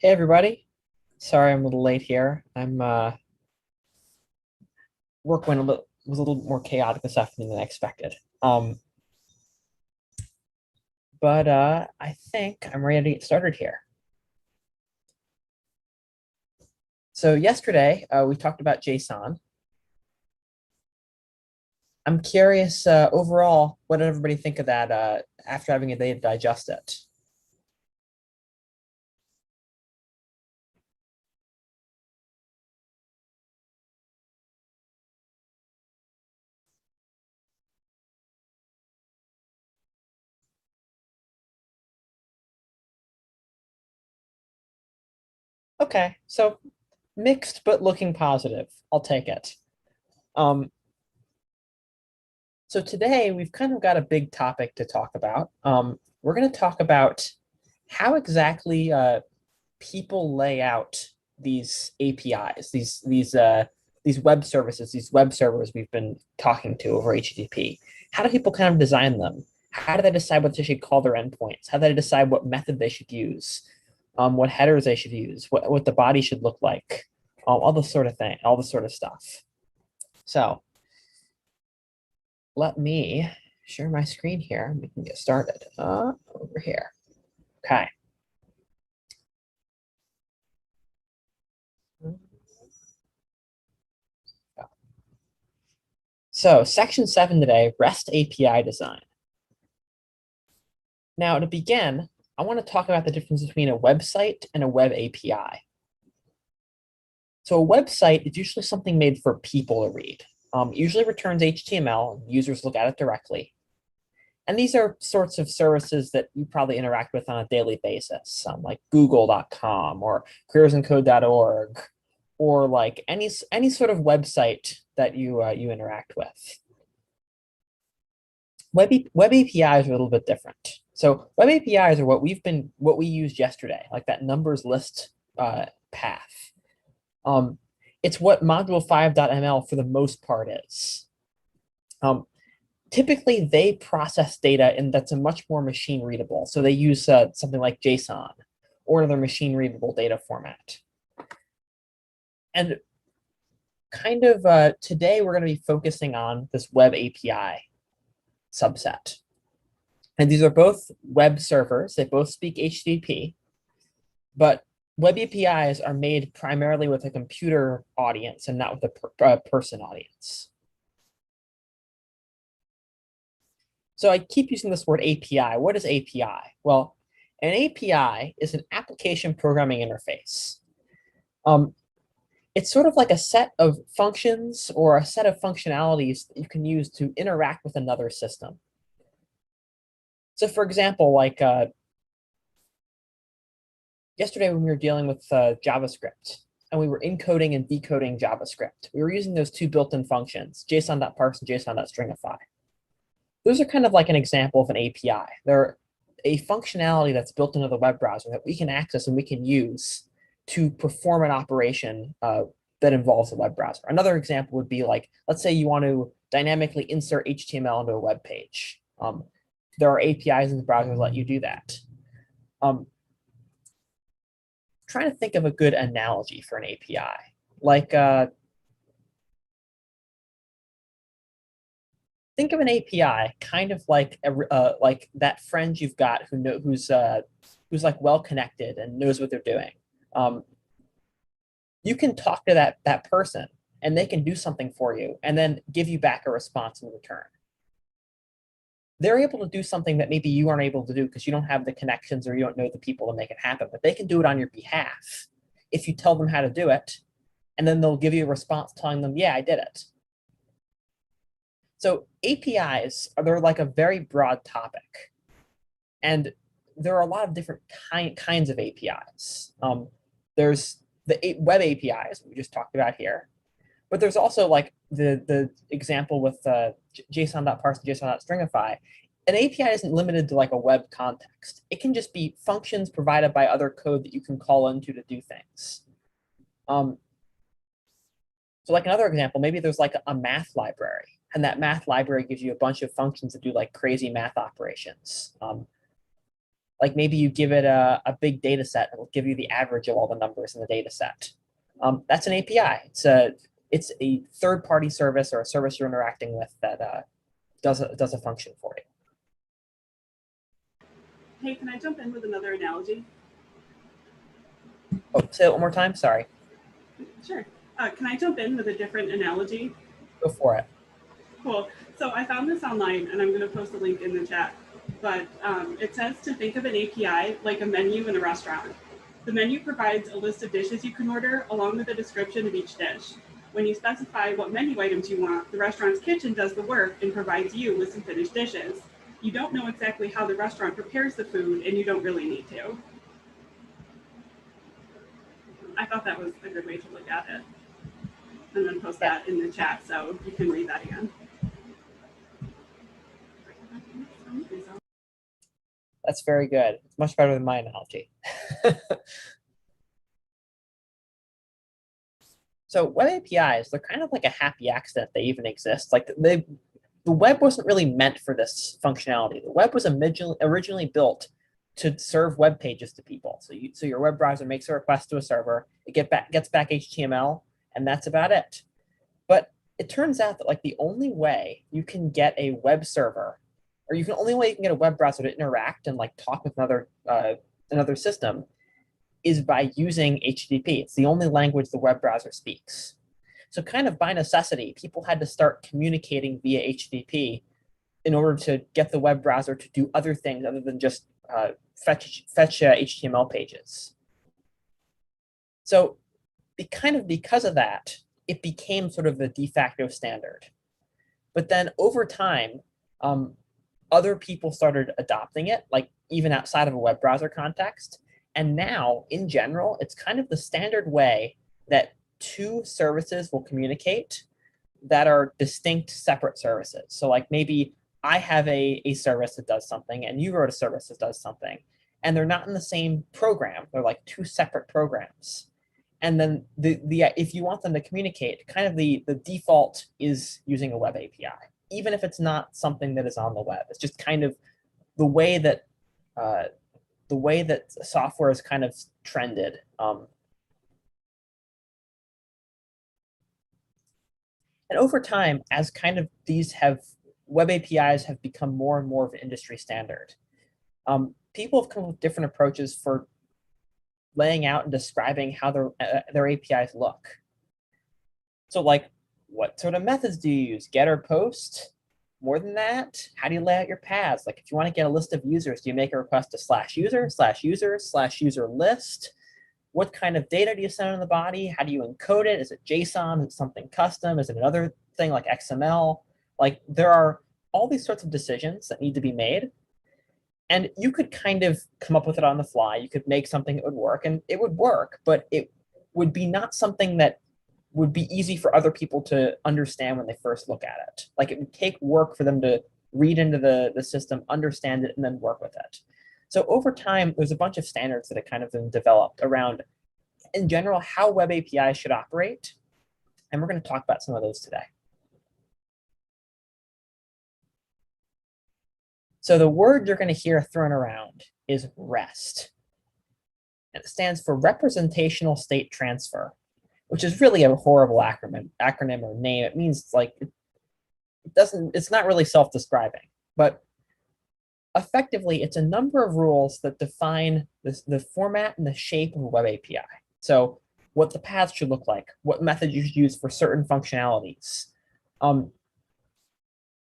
Hey everybody. Sorry I'm a little late here. I'm work went a little was a little more chaotic this afternoon than I expected. Um, but I think I'm ready to get started here. So yesterday we talked about JSON. I'm curious overall, what did everybody think of that after having a day to digest it? Okay, so mixed but looking positive. I'll take it. Um, so today we've kind of got a big topic to talk about. We're going to talk about how exactly people lay out these APIs, these web services, these web servers we've been talking to over HTTP. How do people kind of design them? How do they decide what they should call their endpoints? How do they decide what method they should use? What headers they should use? What the body should look like? All this sort of thing, all this sort of stuff. So let me share my screen here and we can get started. Over here. Okay. So section 7 today, REST API design. Now to begin, I want to talk about the difference between a website and a web API. So a website is usually something made for people to read. Usually returns HTML, users look at it directly. And these are sorts of services that you probably interact with on a daily basis, like google.com or careersencode.org, or like any sort of website that you interact with. Web APIs are a little bit different. So web APIs are what we used yesterday, like that numbers list path. Um, it's what module 5.ml for the most part is. Typically, they process data and that's a much more machine readable. So they use something like JSON or another machine readable data format. And kind of today, we're going to be focusing on this web API subset. And these are both web servers. They both speak HTTP, but web APIs are made primarily with a computer audience and not with a person audience. So I keep using this word API. What is API? Well, an API is an application programming interface. It's sort of like a set of functions or a set of functionalities that you can use to interact with another system. So for example, like yesterday when we were dealing with JavaScript and we were encoding and decoding JavaScript, we were using those two built-in functions, JSON.parse and JSON.stringify. Those are kind of like an example of an API. They're a functionality that's built into the web browser that we can access and we can use to perform an operation that involves the web browser. Another example would be like, let's say you want to dynamically insert HTML into a web page. There are APIs in the browser that let you do that. Trying to think of a good analogy for an API. Like, think of an API kind of like that friend you've got who's like well connected and knows what they're doing. Um, you can talk to that person and they can do something for you and then give you back a response in return. They're able to do something that maybe you aren't able to do because you don't have the connections or you don't know the people to make it happen, but they can do it on your behalf if you tell them how to do it, and then they'll give you a response telling them, yeah, I did it. So APIs they're like a very broad topic, and there are a lot of different kinds of APIs. There's the web APIs we just talked about here, but there's also like the example with JSON.parse and JSON.stringify. An API isn't limited to like a web context. It can just be functions provided by other code that you can call into to do things. So like another example, maybe there's like a math library, and that math library gives you a bunch of functions that do like crazy math operations. Like maybe you give it a big data set, it'll give you the average of all the numbers in the data set. That's an API. It's a third-party service or a service you're interacting with that does a function for you. Hey, can I jump in with another analogy? Oh, say it one more time. Sorry. Sure. Can I jump in with a different analogy? Go for it. Cool. So I found this online, and I'm going to post a link in the chat. But it says to think of an API like a menu in a restaurant. The menu provides a list of dishes you can order along with a description of each dish. When you specify what menu items you want, the restaurant's kitchen does the work and provides you with some finished dishes. You don't know exactly how the restaurant prepares the food, and you don't really need to. I thought that was a good way to look at it. And then post that in the chat so you can read that again. That's very good. It's much better than my analogy. So web APIs, they're kind of like a happy accident they even exist. Like the web wasn't really meant for this functionality. The web was originally built to serve web pages to people. So your web browser makes a request to a server, it gets back HTML, and that's about it. But it turns out that like the only way you can get a web server, or only way you can get a web browser to interact and like talk with another system, is by using HTTP. It's the only language the web browser speaks. So kind of by necessity, people had to start communicating via HTTP in order to get the web browser to do other things other than just fetch HTML pages. So because of that, it became sort of the de facto standard. But then over time, other people started adopting it, like even outside of a web browser context. And now, in general, it's kind of the standard way that two services will communicate that are distinct, separate services. So like maybe I have a service that does something, and you wrote a service that does something, and they're not in the same program. They're like two separate programs. And then if you want them to communicate, kind of the default is using a web API, even if it's not something that is on the web. It's just kind of the way that software is kind of trended. And over time, as kind of web APIs have become more and more of an industry standard, people have come up with different approaches for laying out and describing how their APIs look. So like, what sort of methods do you use? Get or post? More than that, how do you lay out your paths? Like if you want to get a list of users, do you make a request to /user/user/user list? What kind of data do you send in the body? How do you encode it? Is it JSON? Is it something custom? Is it another thing like XML? Like there are all these sorts of decisions that need to be made. And you could kind of come up with it on the fly. You could make something that would work, and it would work, but it would be not something that would be easy for other people to understand when they first look at it. Like it would take work for them to read into the system, understand it, and then work with it. So over time, there's a bunch of standards that have kind of been developed around, in general, how web APIs should operate. And we're going to talk about some of those today. So the word you're going to hear thrown around is REST. And it stands for Representational State Transfer, which is really a horrible acronym or name. It means like it's not really self-describing, but effectively it's a number of rules that define the format and the shape of a web API. So what the paths should look like, what method you should use for certain functionalities. How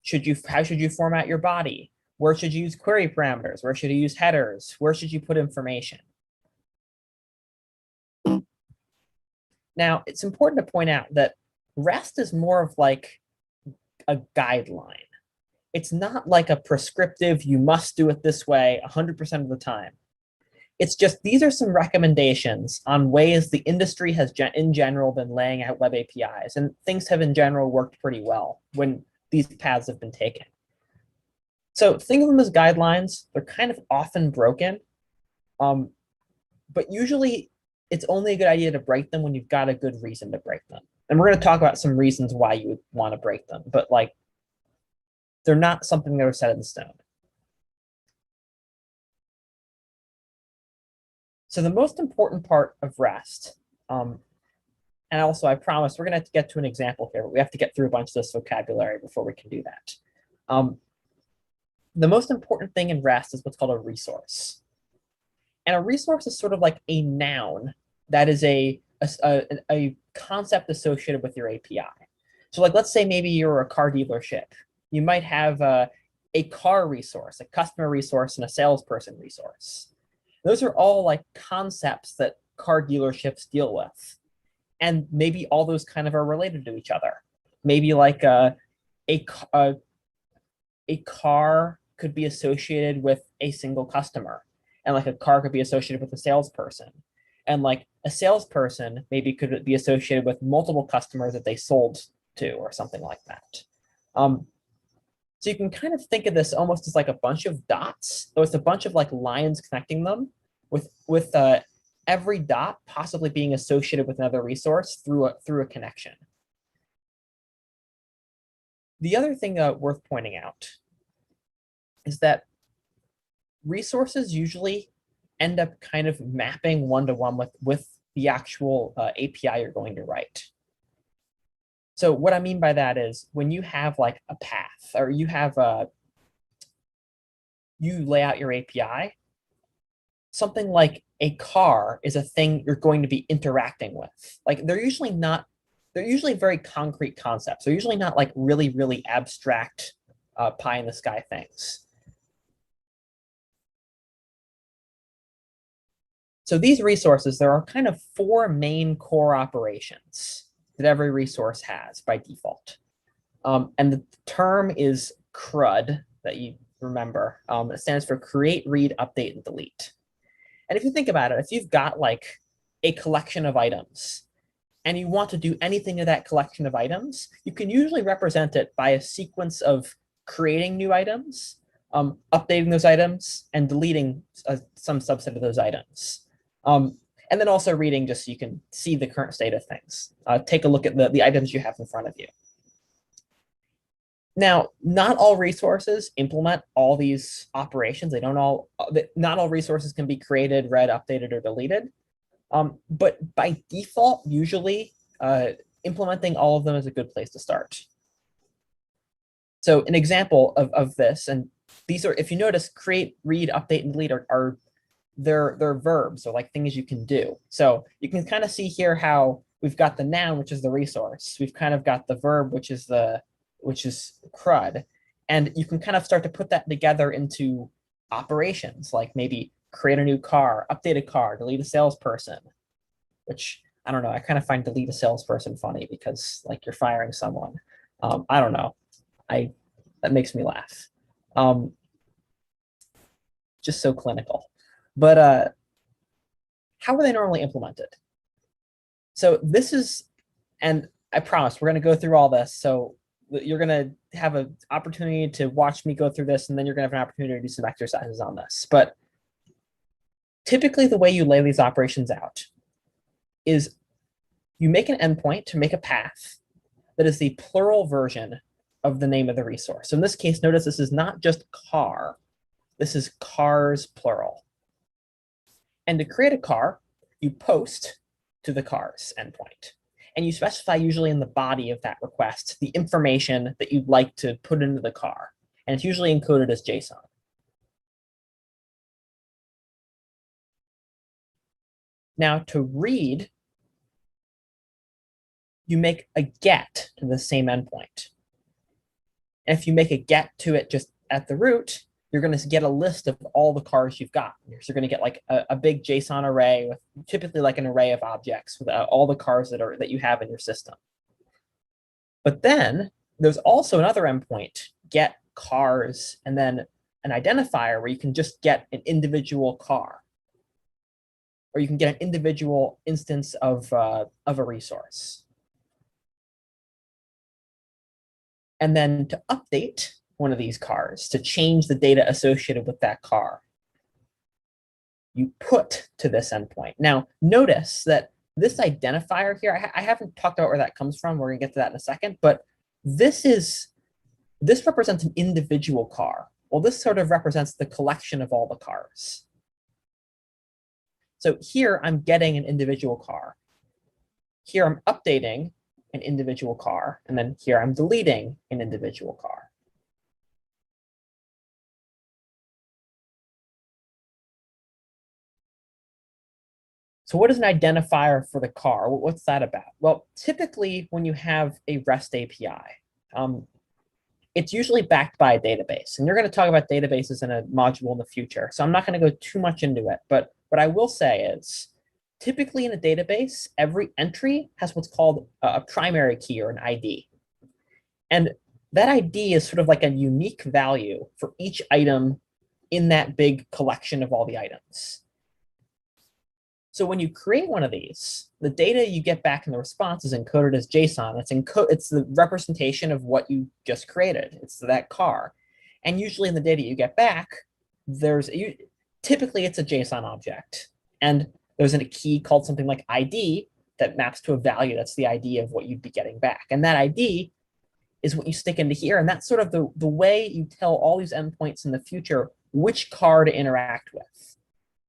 should you format your body? Where should you use query parameters? Where should you use headers? Where should you put information? Now, it's important to point out that REST is more of like a guideline. It's not like a prescriptive, you must do it this way 100% of the time. It's just, these are some recommendations on ways the industry has in general been laying out web APIs, and things have in general worked pretty well when these paths have been taken. So think of them as guidelines. They're kind of often broken, but usually it's only a good idea to break them when you've got a good reason to break them. And we're going to talk about some reasons why you would want to break them, but like they're not something that are set in stone. So the most important part of REST, and also I promise we're going to get to an example here, but we have to get through a bunch of this vocabulary before we can do that. The most important thing in REST is what's called a resource. And a resource is sort of like a noun that is a concept associated with your API. So like, let's say maybe you're a car dealership. You might have a car resource, a customer resource, and a salesperson resource. Those are all like concepts that car dealerships deal with. And maybe all those kind of are related to each other. Maybe like a car could be associated with a single customer. And like a car could be associated with a salesperson. And like a salesperson maybe could be associated with multiple customers that they sold to or something like that. So you can kind of think of this almost as like a bunch of dots. So it's a bunch of like lines connecting them with every dot possibly being associated with another resource through a connection. The other thing worth pointing out is that resources usually end up kind of mapping one-to-one with the actual API you're going to write. So what I mean by that is when you have like a path or you lay out your API, something like a car is a thing you're going to be interacting with. Like they're usually very concrete concepts. They're usually not like really, really abstract pie in the sky things. So these resources, there are kind of 4 main core operations that every resource has by default. And the term is CRUD that you remember. It stands for create, read, update, and delete. And if you think about it, if you've got like a collection of items and you want to do anything to that collection of items, you can usually represent it by a sequence of creating new items, updating those items, and deleting some subset of those items. And then also reading just so you can see the current state of things. Take a look at the items you have in front of you. Now, not all resources implement all these operations. Not all resources can be created, read, updated, or deleted. But by default, usually implementing all of them is a good place to start. So an example of this, and these are, if you notice, create, read, update, and delete they're verbs, or like things you can do. So you can kind of see here how we've got the noun, which is the resource. We've kind of got the verb, which is CRUD. And you can kind of start to put that together into operations, like maybe create a new car, update a car, delete a salesperson, which I don't know. I kind of find delete a salesperson funny because like you're firing someone. I don't know. That makes me laugh. Just so clinical. But how are they normally implemented? So this is, and I promise we're going to go through all this. So you're going to have an opportunity to watch me go through this, and then you're going to have an opportunity to do some exercises on this. But typically the way you lay these operations out is you make an endpoint to make a path that is the plural version of the name of the resource. So in this case, notice this is not just car. This is cars plural. And to create a car, you post to the cars endpoint. And you specify usually in the body of that request the information that you'd like to put into the car. And it's usually encoded as JSON. Now to read, you make a get to the same endpoint. And if you make a get to it just at the root, you're going to get a list of all the cars you've got. So you're going to get like a big JSON array with typically like an array of objects with all the cars that you have in your system. But then there's also another endpoint, get cars, and then an identifier where you can just get an individual car, or you can get an individual instance of a resource. And then to update one of these cars, to change the data associated with that car, you put to this endpoint. Now, notice that this identifier here, I haven't talked about where that comes from. We're going to get to that in a second, but this represents an individual car. Well, this sort of represents the collection of all the cars. So here I'm getting an individual car. Here I'm updating an individual car. And then here I'm deleting an individual car. So what is an identifier for the car? What's that about? Well, typically when you have a REST API, it's usually backed by a database. And you're going to talk about databases in a module in the future. So I'm not going to go too much into it. But what I will say is, typically in a database, every entry has what's called a primary key or an ID. And that ID is sort of like a unique value for each item in that big collection of all the items. So when you create one of these, the data you get back in the response is encoded as JSON. It's the representation of what you just created. It's that car. And usually in the data you get back, typically it's a JSON object. And there's a key called something like ID that maps to a value. That's the ID of what you'd be getting back. And that ID is what you stick into here. And that's sort of the way you tell all these endpoints in the future which car to interact with.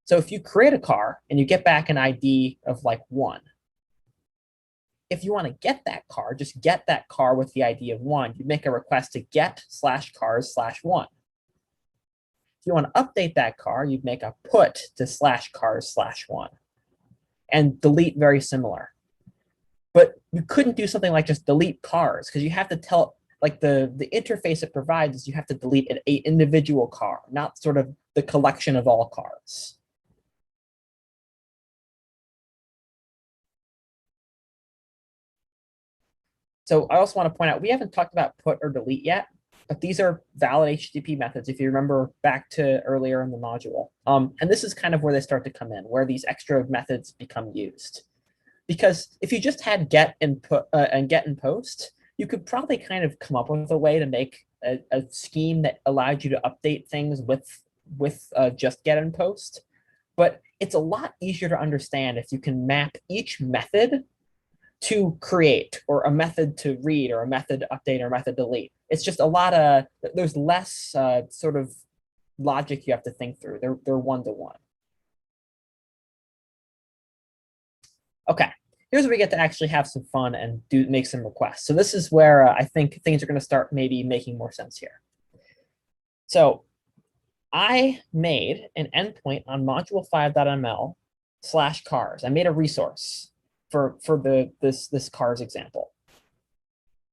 So if you create a car and you get back an ID of like 1, if you want to get that car, just get that car with the ID of 1. You make a request to get/cars/1. If you want to update that car, you'd make a put to /cars/1. And delete very similar. But you couldn't do something like just delete cars, because you have to tell, like the interface it provides is you have to delete an individual car, not sort of the collection of all cars. So I also want to point out, we haven't talked about put or delete yet, but these are valid HTTP methods, if you remember back to earlier in the module. And this is kind of where they start to come in, where these extra methods become used. Because if you just had get and get and post, you could probably kind of come up with a way to make a scheme that allowed you to update things with just get and post. But it's a lot easier to understand if you can map each method to create, or a method to read, or a method to update, or a method to delete. It's just there's less sort of logic you have to think through. They're one-to-one. Okay, here's where we get to actually have some fun and make some requests. So this is where I think things are going to start maybe making more sense here. So I made an endpoint on module5.ml/cars. I made a resource for this cars example.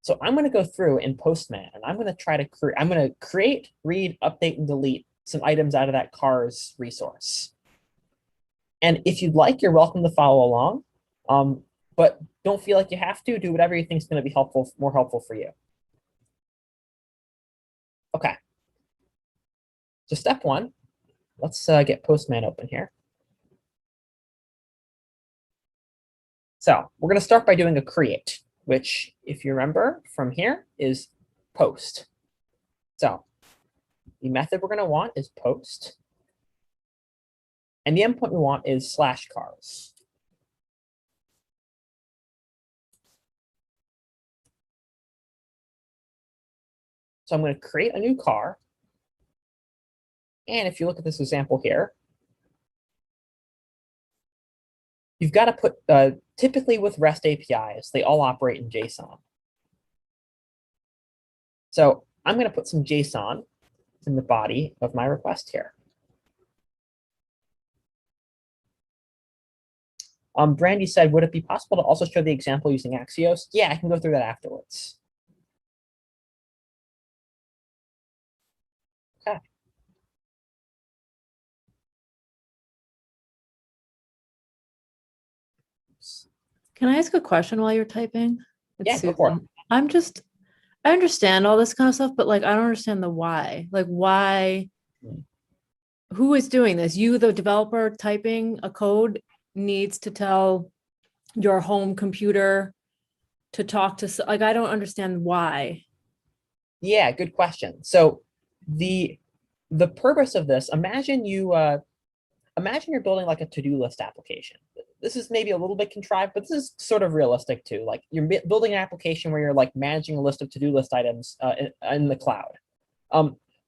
So I'm going to go through in Postman, and I'm going to try to create, read, update, and delete some items out of that cars resource. And if you'd like, you're welcome to follow along. But don't feel like you have to. Do whatever you think is going to be more helpful for you. Okay. So step 1, let's get Postman open here. So we're going to start by doing a create, which, if you remember from here, is post. So the method we're going to want is post. And the endpoint we want is /cars. So I'm going to create a new car. And if you look at this example here, you've got to put, typically with REST APIs, they all operate in JSON. So I'm going to put some JSON in the body of my request here. Brandy said, would it be possible to also show the example using Axios? Yeah, I can go through that afterwards. Okay. Can I ask a question while you're typing? Yeah, go for it. I understand all this kind of stuff, but like, I don't understand the why. Like, why, who is doing this? You, the developer typing a code, needs to tell your home computer to talk to, like, I don't understand why. Yeah, good question. So the purpose of this, imagine you're building like a to-do list application. This is maybe a little bit contrived, but this is sort of realistic too. Like, you're building an application where you're like managing a list of to-do list items in the cloud.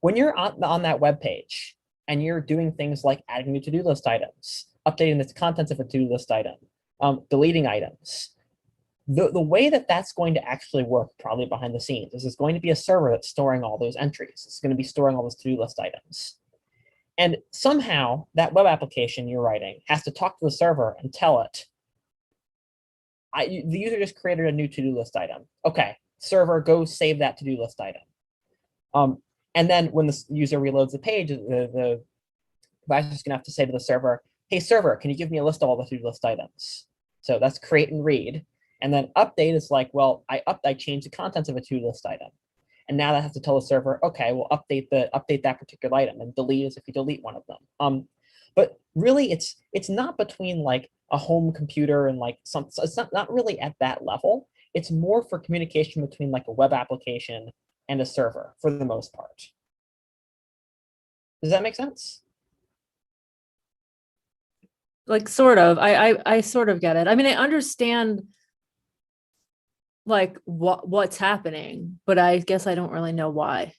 When you're on that web page and you're doing things like adding new to-do list items, updating the contents of a to-do list item, deleting items. The way that that's going to actually work probably behind the scenes is there's going to be a server that's storing all those entries. It's going to be storing all those to-do list items. And somehow that web application you're writing has to talk to the server and tell it, the user just created a new to-do list item. Okay, server, go save that to-do list item. And then when the user reloads the page, the advisor is going to have to say to the server, hey, server, can you give me a list of all the to-do list items? So that's create and read. And then update is like, well, I changed the contents of a to-do list item. And now I have to tell the server, okay, we'll update that particular item, and delete is if you delete one of them. But really, it's not between like a home computer and like so it's not really at that level. It's more for communication between like a web application and a server for the most part. Does that make sense? Like sort of. I sort of get it. I mean, I understand like what's happening, but I guess I don't really know why.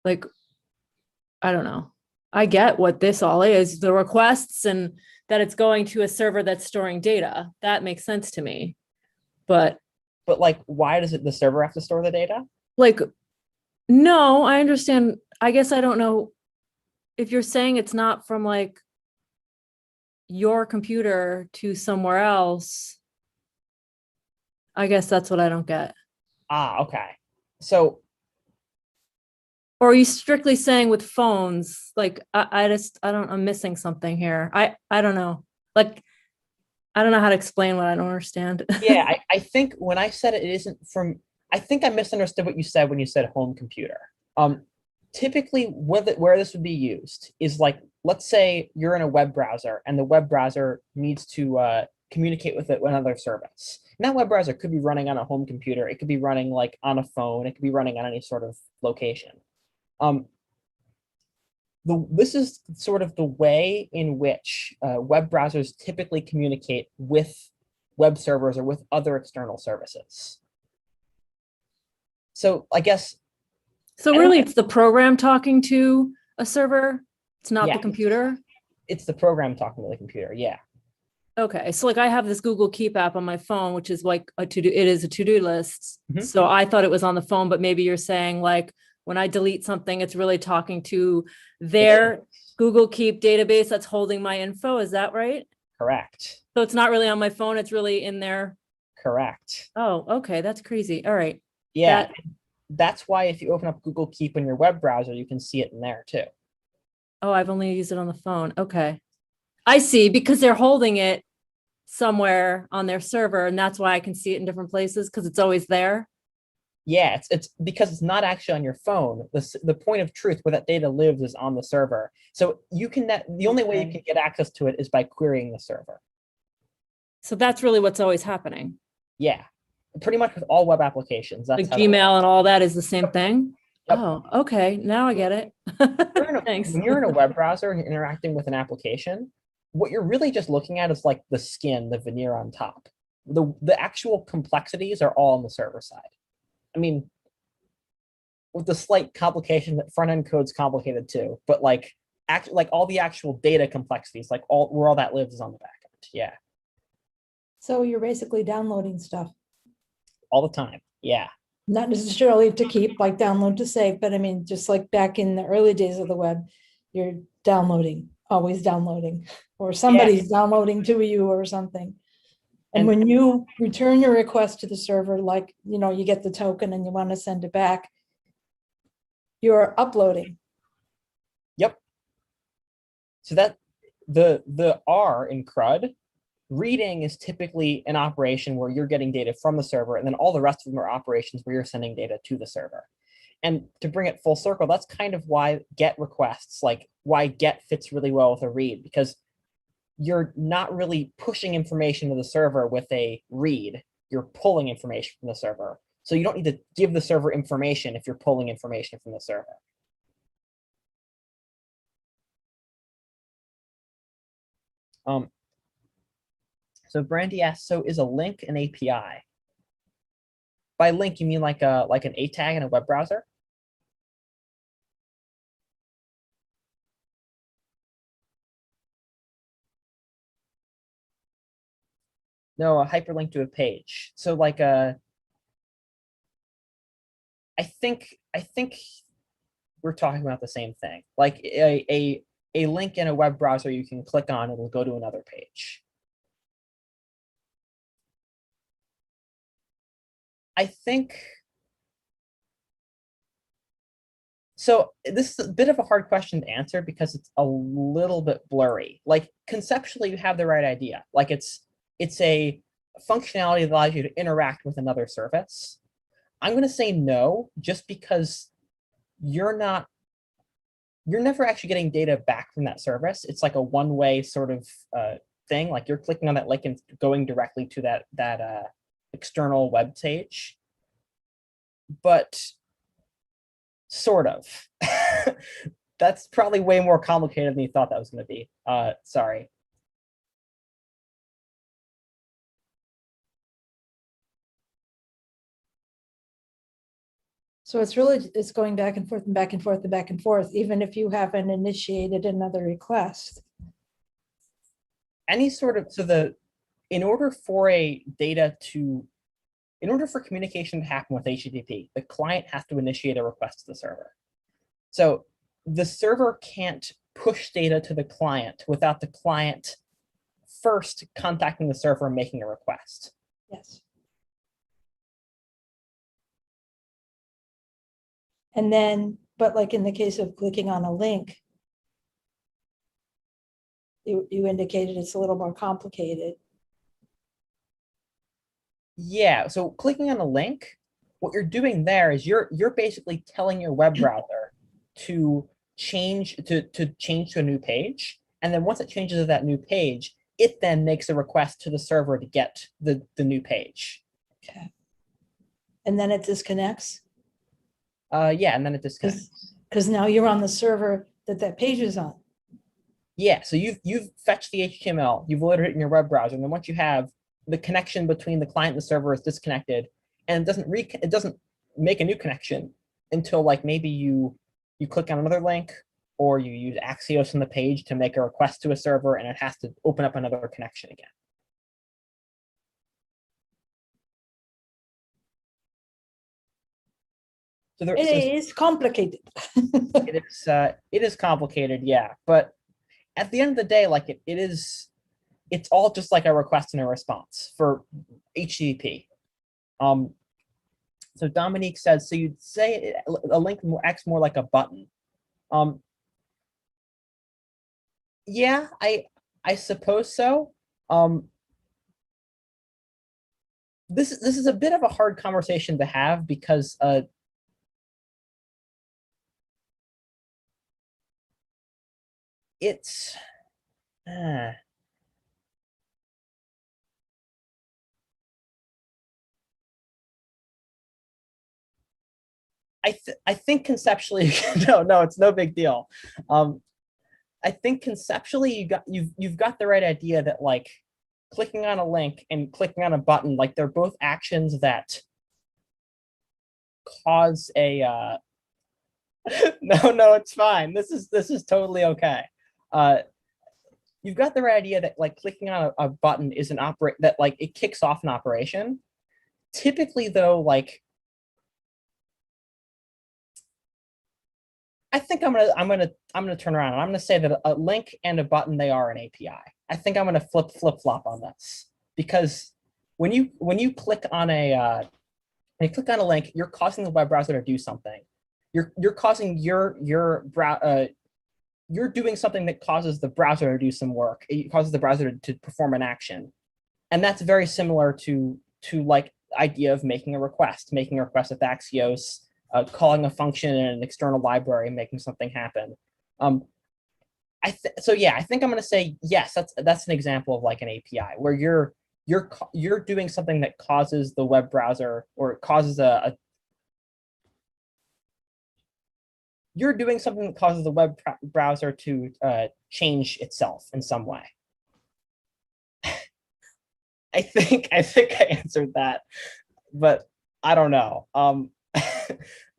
Like, I don't know. I get what this all is, the requests and that it's going to a server that's storing data. That makes sense to me. But like, why does the server have to store the data? Like, no, I understand. I guess I don't know if you're saying it's not from like your computer to somewhere else. I guess that's what I don't get. Okay. So, or are you strictly saying with phones? Like, I'm missing something here. I don't know. Like, I don't know how to explain what I don't understand. Yeah, I think when I said it isn't from, I think I misunderstood what you said when you said home computer. Typically, where this would be used is like, let's say you're in a web browser and the web browser needs to communicate with another service. And that web browser could be running on a home computer. It could be running like on a phone. It could be running on any sort of location. This is sort of the way in which web browsers typically communicate with web servers or with other external services. So I guess. So really, it's the program talking to a server. It's not the computer. It's the program talking to the computer. Yeah. Okay, so like I have this Google Keep app on my phone, which is like it is a to-do list. Mm-hmm. So I thought it was on the phone, but maybe you're saying like when I delete something, it's really talking to their Google Keep database that's holding my info. Is that right? Correct. So it's not really on my phone. It's really in there. Correct. Oh, okay. That's crazy. All right. Yeah. That's why if you open up Google Keep in your web browser, you can see it in there too. Oh, I've only used it on the phone. Okay. I see, because they're holding it somewhere on their server, and that's why I can see it in different places because it's always there. Yeah, it's because it's not actually on your phone. The point of truth where that data lives is on the server. So the only way you can get access to it is by querying the server. So that's really what's always happening. Yeah, pretty much with all web applications. That's like Gmail and all that is the same thing. Yep. Oh, okay. Now I get it. Thanks. When you're in a web browser and you're interacting with an application, what you're really just looking at is like the skin, the veneer on top. The actual complexities are all on the server side. I mean, with the slight complication that front end code's complicated too, but like all the actual data complexities, like where all that lives is on the back end. Yeah. So you're basically downloading stuff. All the time. Yeah. Not necessarily to keep, like download to save, but I mean, just like back in the early days of the web, you're downloading, always downloading, or somebody's downloading to you or something. And when you return your request to the server, like, you get the token and you want to send it back, you're uploading. Yep. So that the R in CRUD, reading is typically an operation where you're getting data from the server, and then all the rest of them are operations where you're sending data to the server. And to bring it full circle, that's kind of why GET requests, like why GET fits really well with a read, because you're not really pushing information to the server with a read. You're pulling information from the server. So you don't need to give the server information if you're pulling information from the server. So Brandy asks, so is a link an API? By link, you mean like an A tag in a web browser? No, a hyperlink to a page. So like I think we're talking about the same thing. Like a link in a web browser you can click on, it'll go to another page. I think so. This is a bit of a hard question to answer because it's a little bit blurry. Like conceptually, you have the right idea. Like it's a functionality that allows you to interact with another service. I'm going to say no, just because you're never actually getting data back from that service. It's like a one-way sort of thing. Like you're clicking on that link and going directly to that external web page. But sort of. That's probably way more complicated than you thought that was going to be. Sorry. So it's going back and forth and back and forth and back and forth, even if you haven't initiated another request. Any sort of, in order for communication to happen with HTTP, the client has to initiate a request to the server. So the server can't push data to the client without the client first contacting the server and making a request. Yes. And then, but like in the case of clicking on a link, you indicated it's a little more complicated. Yeah, so clicking on a link, what you're doing there is you're basically telling your web browser to change to a new page, and then once it changes to that new page, it then makes a request to the server to get the new page. Okay. And then it disconnects? Yeah, and then it disconnects. Because now you're on the server that page is on. Yeah, so you've fetched the HTML, you've loaded it in your web browser, and then once you have the connection between the client and the server is disconnected, and it doesn't make a new connection until like maybe you click on another link, or you use Axios on the page to make a request to a server, and it has to open up another connection again. So It is complicated. it is complicated, yeah. But at the end of the day, like it's all just like a request and a response for HTTP. So Dominique says, so you'd say a link acts more like a button. Yeah, I suppose so. This is a bit of a hard conversation to have because it's I think conceptually no, it's no big deal. I think conceptually you've got the right idea that like clicking on a link and clicking on a button, like they're both actions that cause a no, it's fine. This is totally okay. You've got the right idea that like clicking on a button is that like it kicks off an operation. Typically though, like I think I'm gonna turn around and I'm gonna say that a link and a button, they are an API. I think I'm gonna flip-flop on this, because when you click on a link, you're causing the web browser to do something. You're causing you're doing something that causes the browser to do some work. It causes the browser to perform an action, and that's very similar to like idea of making a request with Axios. Calling a function in an external library, making something happen. So yeah, I think I'm going to say yes. That's an example of like an API where you're doing something that causes the web browser, or causes you're doing something that causes the web browser to change itself in some way. I think I answered that, but I don't know.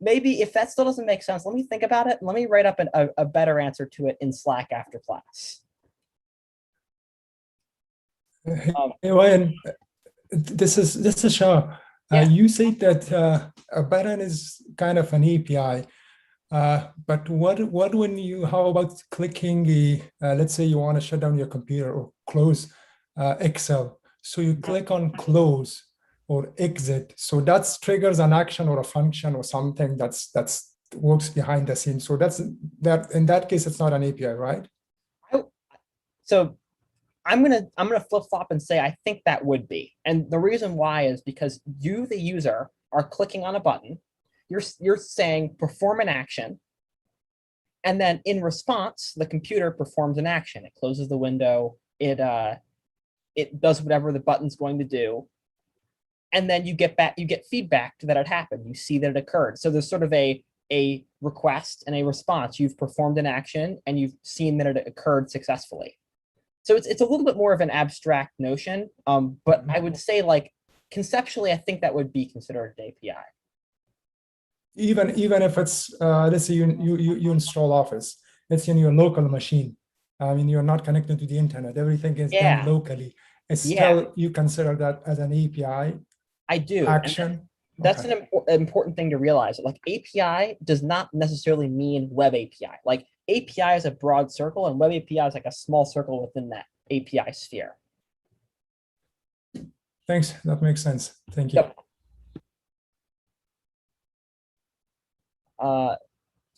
Maybe if that still doesn't make sense, let me think about it. Let me write up a better answer to it in Slack after class. Hey, Ryan, This is Shah. Yeah. You said that a button is kind of an API, but what when you, how about clicking the, let's say you want to shut down your computer or close Excel. So you click on close or exit. So that triggers an action or a function or something that's works behind the scenes. So that's that, in that case, it's not an API, right? So I'm gonna flip-flop and say I think that would be. And the reason why is because you, the user, are clicking on a button, you're saying perform an action, and then in response, the computer performs an action. It closes the window, it does whatever the button's going to do, and then you get feedback that it happened. You see that it occurred. So there's sort of a request and a response. You've performed an action and you've seen that it occurred successfully. So it's a little bit more of an abstract notion, but I would say, like, conceptually, I think that would be considered an API. Even if it's let's say you install Office, it's in your local machine. I mean, you're not connected to the internet. Everything is done locally. It's still, you consider that as an API. I do. Action. That's an important thing to realize. Like, API does not necessarily mean web API. Like, API is a broad circle, and web API is like a small circle within that API sphere. Thanks. That makes sense. Thank you. Yep.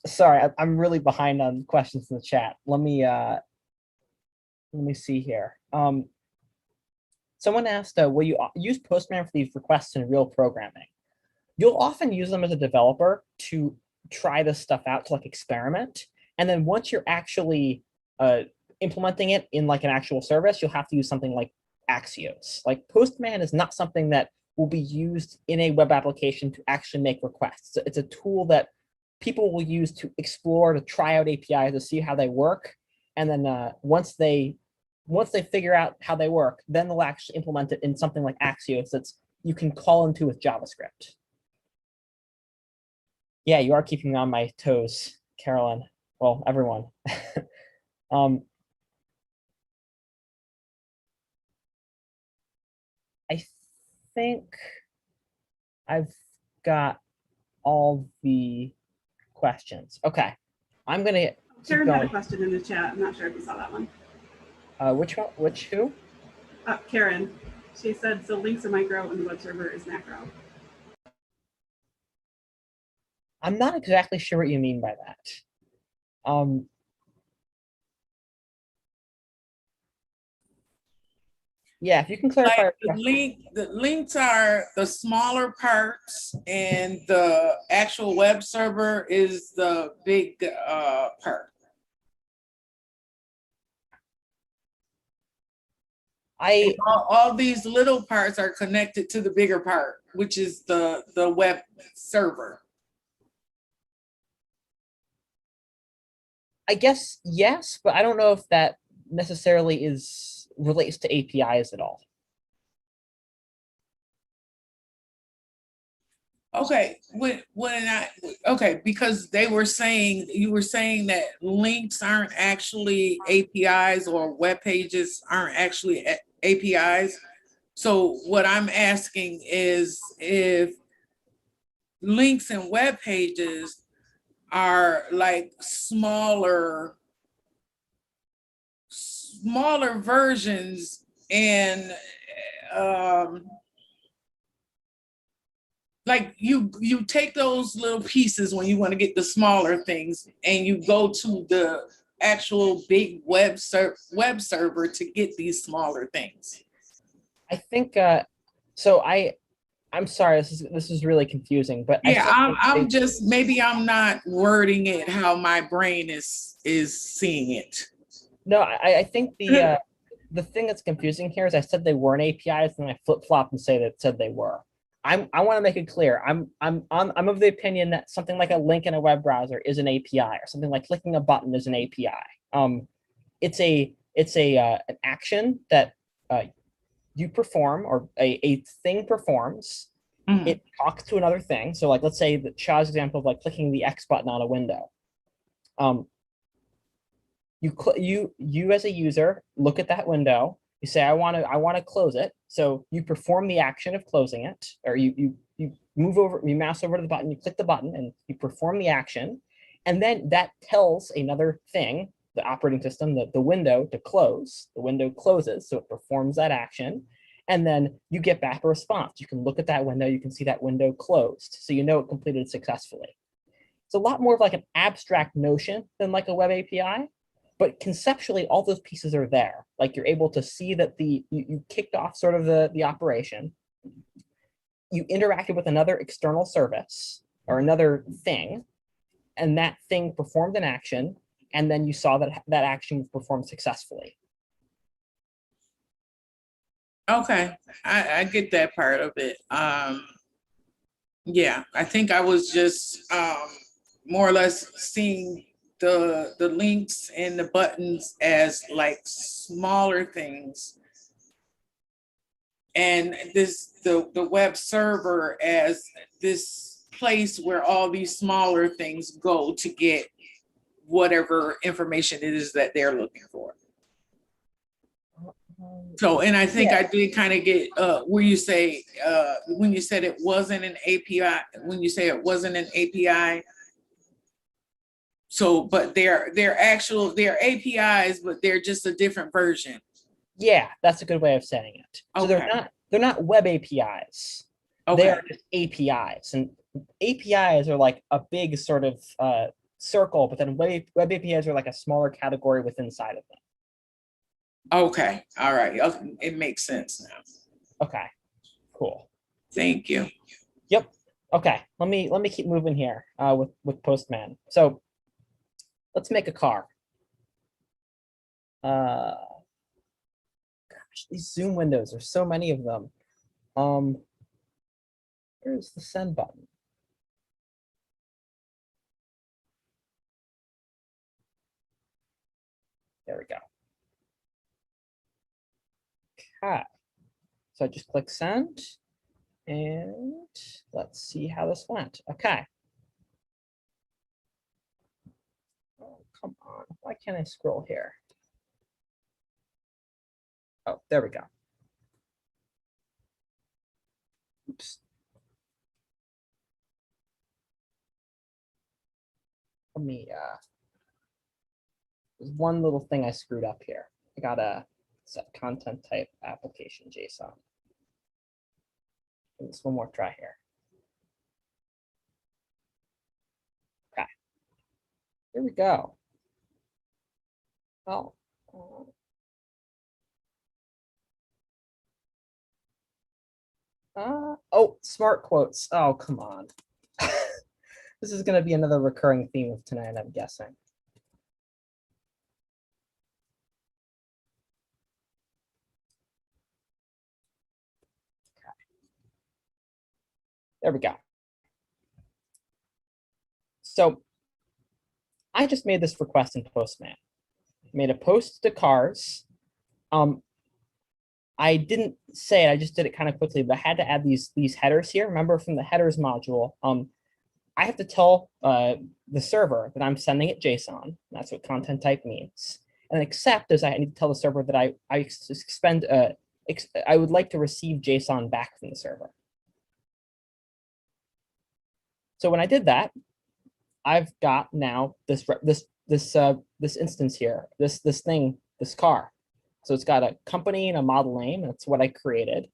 Sorry, I'm really behind on questions in the chat. Let me see here. Someone asked, will you use Postman for these requests in real programming? You'll often use them as a developer to try this stuff out, to like experiment. And then once you're actually implementing it in like an actual service, you'll have to use something like Axios. Like, Postman is not something that will be used in a web application to actually make requests. It's a tool that people will use to explore, to try out APIs, to see how they work. And then once they figure out how they work, then they'll actually implement it in something like Axios that's you can call into with JavaScript. Yeah, you are keeping me on my toes, Carolyn. Well, everyone. I think I've got all the questions. Okay, I'm gonna keep Karen had a going. question in the chat. I'm not sure if you saw that one. Which one? Which who? Karen. She said, so links are micro and the web server is macro. I'm not exactly sure what you mean by that. Yeah, if you can clarify. Like the links are the smaller parts, and the actual web server is the big part. All these little parts are connected to the bigger part, which is the web server. I guess yes, but I don't know if that necessarily relates to APIs at all. Okay, because you were saying that links aren't actually APIs, or web pages aren't actually APIs. So what I'm asking is, if links and web pages are like smaller versions, and like you take those little pieces when you want to get the smaller things, and you go to the actual big web server to get these smaller things. I think so. I'm sorry, this is really confusing, but yeah, I'm just, maybe I'm not wording it how my brain is seeing it. No, I think the thing that's confusing here is I said they weren't APIs, and I flip-flopped and said they were. I want to make it clear. I'm of the opinion that something like a link in a web browser is an API, or something like clicking a button is an API. It's an action that you perform, or a thing performs. Mm-hmm. It talks to another thing. So, like, let's say the Shah's example of like clicking the X button on a window. You as a user look at that window, You say, I want to close it. So you perform the action of closing it, or you move over, you mouse over to the button, you click the button and you perform the action. And then that tells another thing, the operating system, the window to close. The window closes, so it performs that action. And then you get back a response. You can look at that window, you can see that window closed. So you know it completed successfully. It's a lot more of like an abstract notion than like a web API, but conceptually all those pieces are there. Like you're able to see that you kicked off sort of the operation. You interacted with another external service or another thing, and that thing performed an action, and then you saw that that action was performed successfully. Okay, I get that part of it. Yeah, I think I was just more or less seeing the links and the buttons as like smaller things, and the web server as this place where all these smaller things go to get whatever information it is that they're looking for. So, and I think I did kind of get where you say when you said it wasn't an API, when you say it wasn't an API. So, but they're APIs, but they're just a different version. Yeah, that's a good way of saying it. So Okay. they're not web APIs. They Okay. are just APIs, and APIs are like a big sort of circle, but then web APIs are like a smaller category within inside of them. Okay. All right. It makes sense now. Okay, cool. Thank you. Yep. Okay, let me keep moving here with Postman. So let's make a car. Gosh, these Zoom windows, there's so many of them. Here's the send button. There we go. Okay, so I just click send, and let's see how this went. Okay. Oh, come on, why can't I scroll here? Oh, there we go. Oops. Let me, there's one little thing I screwed up here. I gotta set content type application JSON. Give this one more try here. Okay, here we go. Oh, oh, smart quotes. Oh, come on. This is going to be another recurring theme of tonight, I'm guessing. Okay. There we go. So I just made this request in Postman. Made a post to cars. I didn't say it, I just did it kind of quickly, but I had to add these headers here. Remember from the headers module, I have to tell the server that I'm sending it JSON. That's what content type means. And accept is I need to tell the server that I would like to receive JSON back from the server. So when I did that, I've got now this instance here, this thing, this car. So it's got a company and a model name. That's what I created.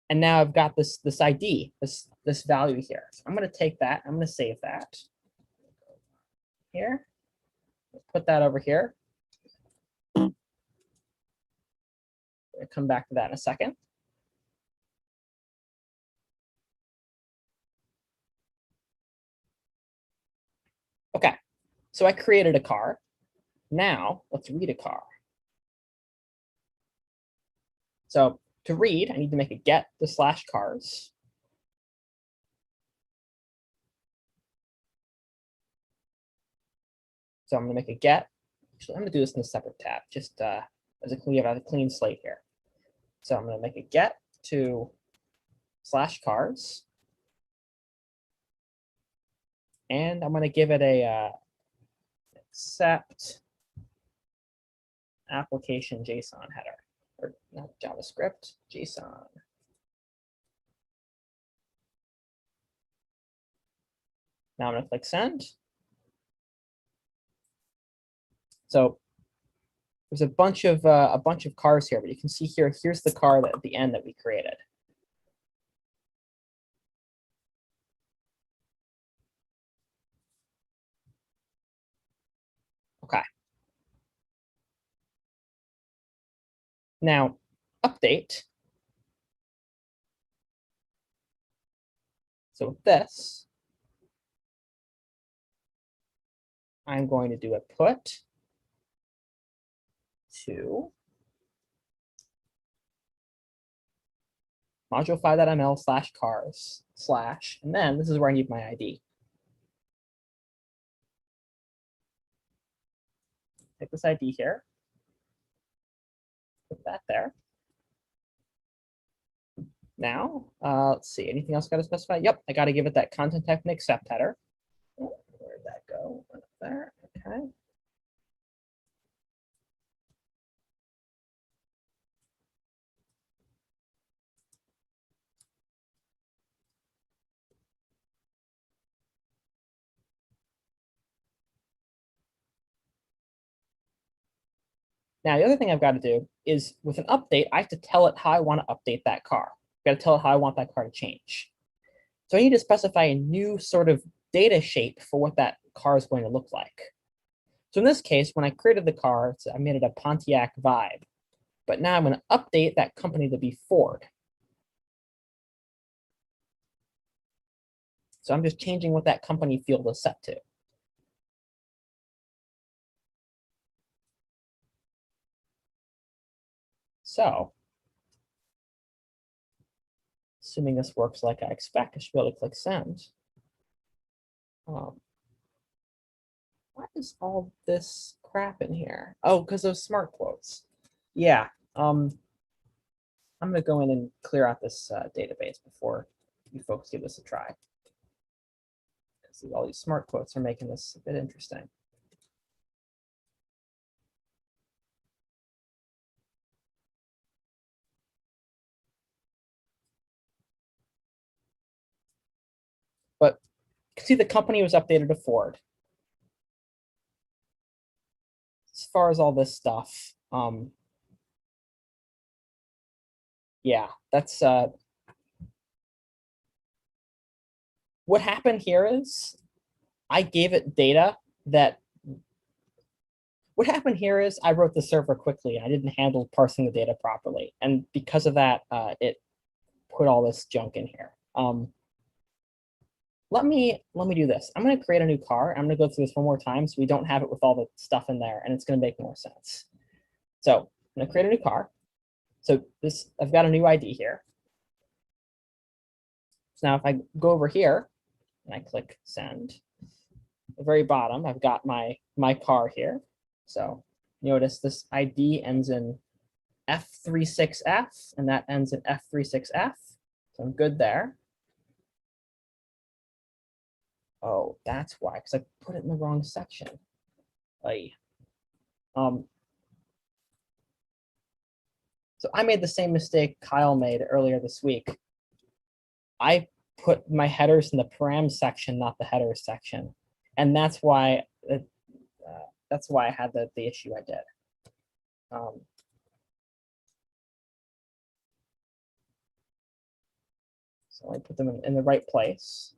And now I've got this ID, this value here. So I'm going to take that. I'm going to save that here. Put that over here. I'll come back to that in a second. Okay, so I created a car. Now let's read a car. So to read, I need to make a get to /cars. So I'm going to make a get. Actually, I'm going to do this in a separate tab, just as a clean slate here. So I'm going to make a get to /cars. And I'm going to give it a accept application JSON header, or not JavaScript, JSON. Now I'm going to click send. So there's a bunch of cars here, but you can see here, here's the car at the end that we created. Okay. Now, update. So with this, I'm going to do a put to module5.ml/cars/ and then this is where I need my ID. Take this ID here, put that there. Now, let's see, anything else got to specify? Yep, I got to give it that content type and accept header. Oh, where'd that go? Right up there, okay. Now, the other thing I've got to do is with an update, I have to tell it how I want to update that car. I've got to tell it how I want that car to change. So I need to specify a new sort of data shape for what that car is going to look like. So in this case, when I created the car, I made it a Pontiac Vibe. But now I'm going to update that company to be Ford. So I'm just changing what that company field is set to. So, assuming this works like I expect, I should be able to click send. Why is all this crap in here? Oh, because of smart quotes. Yeah. I'm going to go in and clear out this database before you folks give this a try. Because all these smart quotes are making this a bit interesting. But you can see the company was updated to Ford. As far as all this stuff, yeah, that's what happened here is I gave it data that what happened here is I wrote the server quickly and I didn't handle parsing the data properly. And because of that, it put all this junk in here. Let me do this. I'm going to create a new car. I'm going to go through this one more time so we don't have it with all the stuff in there, and it's going to make more sense. So I'm going to create a new car. So this, I've got a new ID here. So now if I go over here and I click send, at the very bottom, I've got my car here. So notice this ID ends in F36F, and that ends in F36F. So I'm good there. Oh, that's why, because I put it in the wrong section. So I made the same mistake Kyle made earlier this week. I put my headers in the param section, not the headers section, and that's why I had the issue I did. So I put them in the right place.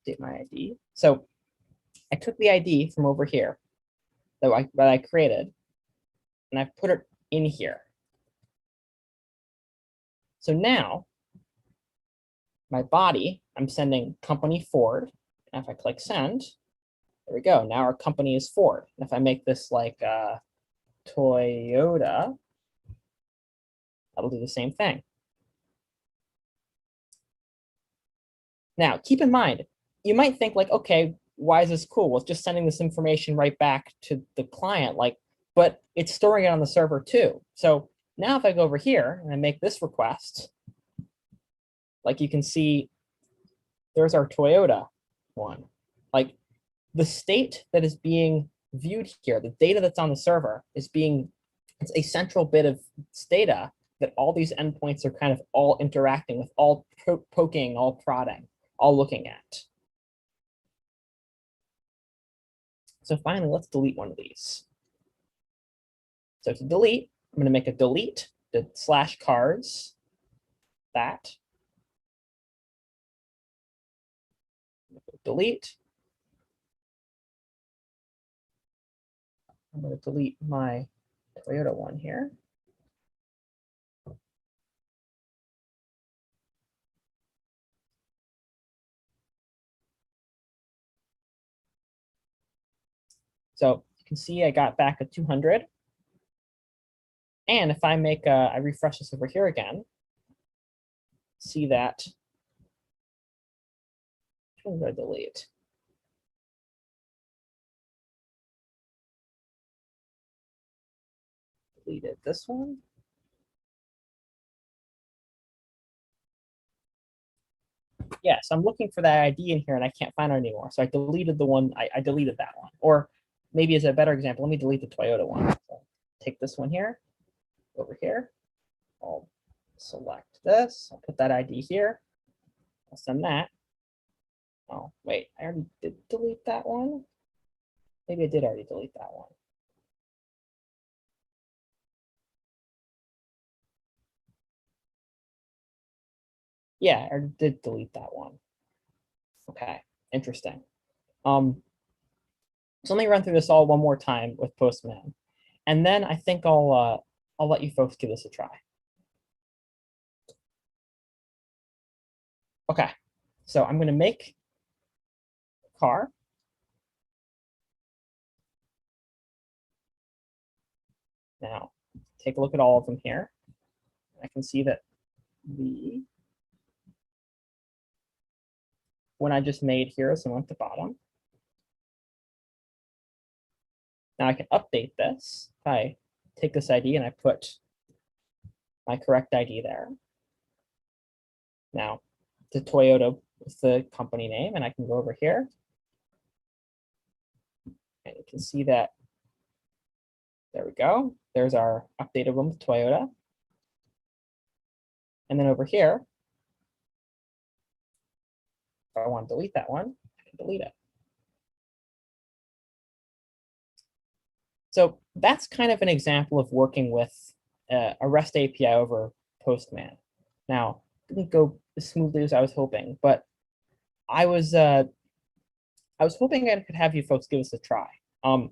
Update my ID. So I took the ID from over here that I created, and I put it in here. So now my body, I'm sending company Ford. And if I click send, there we go. Now our company is Ford. And if I make this like Toyota, that'll do the same thing. Now, keep in mind, you might think like, okay, why is this cool? Well, it's just sending this information right back to the client, but it's storing it on the server too. So now if I go over here and I make this request, like you can see, there's our Toyota. one. Like the state that is being viewed here, the data that's on the server is being, it's a central bit of data that all these endpoints are kind of all interacting with, all poking, all prodding, all looking at. So finally, let's delete one of these. So to delete, I'm going to make a delete, the /cars, that. Delete. I'm going to delete my Toyota one here. So you can see I got back a 200. And if I make I refresh this over here again, see that, I'm going to delete. Deleted this one. Yes, I'm looking for that ID in here and I can't find it anymore. So I deleted the one, I deleted that one. Or maybe as a better example, let me delete the Toyota one. So take this one here, over here. I'll select this, I'll put that ID here. I'll send that. Oh, wait, I already did delete that one. Maybe I did already delete that one. Yeah, I already did delete that one. Okay, interesting. So let me run through this all one more time with Postman. And then I think I'll let you folks give this a try. Okay, so I'm going to make a car. Now, take a look at all of them here. I can see that the one I just made here is the one at the bottom. Now I can update this if I take this ID and I put my correct ID there. Now, the Toyota is the company name, and I can go over here. And you can see that, there we go. There's our updated one with Toyota. And then over here, if I want to delete that one, I can delete it. So that's kind of an example of working with a REST API over Postman. Now, it didn't go as smoothly as I was hoping, but I was hoping I could have you folks give us a try. I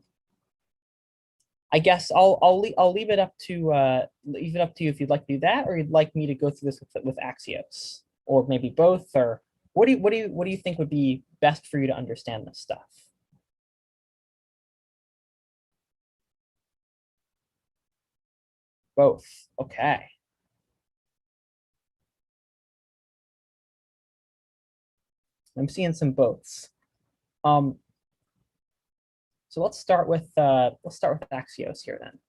guess I'll leave it up to you if you'd like to do that, or you'd like me to go through this with Axios, or maybe both, or what do you think would be best for you to understand this stuff? Both. Okay. I'm seeing some boths. So let's start with Axios here then.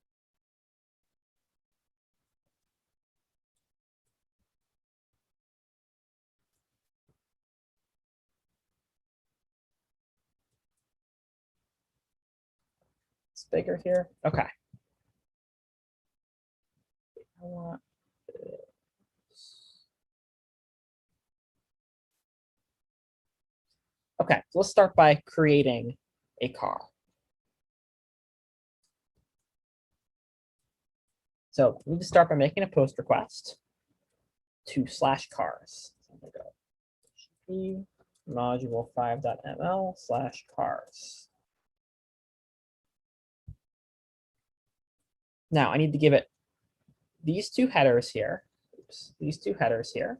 It's bigger here. Okay. I want this. Okay, so let's start by creating a car. So we need to start by making a post request to /cars. So I'm going to go module5.ml/cars. Now I need to give it these two headers here. Oops, these two headers here.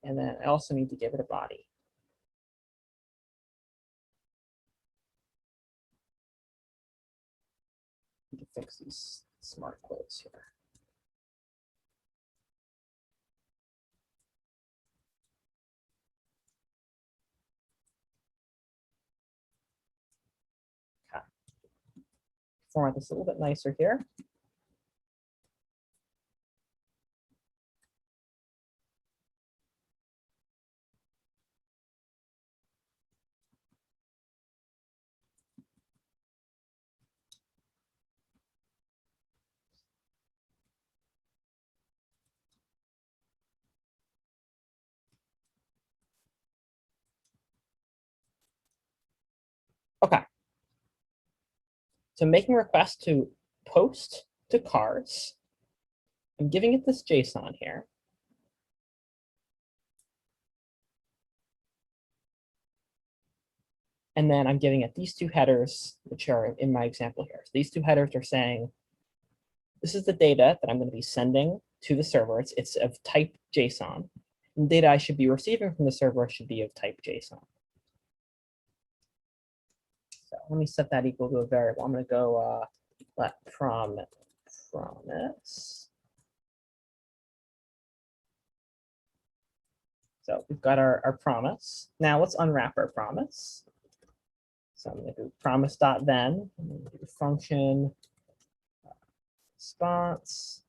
And then I also need to give it a body. fix these smart quotes here. Okay. Format this a little bit nicer here. Okay. So making requests to post to cars. I'm giving it this JSON here. And then I'm giving it these two headers, which are in my example here. So these two headers are saying, this is the data that I'm going to be sending to the server. It's of type JSON. And data I should be receiving from the server should be of type JSON. So let me set that equal to a variable. I'm going to go let promise. So we've got our promise. Now let's unwrap our promise. So I'm going to do promise.then, function response.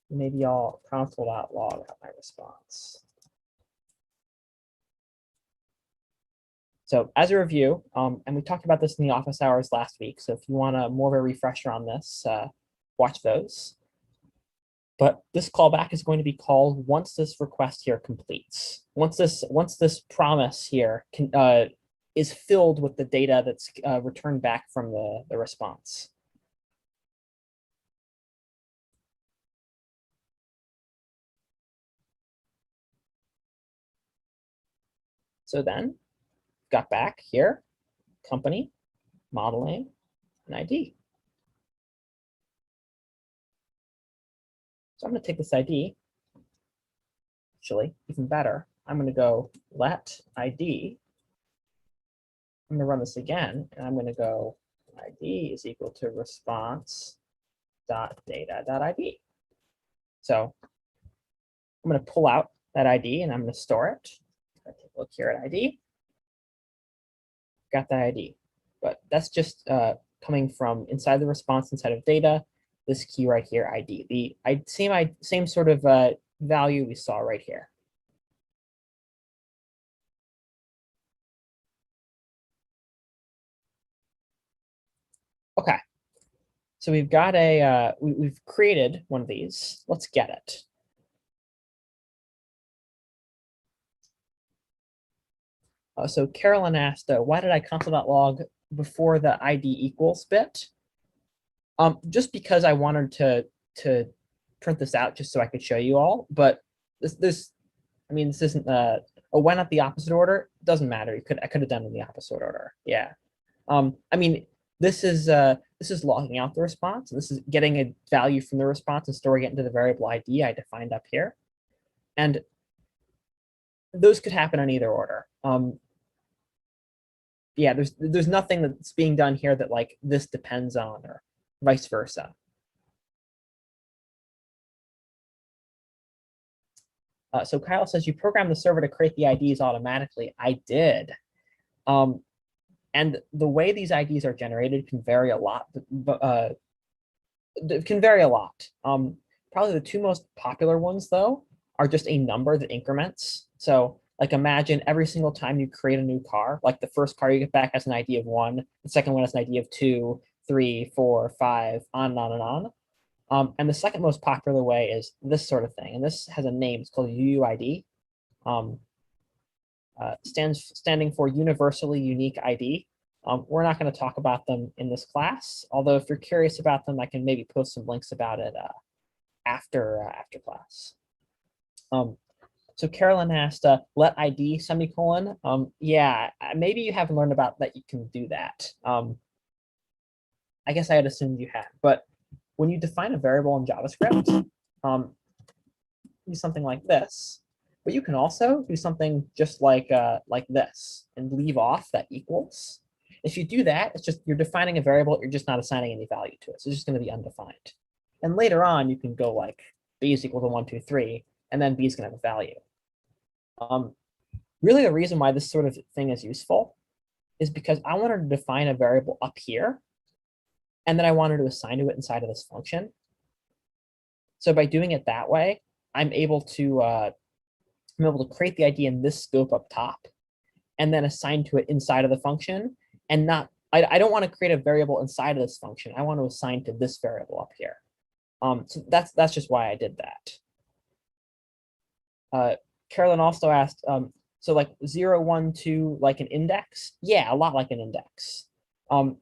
Maybe I'll console.log out my response. So as a review, and we talked about this in the office hours last week, so if you want more of a refresher on this, watch those. But this callback is going to be called once this request here completes. Once this promise here is filled with the data that's returned back from the response. So then got back here, company, modeling, and ID. So I'm going to take this ID, actually, even better. I'm going to go let ID. I'm going to run this again, and I'm going to go ID is equal to response.data.id. So I'm going to pull out that ID, and I'm going to store it. I take a look here at ID. Got that ID, but that's just coming from inside the response, inside of data. This key right here, ID. The same sort of value we saw right here. Okay, so we've got we've created one of these. Let's get it. So Carolyn asked, why did I console.log before the ID equals bit? Just because I wanted to print this out just so I could show you all. But this isn't why not the opposite order? Doesn't matter. I could have done it in the opposite order. Yeah. This is logging out the response. This is getting a value from the response and storing it into the variable ID I defined up here. And those could happen in either order. Yeah, there's nothing that's being done here that like this depends on or vice versa. So Kyle says you programmed the server to create the IDs automatically. I did. And the way these IDs are generated can vary a lot. Probably the two most popular ones, though, are just a number that increments. So like imagine every single time you create a new car, like the first car you get back has an ID of 1, the second one has an ID of 2, 3, 4, 5, on and on and on. And the second most popular way is this sort of thing. And this has a name, it's called UUID. Standing for Universally Unique ID. We're not going to talk about them in this class, although if you're curious about them, I can maybe post some links about it after class. So Carolyn asked, let ID semicolon. Yeah, maybe you haven't learned about that you can do that. I guess I had assumed you had, but when you define a variable in JavaScript, do something like this. But you can also do something just like this and leave off that equals. If you do that, it's just you're defining a variable, you're just not assigning any value to it. So it's just going to be undefined. And later on, you can go like b is equal to 1, 2, 3, and then b is going to have a value. Really, the reason why this sort of thing is useful is because I wanted to define a variable up here, and then I wanted to assign to it inside of this function. So by doing it that way, I'm able to create the ID in this scope up top, and then assign to it inside of the function, and not. I don't want to create a variable inside of this function. I want to assign to this variable up here. So that's just why I did that. Carolyn also asked, so like 0, 1, 2, like an index? Yeah, a lot like an index. And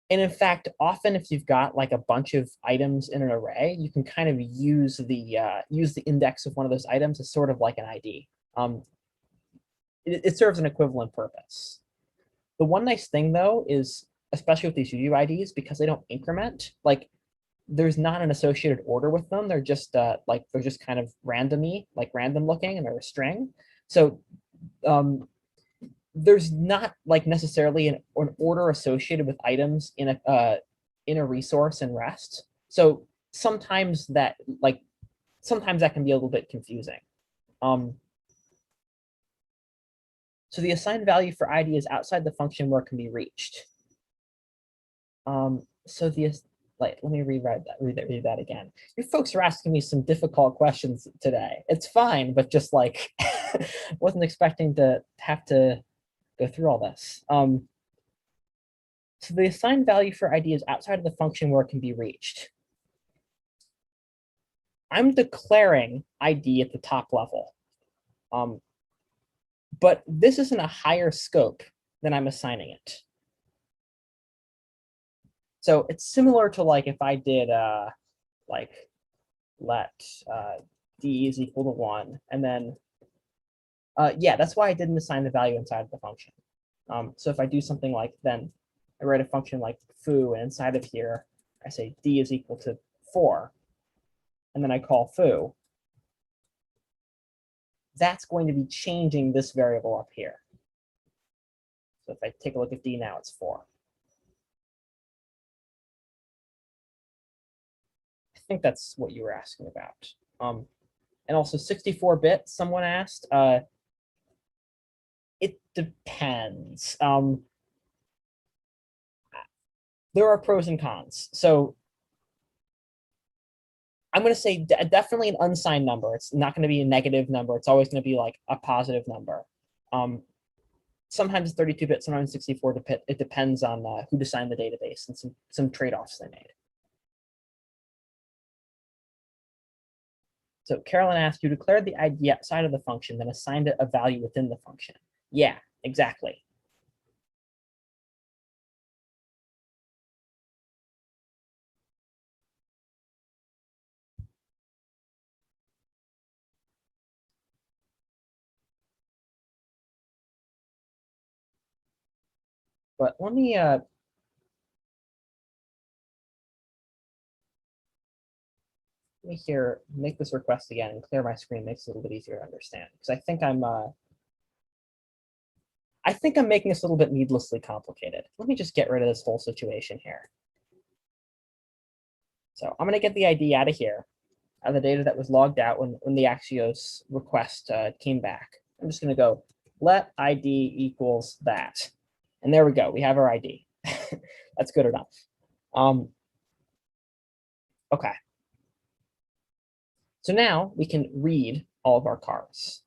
in fact, often if you've got like a bunch of items in an array, you can kind of use the index of one of those items as sort of like an ID. It serves an equivalent purpose. The one nice thing though is, especially with these UUIDs, because they don't increment, like there's not an associated order with them. They're just they're just kind of randomy, like random looking, and they're a string. So there's not like necessarily an order associated with items in a resource in REST. So sometimes that can be a little bit confusing. So the assigned value for ID is outside the function where it can be reached. So let me read that again. You folks are asking me some difficult questions today. It's fine, but just like wasn't expecting to have to go through all this. So the assigned value for ID is outside of the function where it can be reached. I'm declaring ID at the top level. But this is in a higher scope than I'm assigning it. So it's similar to like if I did like let d is equal to 1, and then yeah, that's why I didn't assign the value inside of the function. So if I do something like, then I write a function like foo, and inside of here I say d is equal to 4, and then I call foo. That's going to be changing this variable up here. So if I take a look at d now, it's 4. I think that's what you were asking about. And also 64-bit, someone asked. It depends. There are pros and cons. So I'm going to say definitely an unsigned number. It's not going to be a negative number. It's always going to be like a positive number. Sometimes 32-bit, sometimes 64-bit. It depends on who designed the database and some trade-offs they made. So Carolyn asked, you declared the ID outside of the function, then assigned it a value within the function. Yeah, exactly. But let me make this request again and clear my screen. Makes it a little bit easier to understand, because I think I'm making this a little bit needlessly complicated. Let me just get rid of this whole situation here. So I'm going to get the ID out of here, out of the data that was logged out when the Axios request came back. I'm just going to go let ID equals that. And there we go. We have our ID. That's good enough. OK. So now we can read all of our cars.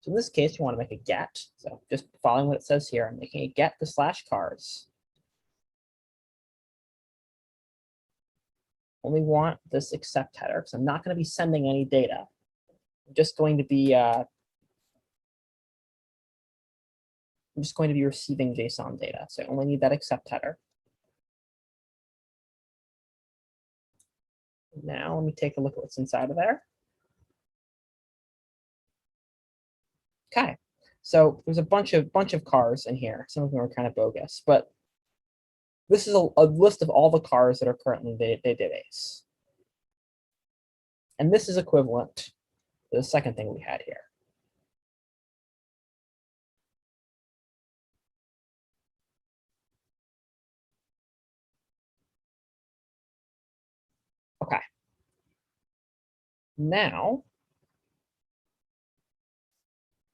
So in this case, you want to make a get. So just following what it says here, I'm making a get to /cars. Only want this accept header because I'm not going to be sending any data. I'm just going to be receiving JSON data. So I only need that accept header. Now let me take a look at what's inside of there. Okay, so there's a bunch of cars in here. Some of them are kind of bogus, but this is a list of all the cars that are currently in the database. And this is equivalent to the second thing we had here. Now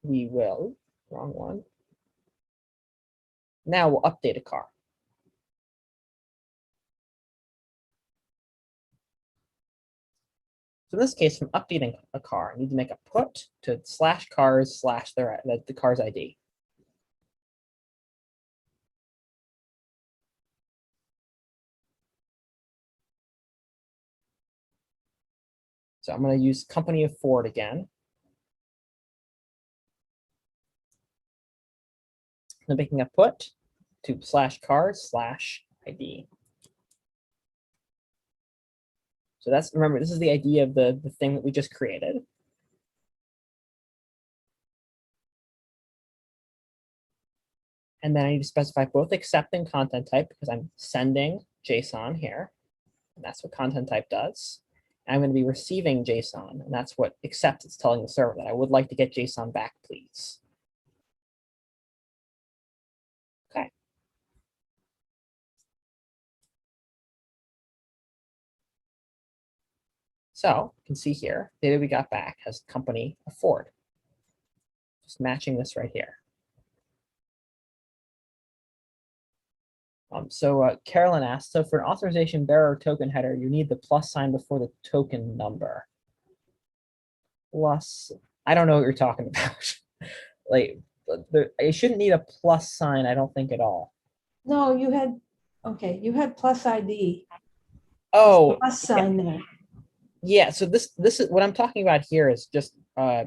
we will, wrong one. Now we'll update a car. So in this case, from updating a car, I need to make a put to /cars/ the car's ID. So I'm going to use company of Ford again. I'm making a put to /cars/ID. So that's, remember, this is the idea of the thing that we just created. And then I need to specify both accept and content type because I'm sending JSON here. And that's what content type does. And I'm going to be receiving JSON, and that's what accept is telling the server that I would like to get JSON back, please. Okay. So you can see here, data we got back has company of Ford. Just matching this right here. Carolyn asked, so for an authorization bearer token header, you need the plus sign before the token number. Plus, I don't know what you're talking about. Like, you shouldn't need a plus sign, I don't think at all. No, you had, okay, you had plus ID. Oh, Plus sign there. yeah. So this is what I'm talking about here is just I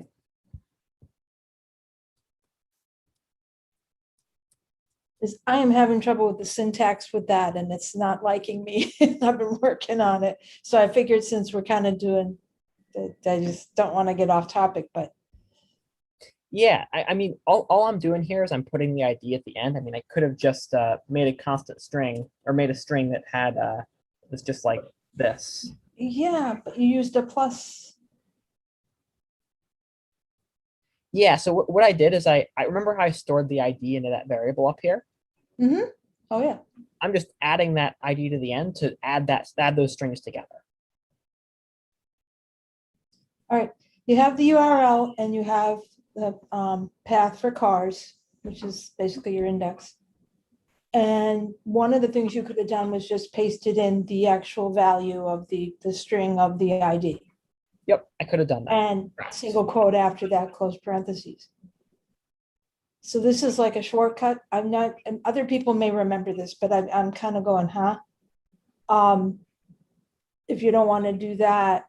am having trouble with the syntax with that, and it's not liking me. I've been working on it. So I figured since we're kind of doing, I just don't want to get off topic, but yeah. I mean, all I'm doing here is I'm putting the ID at the end. I mean, I could have just made a constant string or made a string that had was just like this. yeah, but you used a plus. Yeah. So what I did is I remember how I stored the ID into that variable up here. Mm-hmm. Oh yeah. I'm just adding that ID to the end to add those strings together. All right. You have the URL and you have the path for cars, which is basically your index. And one of the things you could have done was just pasted in the actual value of the string of the ID. Yep, I could have done that. And single quote after that, close parentheses. So this is like a shortcut. I'm not, and other people may remember this, but I'm kind of going, huh? If you don't want to do that,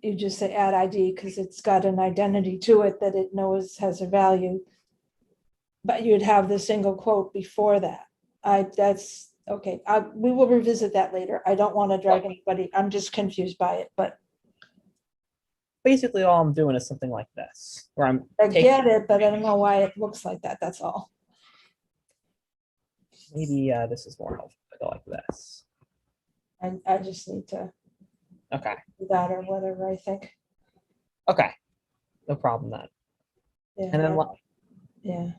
you just say add ID because it's got an identity to it that it knows has a value. But you'd have the single quote before that. That's okay. We will revisit that later. I don't want to drag anybody. I'm just confused by it, but Basically, all I'm doing is something like this, where I'm I taking, get it, but I don't know why it looks like that. That's all. maybe this is more helpful to go like this. I just need to Okay. do that or whatever, I think. Okay. No problem then. Yeah. And then Yeah.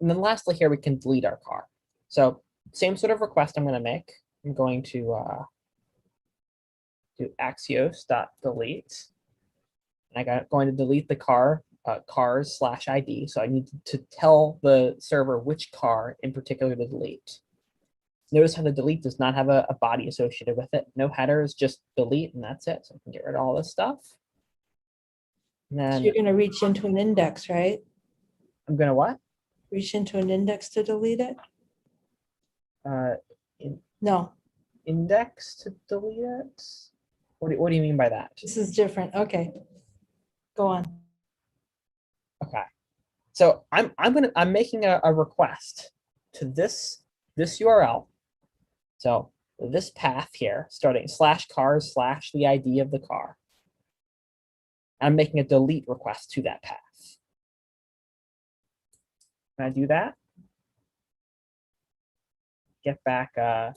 And then lastly here, we can delete our car. So same sort of request I'm going to make. I'm going to do axios.delete. And going to delete the cars/ID. So I need to tell the server which car in particular to delete. Notice how the delete does not have a body associated with it. No headers, just delete, and that's it. So I can get rid of all this stuff. And So then you're going to reach into an index, right? I'm going to what? Reach into an index to delete it? No, Index to delete it? What do you mean by that? this is different. Okay. Go on. Okay. So I'm making a request to this URL. So this path here, starting /cars/ the ID of the car. I'm making a delete request to that path. Can I do that? Get back a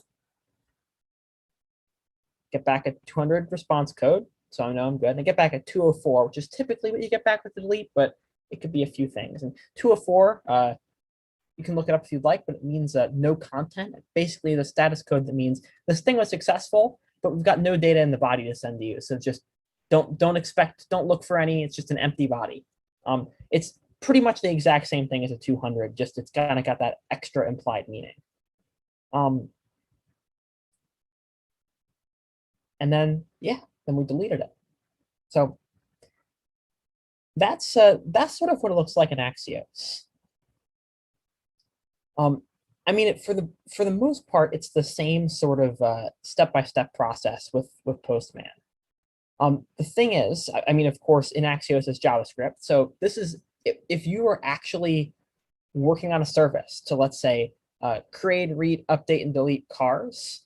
200 response code. So I know I'm good. And I get back a 204, which is typically what you get back with the delete, but it could be a few things. And 204, you can look it up if you'd like, but it means no content. Basically, the status code that means this thing was successful, but we've got no data in the body to send to you. So just Don't look for any. It's just an empty body. It's pretty much the exact same thing as a 200, just it's kind of got that extra implied meaning. And then, yeah, then we deleted it. So that's sort of what it looks like in Axios. I mean, for the most part, it's the same sort of step-by-step process with Postman. The thing is, I mean, of course, in Axios is JavaScript. So this is if you are actually working on a service to, let's say, create, read, update, and delete cars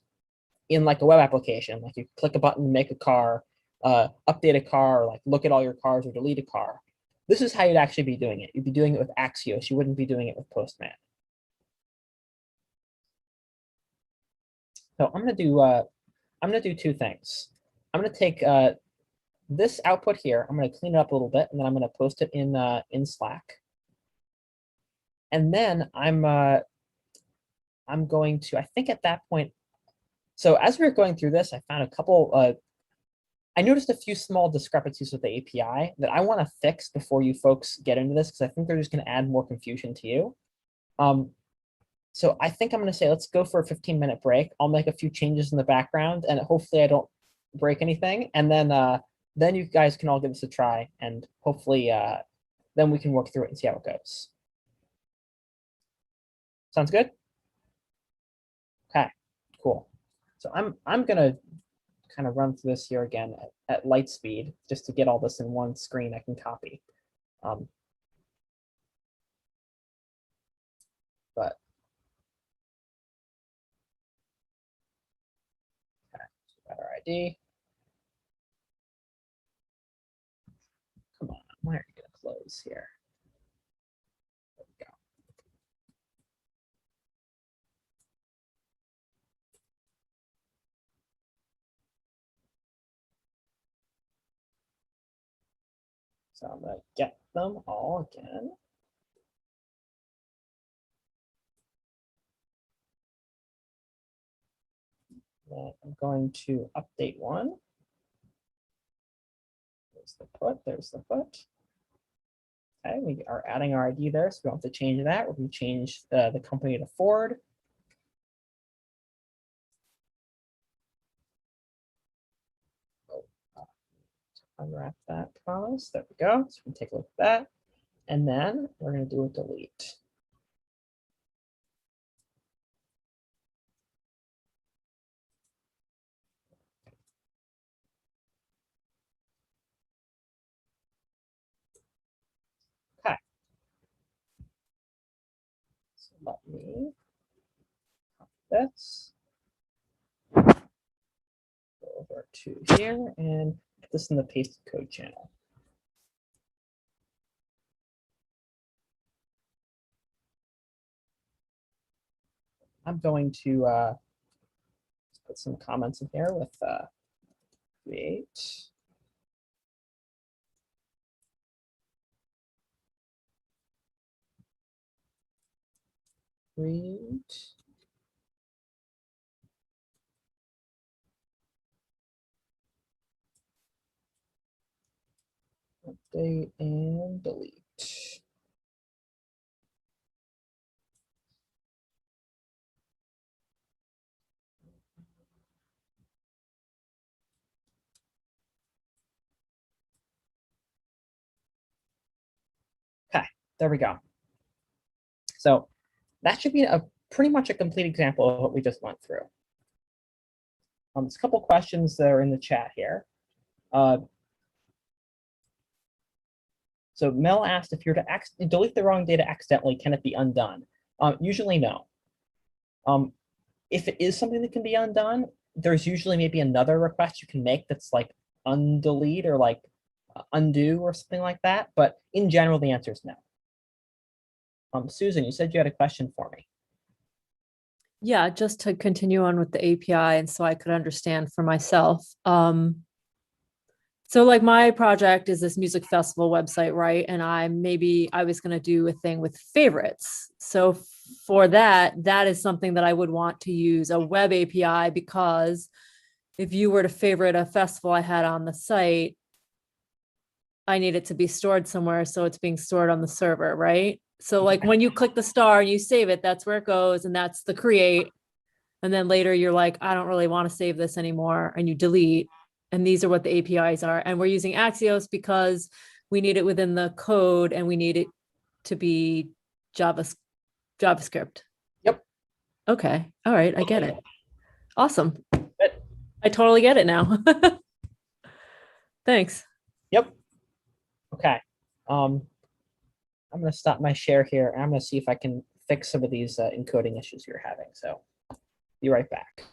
in like a web application, like you click a button, make a car, update a car, or like look at all your cars or delete a car. This is how you'd actually be doing it. You'd be doing it with Axios. You wouldn't be doing it with Postman. So I'm gonna do two things. I'm gonna take this output here. I'm gonna clean it up a little bit, and then I'm gonna post it in Slack. And then I'm going to, I think at that point. So as we were going through this, I found a couple. I noticed a few small discrepancies with the API that I want to fix before you folks get into this, because I think they're just going to add more confusion to you. So I think I'm going to say, let's go for a 15-minute break. I'll make a few changes in the background, and hopefully I don't break anything. And then you guys can all give this a try, and hopefully then we can work through it and see how it goes. Sounds good? Okay, cool. So I'm going to kind of run through this here again at light speed, just to get all this in one screen I can copy. But better ID. Come on, why are you going to close here? There we go. So I'm going to get them all again. Then I'm going to update one. There's the put, there's the put. Okay, we are adding our ID there, so we don't have to change that. We're going to change the company to Ford. Unwrap that promise. There we go. So we can take a look at that. And then we're going to do a delete. Okay. So let me copy this. Go over to here and put this in the pasted code channel. I'm going to put some comments in here with create. Create. Update and delete. Okay, there we go. So that should be pretty much a complete example of what we just went through. There's a couple questions that are in the chat here. So Mel asked, if you're to delete the wrong data accidentally, can it be undone? Usually no. If it is something that can be undone, there's usually maybe another request you can make that's like undelete or like undo or something like that. But in general, the answer is no. Susan, you said you had a question for me. Yeah, just to continue on with the API and so I could understand for myself. So like my project is this music festival website, right? And I was going to do a thing with favorites. So for that is something that I would want to use a web API, because if you were to favorite a festival I had on the site, I need it to be stored somewhere, so it's being stored on the server, right? So like when you click the star and you save it, that's where it goes, and that's the create. And then later you're like, I don't really want to save this anymore, and you delete. And these are what the APIs are. And we're using Axios because we need it within the code and we need it to be JavaScript. Yep. Okay. All right. I get it. Awesome. Good. I totally get it now. Thanks. Yep. Okay. I'm going to stop my share here, and I'm going to see if I can fix some of these encoding issues you're having. So be right back.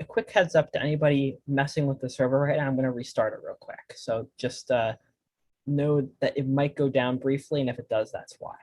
A quick heads up to anybody messing with the server right now, I'm going to restart it real quick. So just know that it might go down briefly, and if it does, that's why.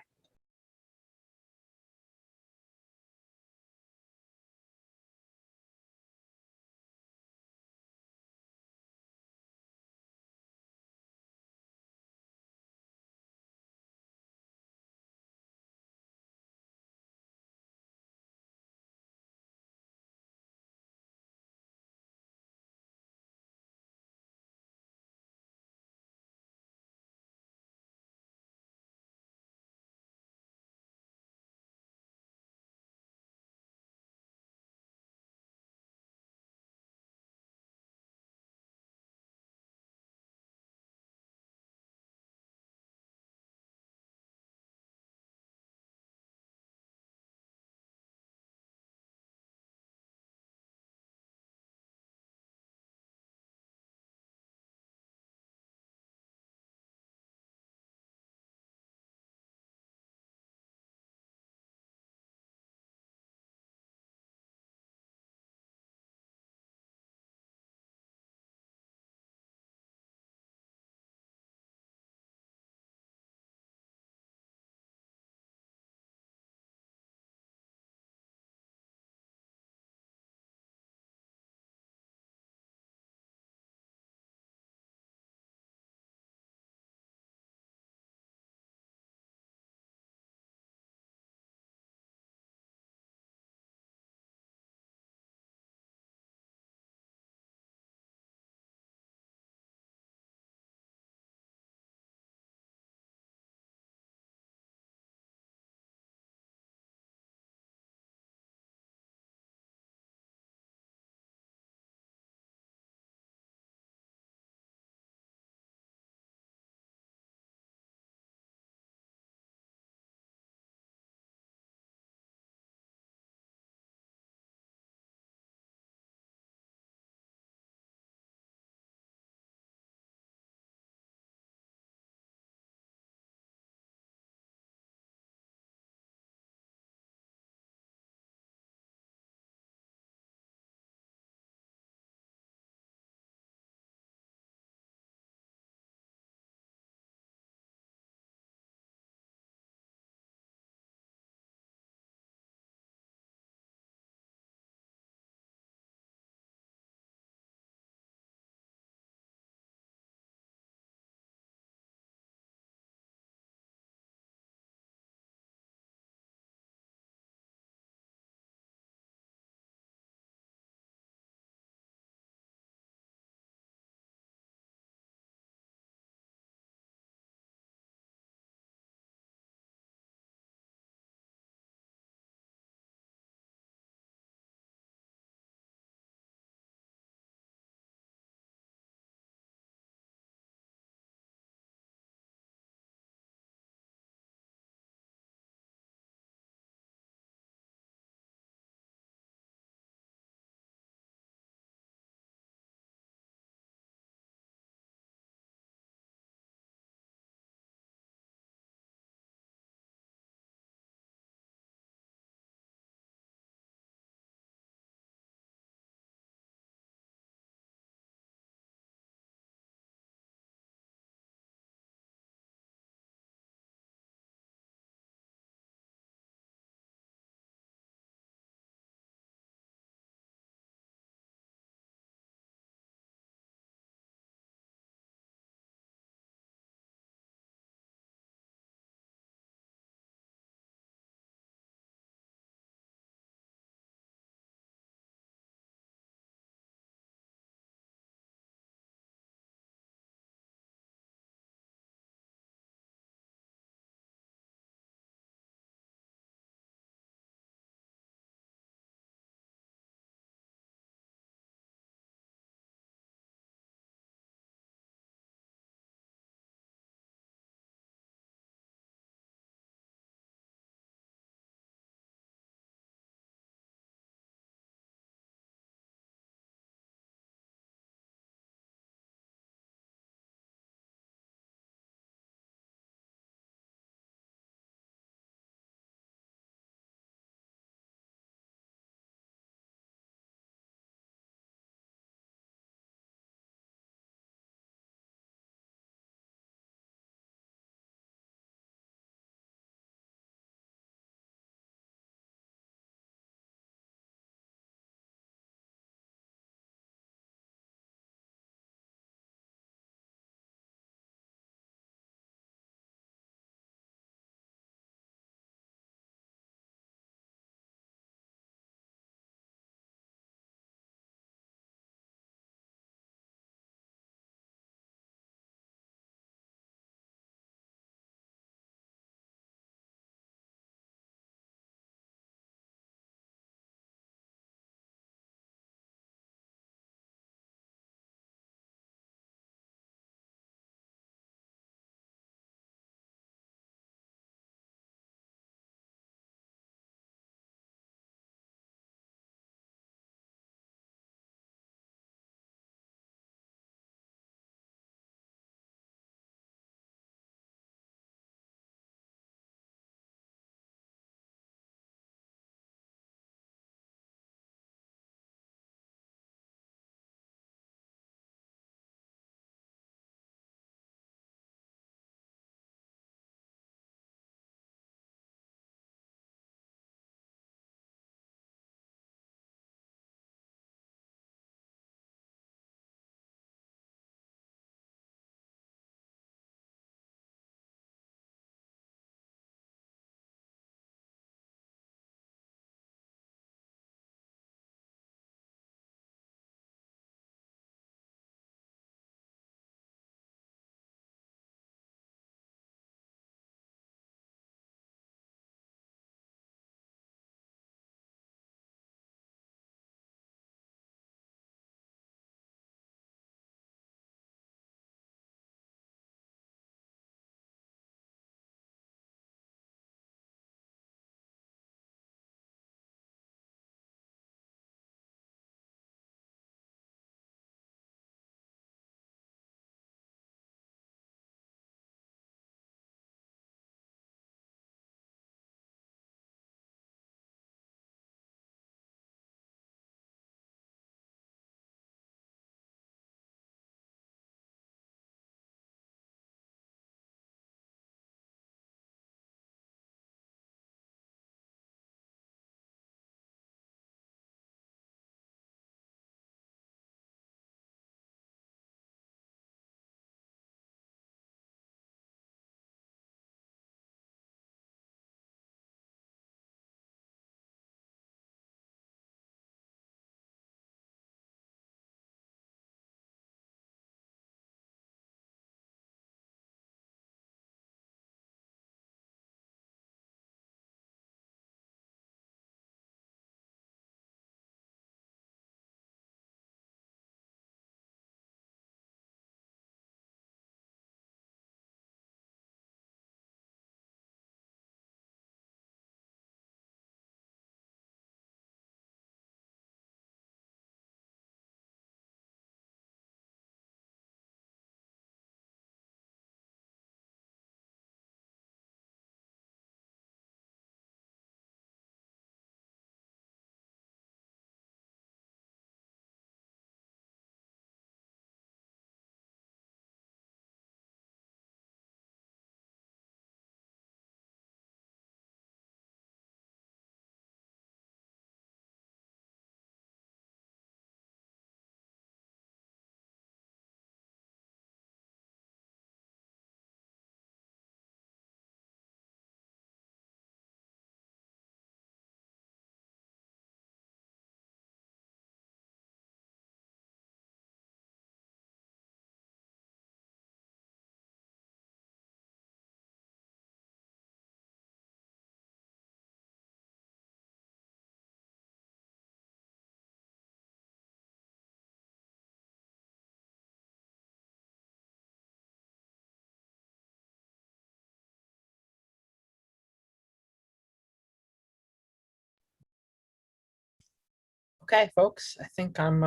Okay, folks, I think I'm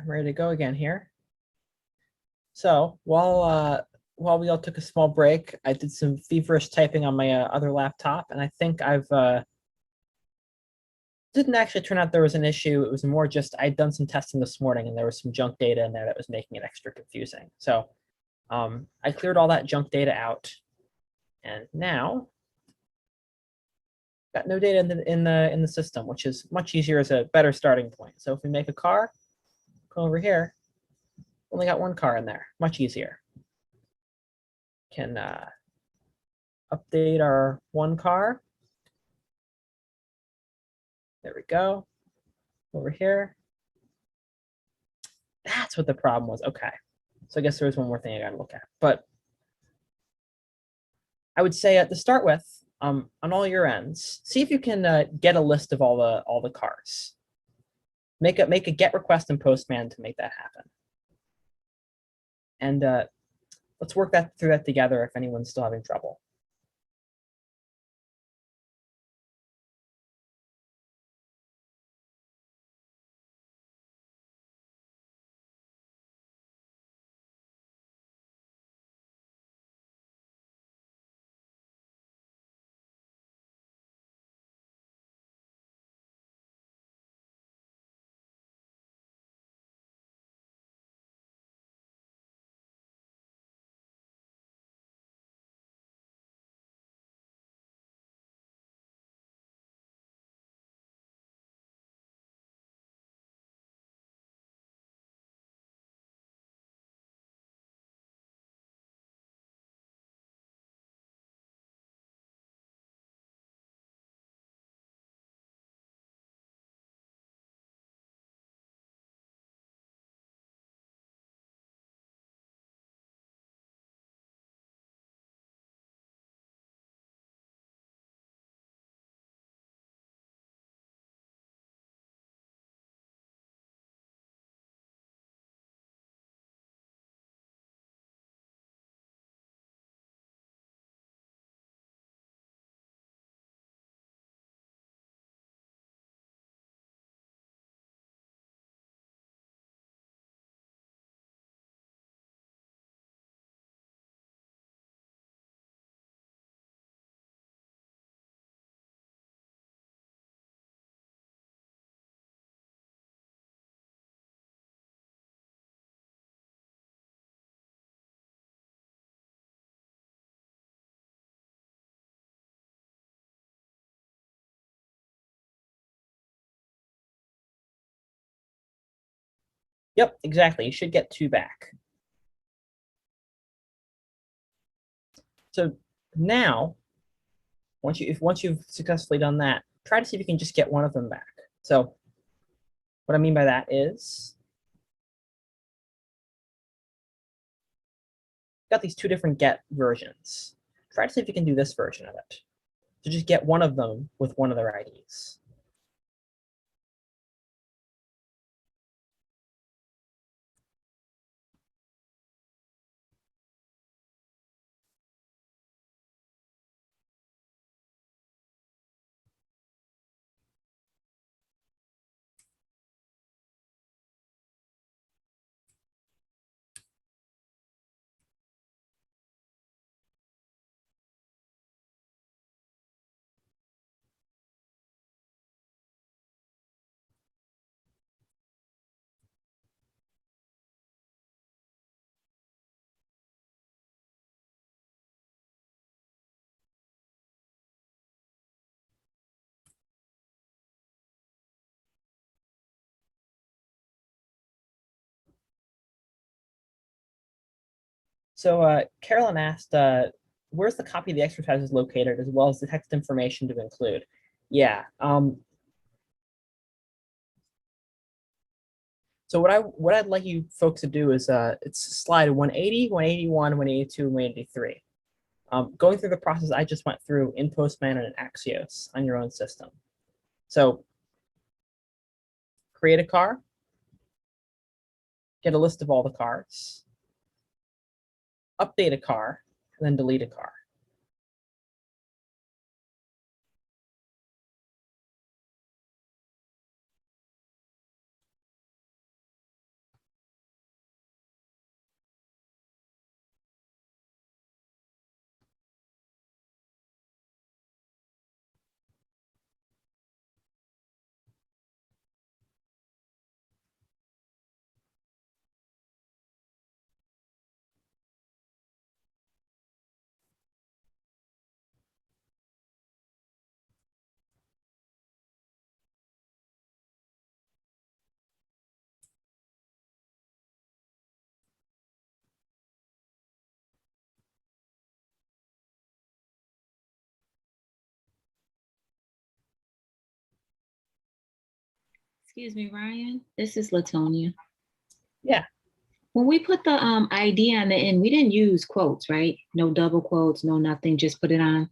ready to go again here. So while we all took a small break, I did some feverish typing on my other laptop, and I think I've didn't actually turn out there was an issue. It was more just I'd done some testing this morning, and there was some junk data in there that was making it extra confusing. So I cleared all that junk data out, and now got no data in the system, which is much easier as a better starting point. So if we make a car, come over here, only got one car in there, much easier. Can update our one car. There we go. Over here. That's what the problem was. Okay. So I guess there was one more thing I got to look at. But I would say to start with, on all your ends, see if you can get a list of all the cars. Make a GET request in Postman to make that happen. And let's work through that together if anyone's still having trouble. Yep, exactly. You should get 2 back. So now, once you've successfully done that, try to see if you can just get one of them back. So what I mean by that is, got these 2 different GET versions. Try to see if you can do this version of it. So just get one of them with one of their IDs. So Carolyn asked, where's the copy of the exercises located, as well as the text information to include? Yeah. So what I'd like you folks to do is it's slide 180, 181, 182, and 183. Going through the process I just went through in Postman and in Axios on your own system. So create a car, get a list of all the cars, update a car, and then delete a car. Excuse me, Ryan. This is Latonia. Yeah. When we put the ID on the end, we didn't use quotes, right? No double quotes, no nothing, just put it on.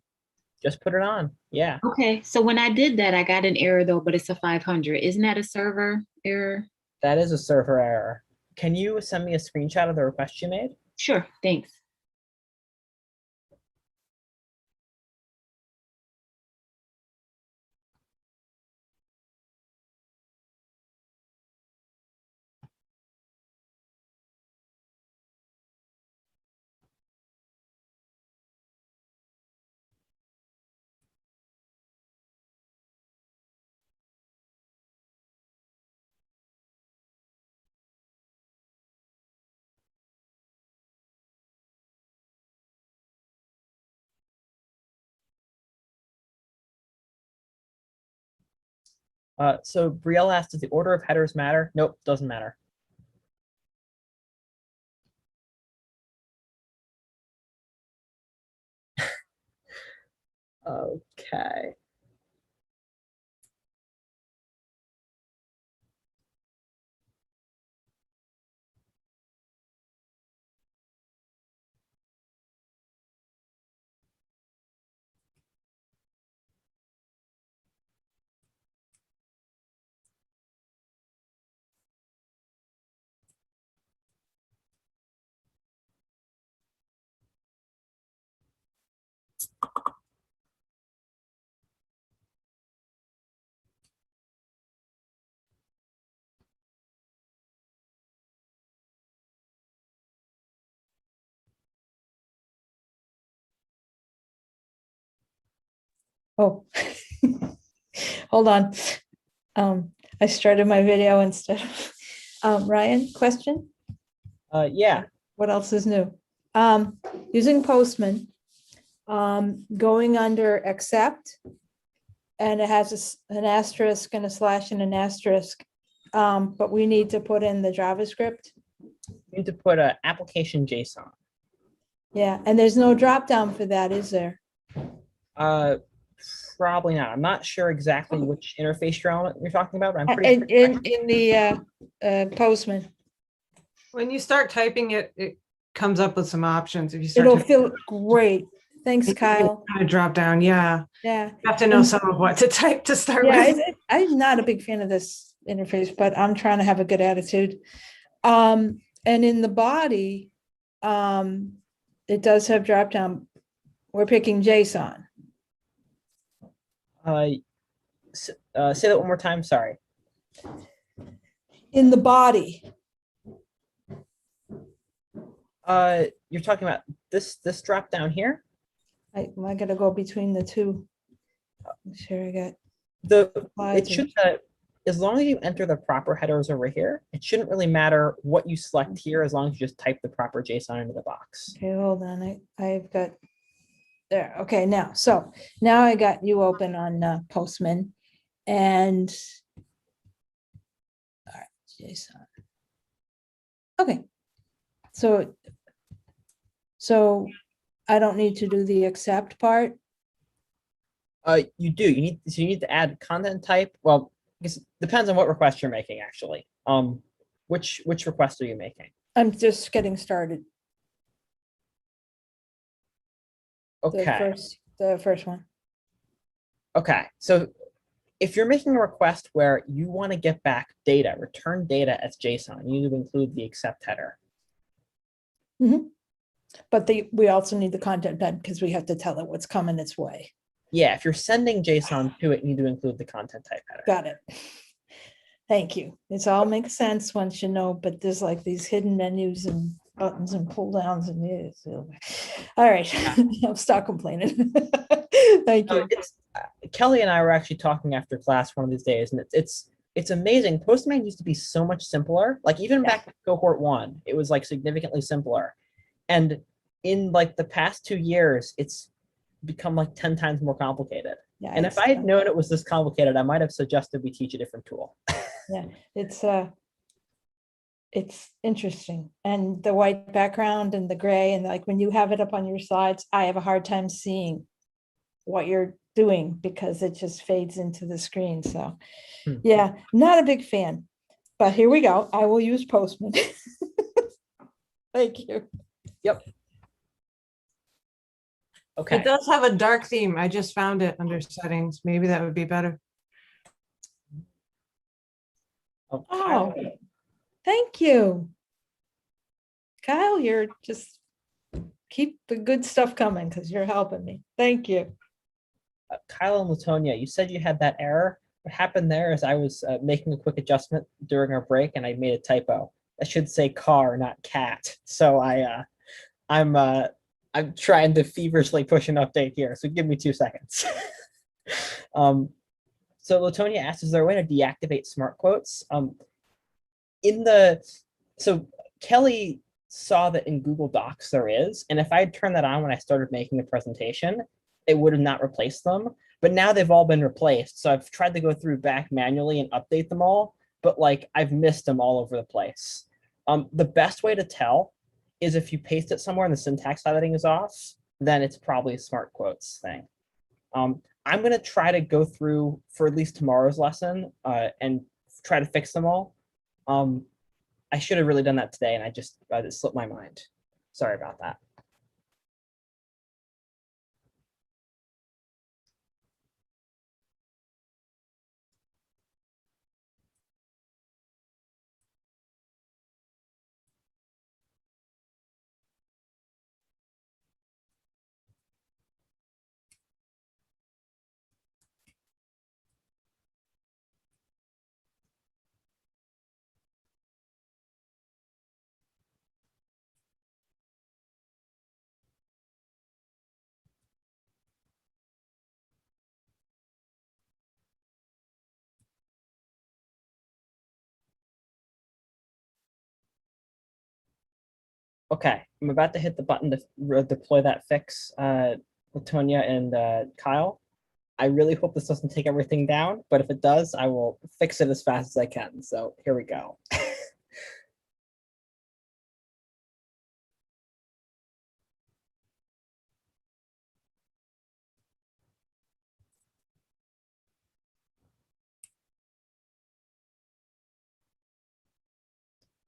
Just put it on. Yeah. Okay, so when I did that, I got an error though, but it's a 500. Isn't that a server error? That is a server error. Can you send me a screenshot of the request you made? Sure, thanks. So Brielle asked, does the order of headers matter? Nope, doesn't matter. Okay. Oh, hold on. I started my video instead of, Ryan, question? Yeah. What else is new? Using Postman, going under accept, and it has an asterisk and a slash and an asterisk. But we need to put in the JavaScript. You need to put an application JSON. Yeah, and there's no drop down for that, is there? Probably not. I'm not sure exactly which interface you're talking about, but I'm pretty In the Postman, When you start typing it, it comes up with some options. If you start it'll to feel great. Thanks, Kyle. kind of drop down, yeah. Yeah. You have to know some of what to type to start Yeah, with. I'm not a big fan of this interface, but I'm trying to have a good attitude. And in the body, it does have drop down. We're picking JSON. say that one more time. Sorry. In the body. You're talking about this drop down here? I gotta go between the two. Make sure I got. It slides should, and- as long as you enter the proper headers over here, it shouldn't really matter what you select here as long as you just type the proper JSON into the box. Okay, hold on. I've got there. Okay, now I got you open on Postman and all right, JSON. Okay, so I don't need to do the accept part. You do. You need to add content type. Well, I guess it depends on what request you're making, actually. Which request are you making? I'm just getting started. Okay. The first one. Okay. So if you're making a request where you want to get back data, return data as JSON, you need to include the accept header. Mm-hmm. But we also need the content type because we have to tell it what's coming its way. Yeah, if you're sending JSON to it, you need to include the content type header. Got it. Thank you. It's all makes sense once you know, but there's like these hidden menus and buttons and pull downs and it's all right. I'll stop complaining. Thank you. Kelly and I were actually talking after class one of these days, and it's amazing. Postman used to be so much simpler. Like even back in Cohort 1, it was like significantly simpler. And in like the past 2 years, it's become like 10 times more complicated. Yeah, and if I had known it was this complicated, I might have suggested we teach a different tool. Yeah, it's interesting. And the white background and the gray, and like when you have it up on your slides, I have a hard time seeing what you're doing because it just fades into the screen. So Hmm. yeah, not a big fan. But here we go. I will use Postman. Thank you. Yep. Okay. It does have a dark theme. I just found it under settings. Maybe that would be better. Oh, Oh, thank you. Kyle, you're just keep the good stuff coming because you're helping me. Thank you. Kyle and Latonia, you said you had that error. What happened there is I was making a quick adjustment during our break and I made a typo. I should say car, not cat. So I'm trying to feverishly push an update here. So give me 2 seconds. So Latonia asked, is there a way to deactivate smart quotes? So Kelly saw that in Google Docs there is, and if I had turned that on when I started making the presentation, it would have not replaced them. But now they've all been replaced. So I've tried to go through back manually and update them all, but like I've missed them all over the place. The best way to tell is if you paste it somewhere and the syntax highlighting is off, then it's probably a smart quotes thing. I'm going to try to go through for at least tomorrow's lesson and try to fix them all. I should have really done that today and I just it slipped my mind. Sorry about that. Okay, I'm about to hit the button to deploy that fix, Latonia and Kyle. I really hope this doesn't take everything down, but if it does, I will fix it as fast as I can. So here we go.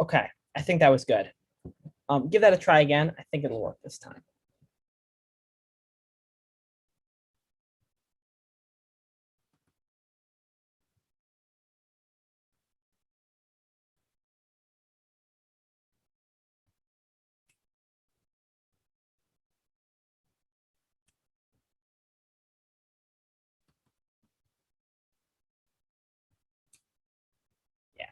Okay, I think that was good. Give that a try again. I think it'll work this time. Yeah.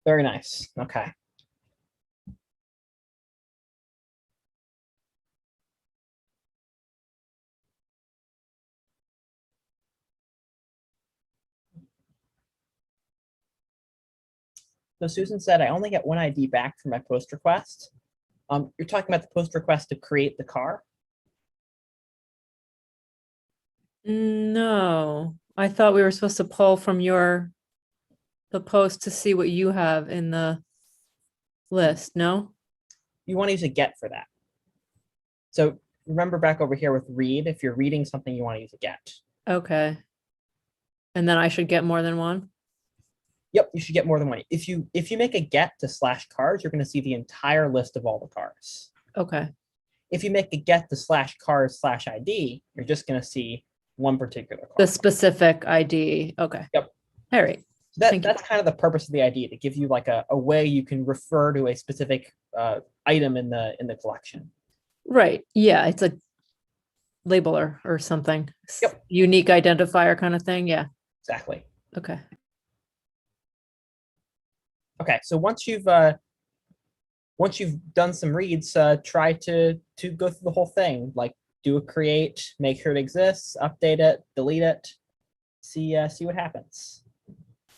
Very nice. Okay. So Susan said, I only get one ID back for my post request. You're talking about the post request to create the car? No, I thought we were supposed to pull from the post to see what you have in the list, no? You want to use a get for that. So remember back over here with read, if you're reading something, you want to use a get. Okay. And then I should get more than one? Yep, you should get more than one. If you make a get to /cars, you're going to see the entire list of all the cars. Okay. If you make a get to /cars/ID, you're just going to see one particular car. The specific ID. Okay. Yep. All right. So Thank you. that's kind of the purpose of the ID, to give you like a way you can refer to a specific item in the collection. Right. Yeah, it's a labeler or something. Yep. Unique identifier kind of thing. Yeah. Exactly. Okay. Okay, so once you've done some reads, try to go through the whole thing. Like do a create, make sure it exists, update it, delete it, see what happens.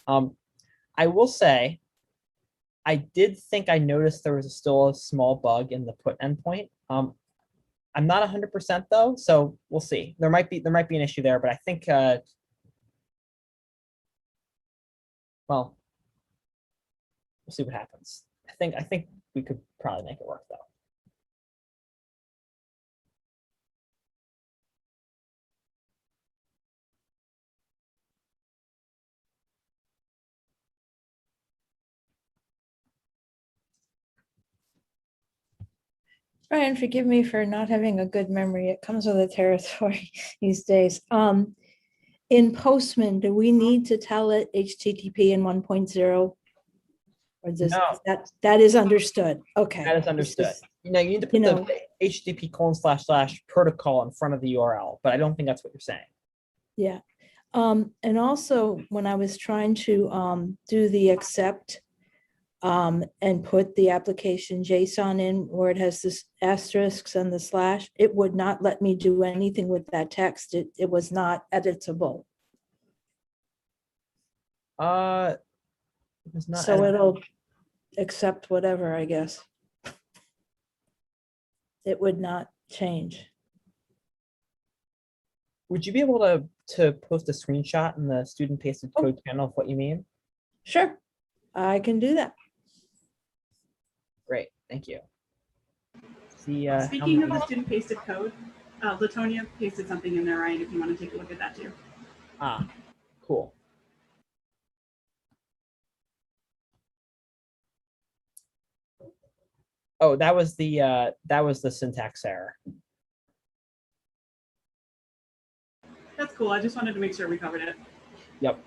I will say, I did think I noticed there was still a small bug in the put endpoint. I'm not 100% though, so we'll see. There might be an issue there, but I think well, we'll see what happens. I think we could probably make it work though. Ryan, forgive me for not having a good memory. It comes with the territory these days. In Postman, do we need to tell it HTTP in 1.0? Or just No. that is understood. Okay. That is It's understood. just, You need to put the HTTP:// protocol in front of the URL, but I don't think that's what you're saying. yeah. And also when I was trying to do the accept and put the application JSON in where it has this asterisks and the slash, it would not let me do anything with that text. It was not editable. It's not So it'll accept whatever, I guess. It would not change. Would you be able to post a screenshot in the student pasted code channel of what you mean? Sure, I can do that. Great, thank you. See, how Speaking of many- the student pasted code, Latonia pasted something in there, Ryan, if you want to take a look at that too. Ah, cool. Oh, that was the syntax error. That's cool. I just wanted to make sure we covered it. Yep.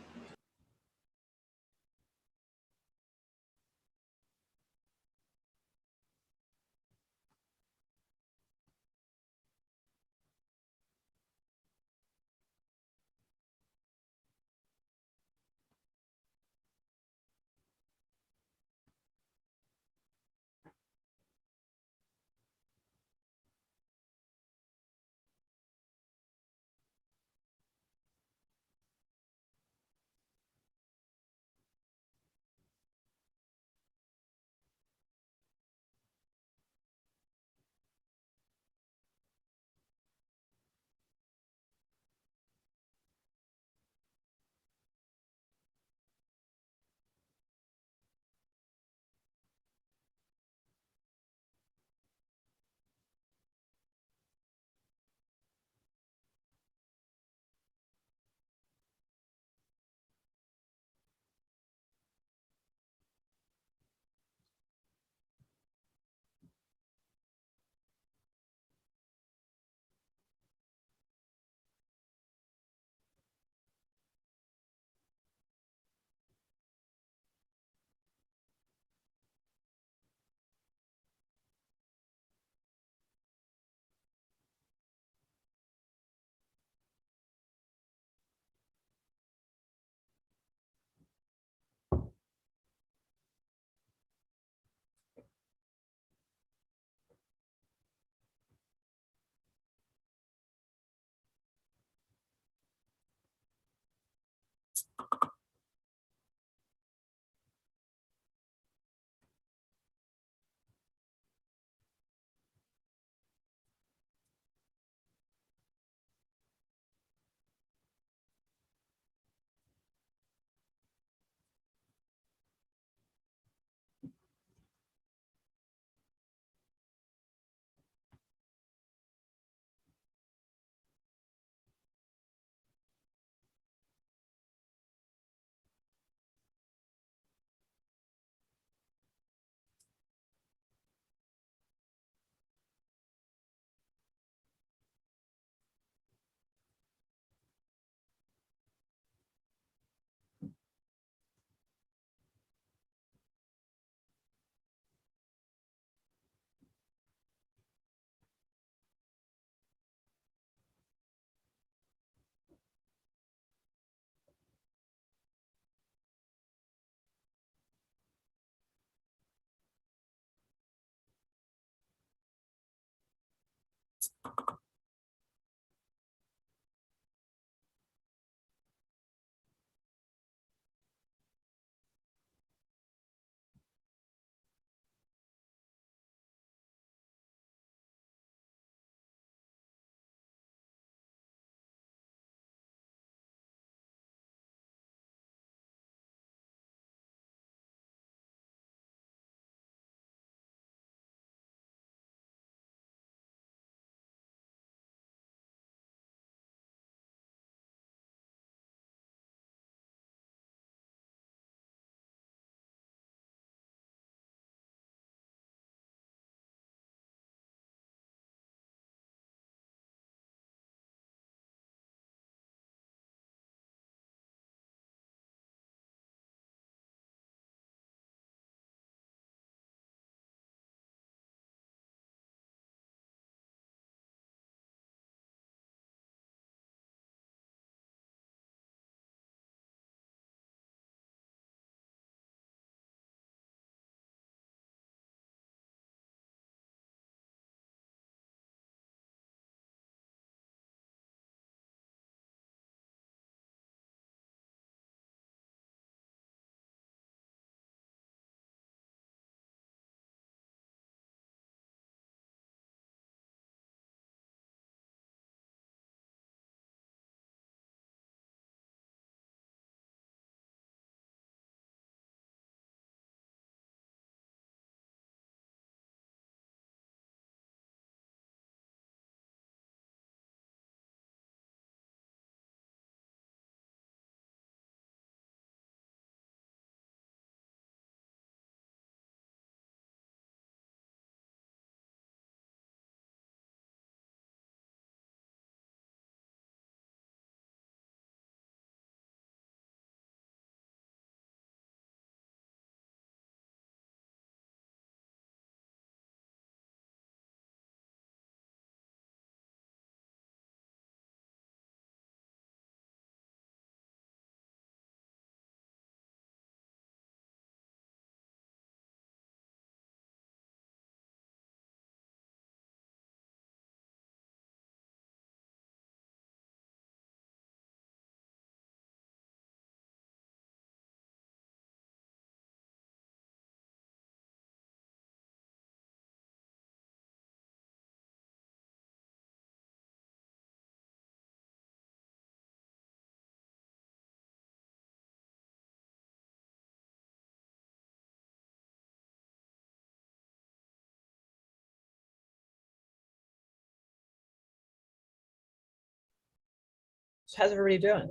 So how's everybody doing?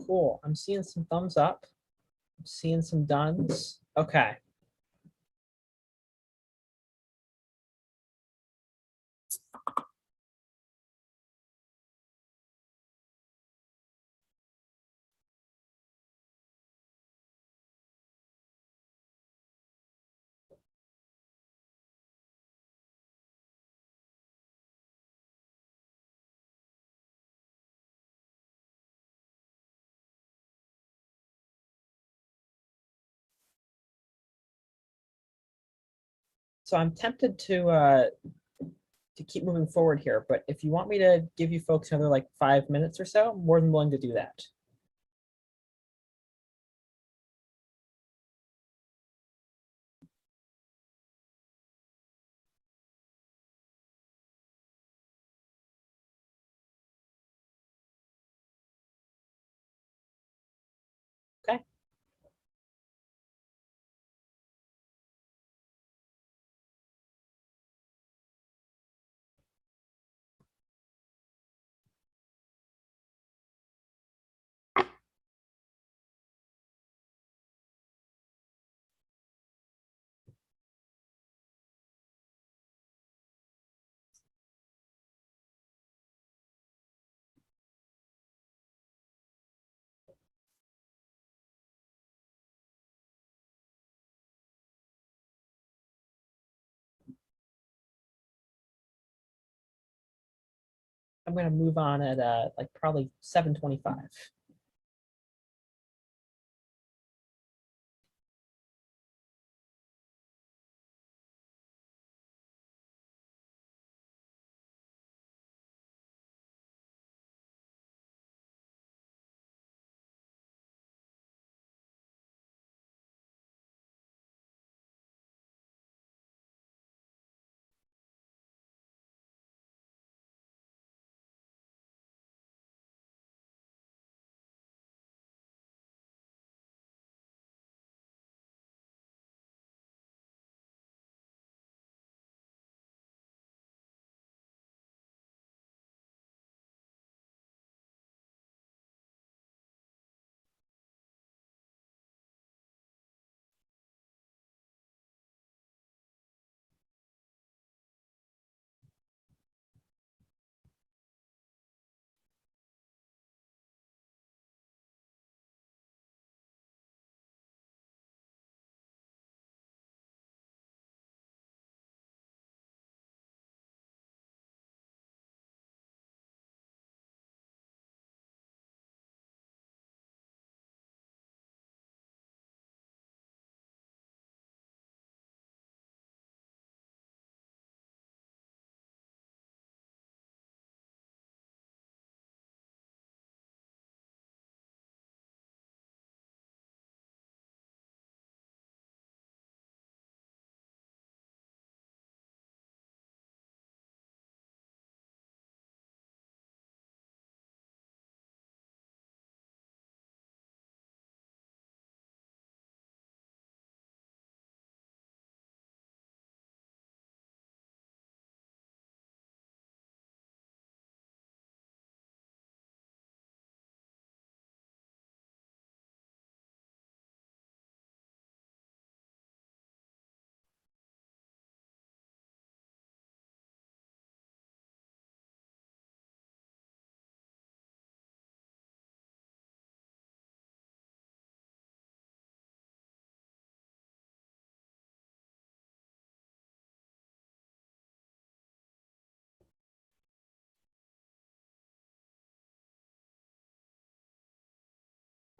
Cool. I'm seeing some thumbs up. I'm seeing some dones. Okay. So I'm tempted to keep moving forward here, but if you want me to give you folks another like 5 minutes or so, I'm more than willing to do that. Okay. I'm going to move on at like probably 7:25.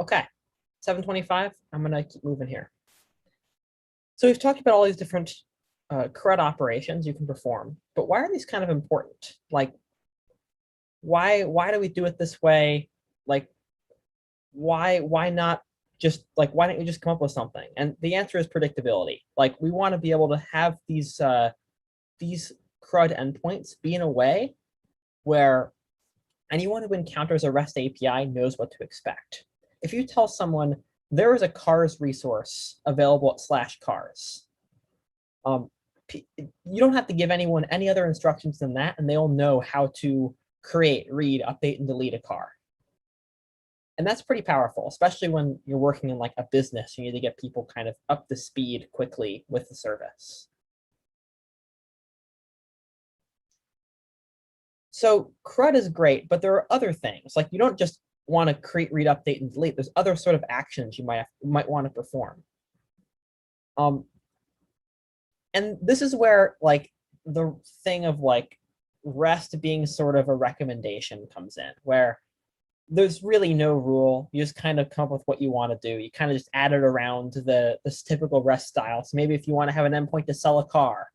Okay, 7:25. I'm going to keep moving here. So we've talked about all these different CRUD operations you can perform, but why are these kind of important? Like, why do we do it this way? Like, why not just like, why don't you just come up with something? And the answer is predictability. Like, we want to be able to have these CRUD endpoints be in a way where anyone who encounters a REST API knows what to expect. If you tell someone there is a cars resource available at /cars, You don't have to give anyone any other instructions than that, and they'll know how to create, read, update, and delete a car. And that's pretty powerful, especially when you're working in like a business. You need to get people kind of up to speed quickly with the service. So CRUD is great, but there are other things. Like you don't just want to create, read, update, and delete. There's other sort of actions you might want to perform. And this is where like the thing of like REST being sort of a recommendation comes in, where there's really no rule. You just kind of come up with what you want to do. You kind of just add it around this typical REST style. So maybe if you want to have an endpoint to sell a car,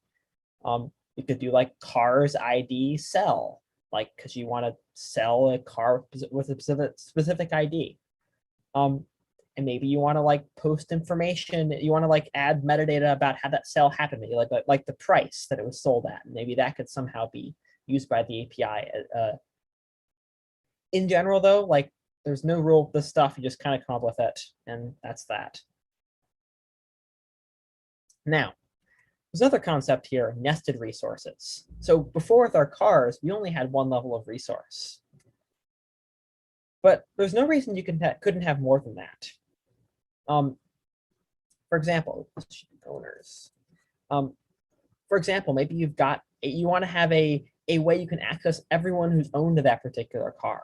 you could do like cars ID sell, like because you want to sell a car with a specific ID. And maybe you want to like post information. You want to like add metadata about how that sale happened, like the price that it was sold at. Maybe that could somehow be used by the API. In general, though, like there's no rule for this stuff. You just kind of come up with it, and that's that. Now, there's another concept here: nested resources. So before with our cars, we only had one level of resource. But there's no reason you couldn't have more than that. For example, owners. For example, maybe you want to have a way you can access everyone who's owned that particular car.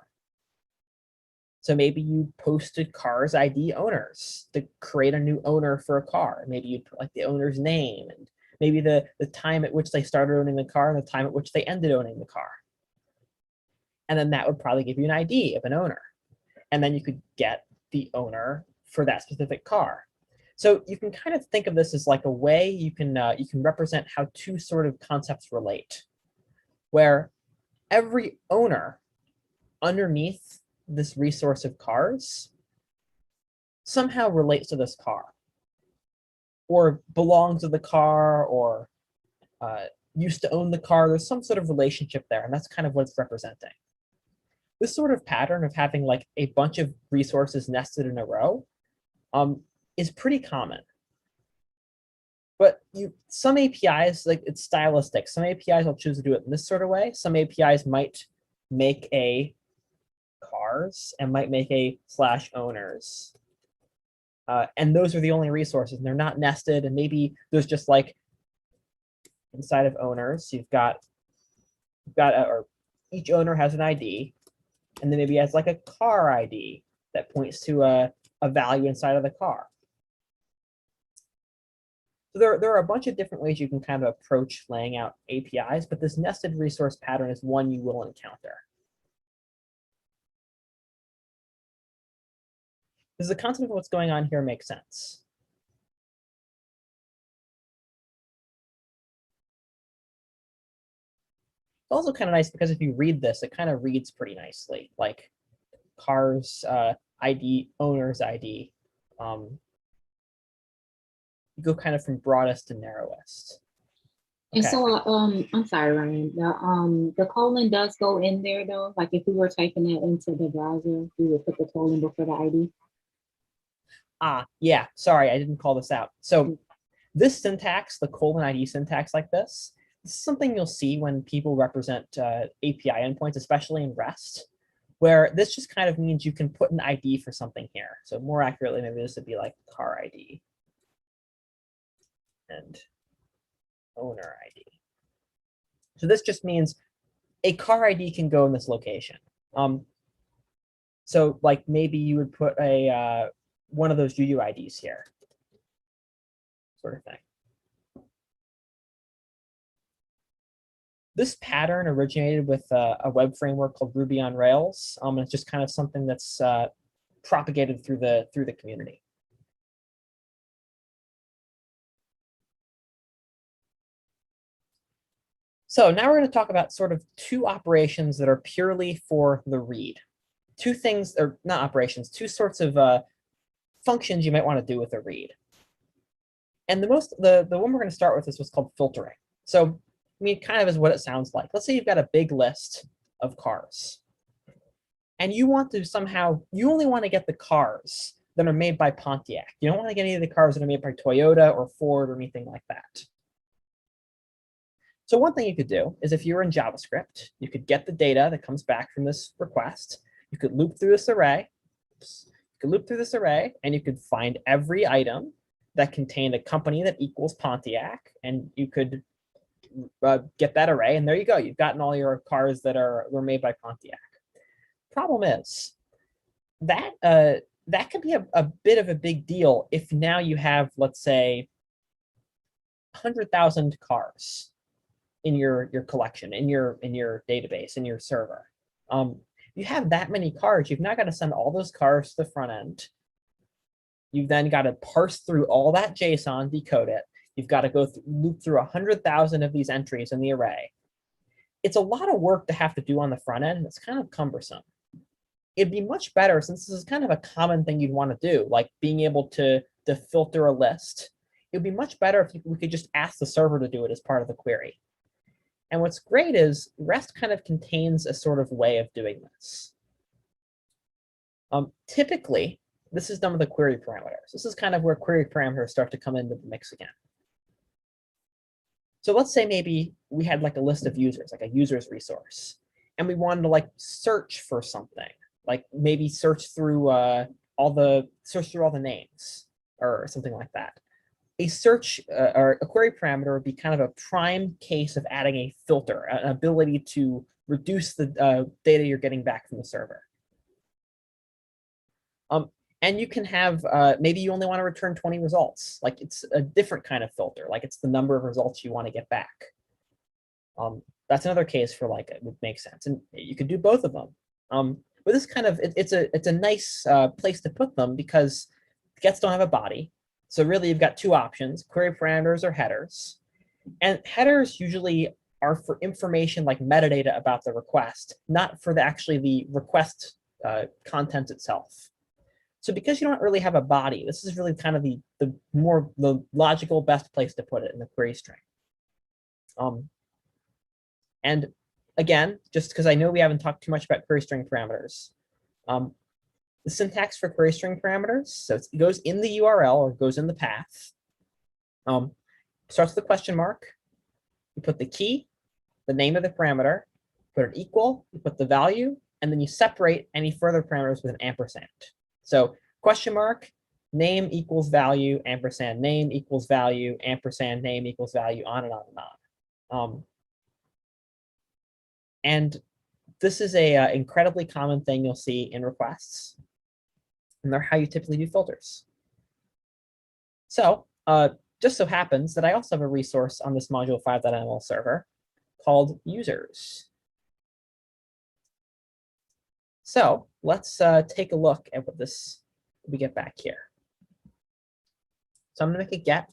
So maybe you posted cars ID owners to create a new owner for a car. Maybe you'd put like the owner's name and maybe the time at which they started owning the car and the time at which they ended owning the car. And then that would probably give you an ID of an owner. And then you could get the owner for that specific car. So you can kind of think of this as like a way you can represent how two sort of concepts relate, where every owner underneath this resource of cars somehow relates to this car, or belongs to the car, or used to own the car. There's some sort of relationship there, and that's kind of what it's representing. This sort of pattern of having like a bunch of resources nested in a row is pretty common. But some APIs, like it's stylistic. Some APIs will choose to do it in this sort of way. Some APIs might make a cars and might make a /owners. And those are the only resources, and they're not nested. And maybe there's just like inside of owners, or each owner has an ID, and then maybe has like a car ID that points to a value inside of the car. So there are a bunch of different ways you can kind of approach laying out APIs, but this nested resource pattern is one you will encounter. Does the concept of what's going on here make sense? It's also kind of nice because if you read this, it kind of reads pretty nicely, like cars ID, owner's ID. You go kind of from broadest to narrowest. And so, I'm sorry, Ryan. The colon does go in there though. Like if we were typing it into the browser, we would put the colon before the ID. Yeah. Sorry, I didn't call this out. So this syntax, the colon ID syntax like this is something you'll see when people represent API endpoints, especially in REST, where this just kind of means you can put an ID for something here. So more accurately, maybe this would be like car ID and owner ID. So this just means a car ID can go in this location. So like maybe you would put a one of those UUIDs here, sort of thing. This pattern originated with a web framework called Ruby on Rails. It's just kind of something that's propagated through the community. So now we're going to talk about sort of two operations that are purely for the read. Two things, or not operations, two sorts of functions you might want to do with a read. And the one we're going to start with is what's called filtering. So I mean, it kind of is what it sounds like. Let's say you've got a big list of cars, and you want to you only want to get the cars that are made by Pontiac. You don't want to get any of the cars that are made by Toyota or Ford or anything like that. So one thing you could do is if you were in JavaScript, you could get the data that comes back from this request. You could loop through this array. And you could find every item that contained a company that equals Pontiac, and you could get that array, and there you go. You've gotten all your cars that were made by Pontiac. Problem is that that could be a bit of a big deal if now you have, let's say, 100,000 cars in your collection, in your database, in your server. You have that many cars, you've now got to send all those cars to the front end. You've then got to parse through all that JSON, decode it. You've got to go loop through 100,000 of these entries in the array. It's a lot of work to have to do on the front end, and it's kind of cumbersome. It'd be much better, since this is kind of a common thing you'd want to do, like being able to filter a list. It would be much better if we could just ask the server to do it as part of the query. And what's great is REST kind of contains a sort of way of doing this. Typically, this is done with the query parameters. This is kind of where query parameters start to come into the mix again. So let's say maybe we had like a list of users, like a user's resource, and we wanted to like search for something, like maybe search through all the names or something like that. A search or a query parameter would be kind of a prime case of adding a filter, an ability to reduce the data you're getting back from the server. And you can have, maybe you only want to return 20 results. Like it's a different kind of filter, like it's the number of results you want to get back. That's another case for like, it would make sense. And you could do both of them. But this kind of, it's a nice place to put them because gets don't have a body. So really you've got two options, query parameters or headers. And headers usually are for information like metadata about the request, not for actually the request content itself. So because you don't really have a body, this is really kind of the logical best place to put it in the query string. And again, just because I know we haven't talked too much about query string parameters, the syntax for query string parameters, so it goes in the URL or goes in the path, starts with a question mark, you put the key, the name of the parameter, put an equal, you put the value, and then you separate any further parameters with an ampersand. So question mark, name equals value, ampersand, name equals value, ampersand, name equals value, on and on and on. And this is a incredibly common thing you'll see in requests. And they're how you typically do filters. So just so happens that I also have a resource on this module 5.ml server called users. So let's take a look at what we get back here. So I'm going to make a get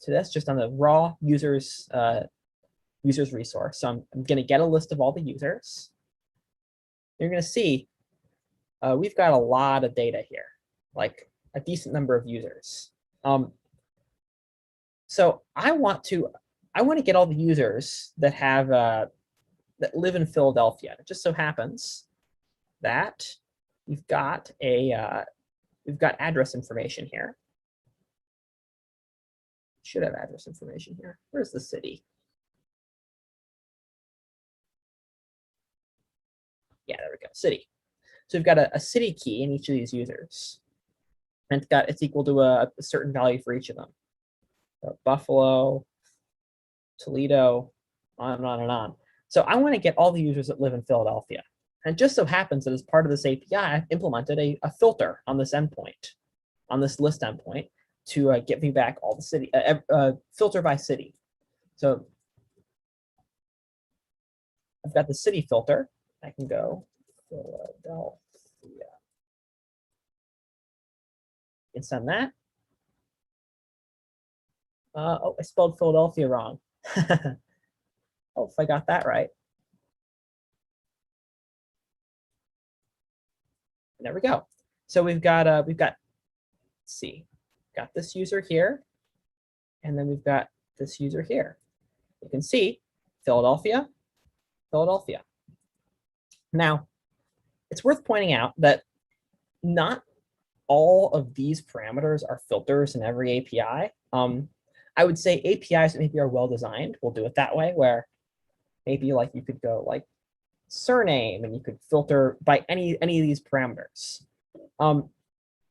to this just on the raw users resource. So I'm going to get a list of all the users. You're going to see we've got a lot of data here, like a decent number of users. So I want to get all the users that have that live in Philadelphia. It just so happens that we've got address information here. Should have address information here. Where's the city? Yeah, there we go, city. So we've got a city key in each of these users. And it's equal to a certain value for each of them. So Buffalo, Toledo, on and on and on. So I want to get all the users that live in Philadelphia. And it just so happens that as part of this API, I've implemented a filter on this endpoint, on this list endpoint, to get me back all the city, filter by city. So I've got the city filter. I can go Philadelphia and send that. Oh, I spelled Philadelphia wrong. Oh, if I got that right. And there we go. So we've got let's see, got this user here, and then we've got this user here. You can see Philadelphia, Philadelphia. Now, it's worth pointing out that not all of these parameters are filters in every API. I would say APIs that maybe are well designed will do it that way, where maybe like you could go like surname and you could filter by any of these parameters.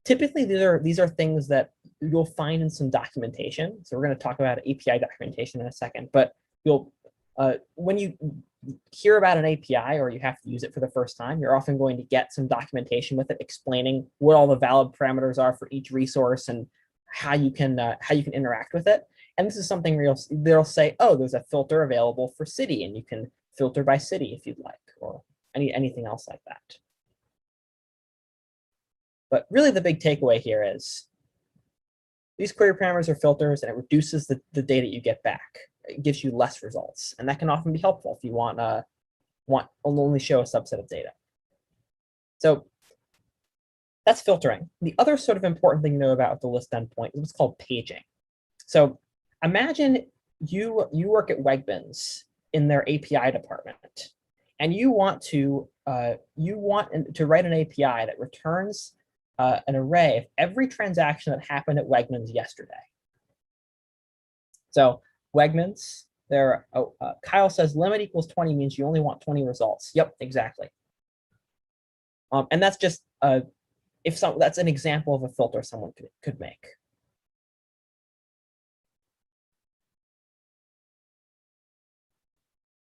Typically, these are things that you'll find in some documentation. So we're going to talk about API documentation in a second, but you'll when you hear about an API or you have to use it for the first time, you're often going to get some documentation with it explaining what all the valid parameters are for each resource and how you can interact with it. And this is something where they'll say, oh, there's a filter available for city, and you can filter by city if you'd like, or anything else like that. But really the big takeaway here is these query parameters are filters, and it reduces the data you get back. It gives you less results, and that can often be helpful if you want only show a subset of data. So that's filtering. The other sort of important thing to know about the list endpoint is what's called paging. So imagine you work at Wegmans in their API department, and you want to write an API that returns an array of every transaction that happened at Wegmans yesterday. So Wegmans, Kyle says limit equals 20 means you only want 20 results. Yep, exactly. And that's just that's an example of a filter someone could make.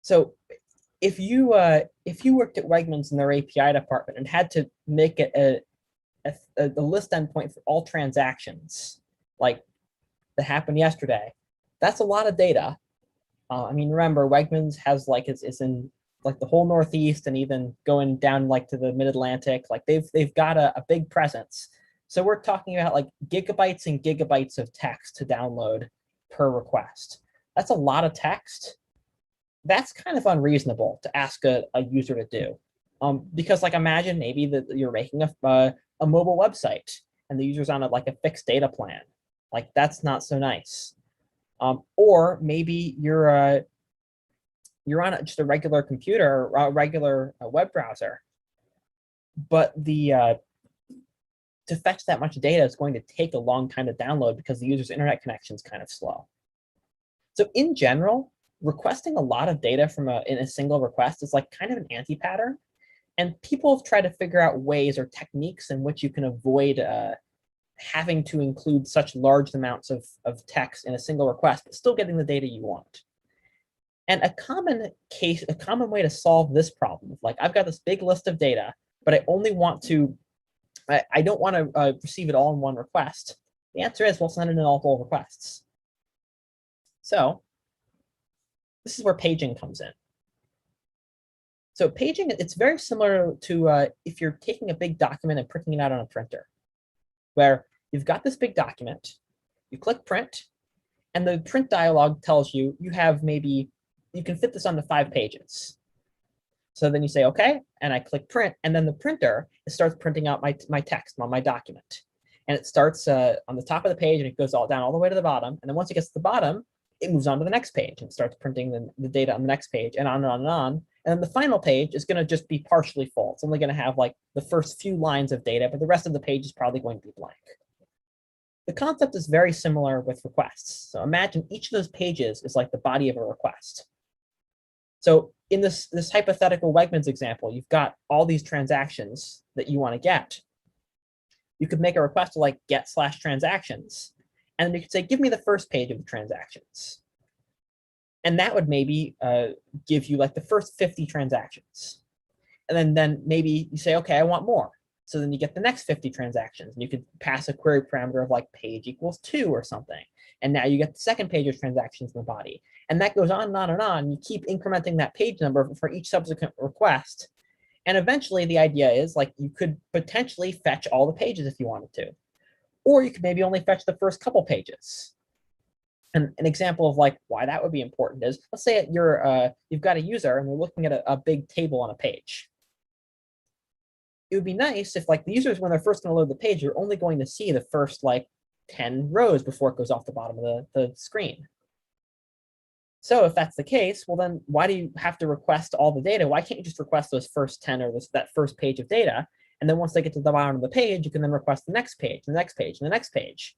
So if you worked at Wegmans in their API department and had to make it a list endpoint for all transactions like that happened yesterday, that's a lot of data. I mean, remember, Wegmans has like it's in like the whole Northeast and even going down like to the Mid-Atlantic. Like they've got a big presence. So we're talking about like gigabytes and gigabytes of text to download per request. That's a lot of text. That's kind of unreasonable to ask a user to do. Because like imagine maybe that you're making a mobile website and the user's on like a fixed data plan. Like that's not so nice. Or maybe you're on just a regular computer, or a regular web browser, but to fetch that much data is going to take a long time to download because the user's internet connection is kind of slow. So in general, requesting a lot of data in a single request is like kind of an anti-pattern. And people have tried to figure out ways or techniques in which you can avoid having to include such large amounts of text in a single request, but still getting the data you want. And a common way to solve this problem, like I've got this big list of data, but I only want to, I don't want to receive it all in one request. The answer is, we'll send it in multiple requests. So this is where paging comes in. So paging, it's very similar to if you're taking a big document and printing it out on a printer, where you've got this big document, you click print, and the print dialog tells you you can fit this onto 5 pages. So then you say, okay, and I click print, and then the printer starts printing out my text on my document. And it starts on the top of the page, and it goes all the way to the bottom. And then once it gets to the bottom, it moves on to the next page and starts printing the data on the next page, and on and on and on. And then the final page is going to just be partially full. It's only going to have like the first few lines of data, but the rest of the page is probably going to be blank. The concept is very similar with requests. So imagine each of those pages is like the body of a request. So in this hypothetical Wegmans example, you've got all these transactions that you want to get. You could make a request to like get/transactions. And then you could say, give me the first page of the transactions. And that would maybe give you like the first 50 transactions. And then maybe you say, okay, I want more. So then you get the next 50 transactions. And you could pass a query parameter of like page equals 2 or something. And now you get the second page of transactions in the body. And that goes on and on and on. You keep incrementing that page number for each subsequent request. And eventually the idea is like you could potentially fetch all the pages if you wanted to. Or you could maybe only fetch the first couple pages. And an example of like why that would be important is, let's say you've got a user and they're looking at a big table on a page. It would be nice if like the users, when they're first going to load the page, you're only going to see the first like 10 rows before it goes off the bottom of the screen. So if that's the case, well then why do you have to request all the data? Why can't you just request those first 10 or that first page of data? And then once they get to the bottom of the page, you can then request the next page, the next page, and the next page.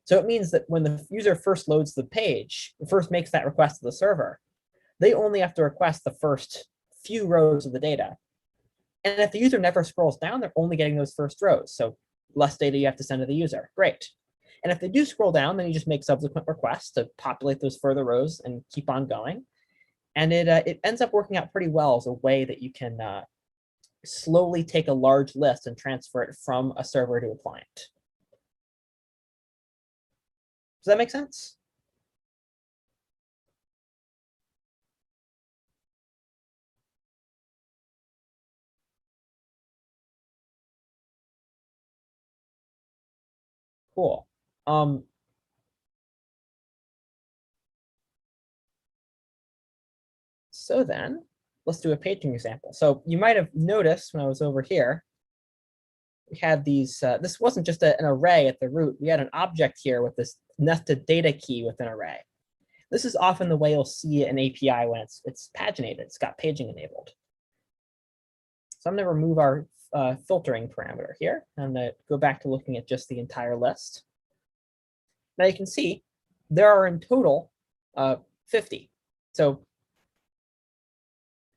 So it means that when the user first loads the page, first makes that request to the server, they only have to request the first few rows of the data. And if the user never scrolls down, they're only getting those first rows. So less data you have to send to the user. Great. And if they do scroll down, then you just make subsequent requests to populate those further rows and keep on going. And it ends up working out pretty well as a way that you can slowly take a large list and transfer it from a server to a client. Does that make sense? Cool. So then let's do a paging example. So you might have noticed when I was over here, we had these, this wasn't just an array at the root. We had an object here with this nested data key with an array. This is often the way you'll see an API when it's paginated. It's got paging enabled. So I'm going to remove our filtering parameter here. I'm going to go back to looking at just the entire list. Now you can see there are in total 50. So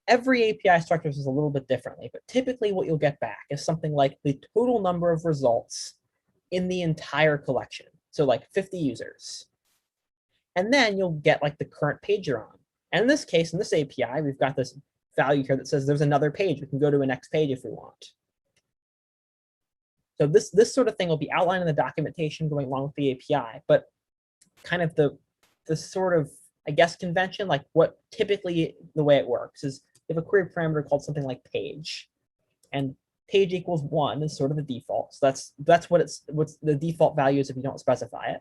every API structures is a little bit differently, but typically what you'll get back is something like the total number of results in the entire collection. So like 50 users. And then you'll get like the current page you're on. And in this case, in this API, we've got this value here that says there's another page. We can go to a next page if we want. So this sort of thing will be outlined in the documentation going along with the API, but kind of the sort of, I guess, convention, like what typically the way it works is you have a query parameter called something like page, and page equals 1 is sort of the default. So that's what's the default value is if you don't specify it.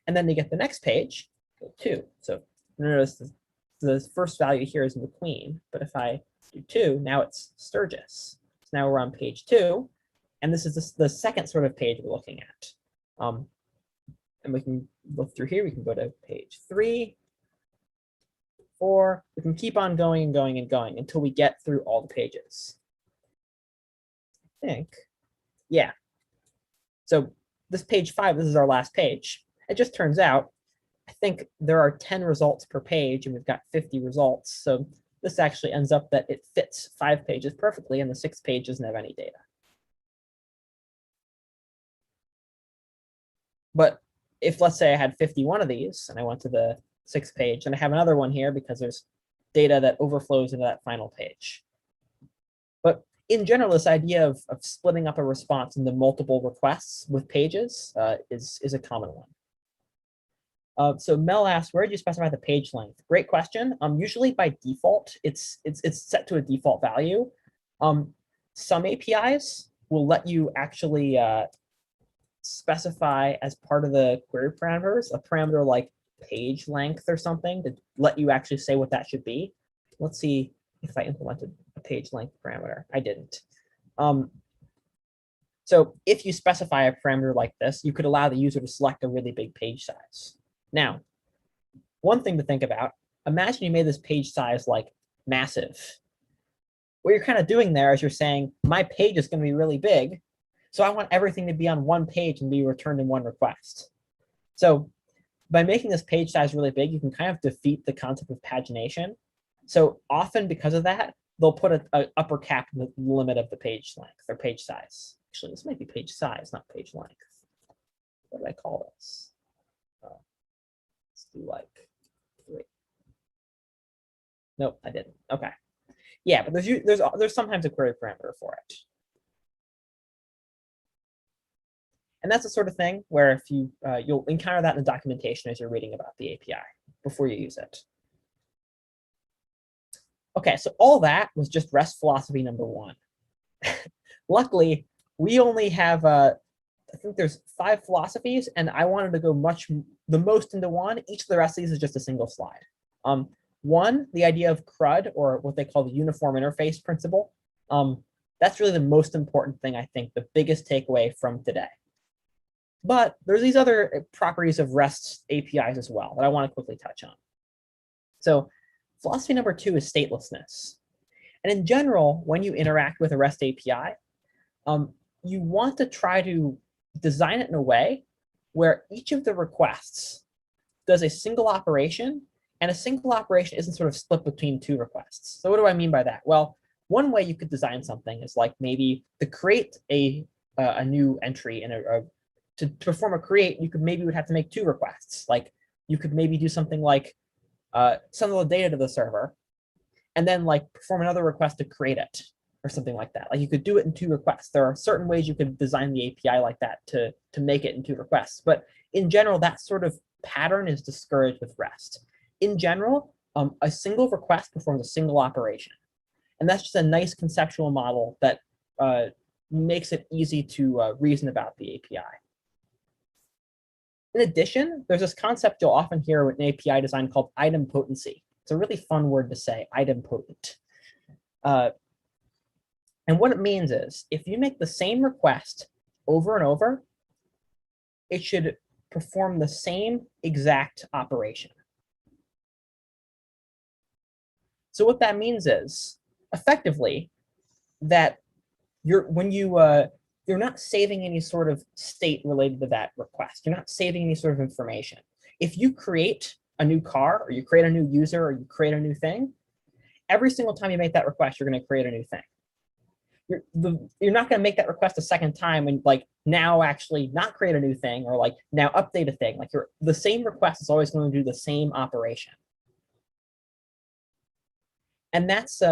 And then to get the next page, 2. So notice the first value here is McQueen, but if I do 2, now it's Sturgis. So now we're on page 2, and this is the second sort of page we're looking at. And we can look through here. We can go to page 3, 4. We can keep on going and going and going until we get through all the pages. I think, yeah. So this page 5, this is our last page. It just turns out, I think there are 10 results per page, and we've got 50 results. So this actually ends up that it fits 5 pages perfectly, and the 6th page doesn't have any data. But if, let's say, I had 51 of these, and I went to the 6th page, and I have another one here because there's data that overflows into that final page. But in general, this idea of splitting up a response into multiple requests with pages is a common one. So Mel asks, where do you specify the page length? Great question. Usually by default, it's set to a default value. Some APIs will let you actually specify as part of the query parameters a parameter like page length or something to let you actually say what that should be. Let's see if I implemented a page length parameter. I didn't. So if you specify a parameter like this, you could allow the user to select a really big page size. Now, one thing to think about, imagine you made this page size like massive. What you're kind of doing there is you're saying, my page is going to be really big, so I want everything to be on one page and be returned in one request. So by making this page size really big, you can kind of defeat the concept of pagination. So often because of that, they'll put an upper cap in the limit of the page length or page size. Actually, this might be page size, not page length. What did I call this? Let's do like 3. Nope, I didn't. Okay. Yeah, but there's sometimes a query parameter for it. And that's the sort of thing where if you'll encounter that in the documentation as you're reading about the API before you use it. Okay, so all that was just REST philosophy number 1. Luckily, we only have, I think there's 5 philosophies, and I wanted to go the most into one. Each of the rest of these is just a single slide. 1, the idea of CRUD, or what they call the uniform interface principle. That's really the most important thing, I think, the biggest takeaway from today. But there's these other properties of REST APIs as well that I want to quickly touch on. So philosophy number 2 is statelessness. And in general, when you interact with a REST API, you want to try to design it in a way where each of the requests does a single operation, and a single operation isn't sort of split between two requests. So what do I mean by that? Well, one way you could design something is like maybe to create a new entry in to perform a create, you would have to make two requests. Like you could maybe do something like send all the data to the server, and then like perform another request to create it, or something like that. Like you could do it in two requests. There are certain ways you could design the API like that to make it in two requests. But in general, that sort of pattern is discouraged with REST. In general, a single request performs a single operation. And that's just a nice conceptual model that makes it easy to reason about the API. In addition, there's this concept you'll often hear with an API design called idempotency. It's a really fun word to say, idempotent. And what it means is, if you make the same request over and over, it should perform the same exact operation. So what that means is, effectively, that you're not saving any sort of state related to that request. You're not saving any sort of information. If you create a new car, or you create a new user, or you create a new thing, every single time you make that request, you're going to create a new thing. You're not going to make that request a second time and like now actually not create a new thing, or like now update a thing. Like the same request is always going to do the same operation. And that's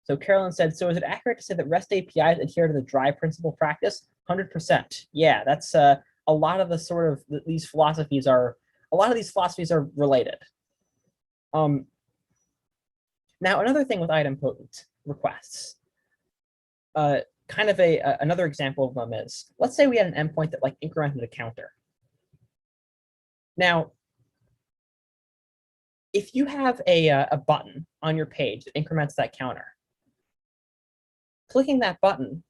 so Carolyn said, so is it accurate to say that REST APIs adhere to the dry principle practice? 100%. Yeah, that's a lot of the sort of these philosophies are related. Now another thing with idempotent requests, kind of another example of them is, let's say we had an endpoint that like incremented a counter. Now, if you have a button on your page that increments that counter, clicking that button,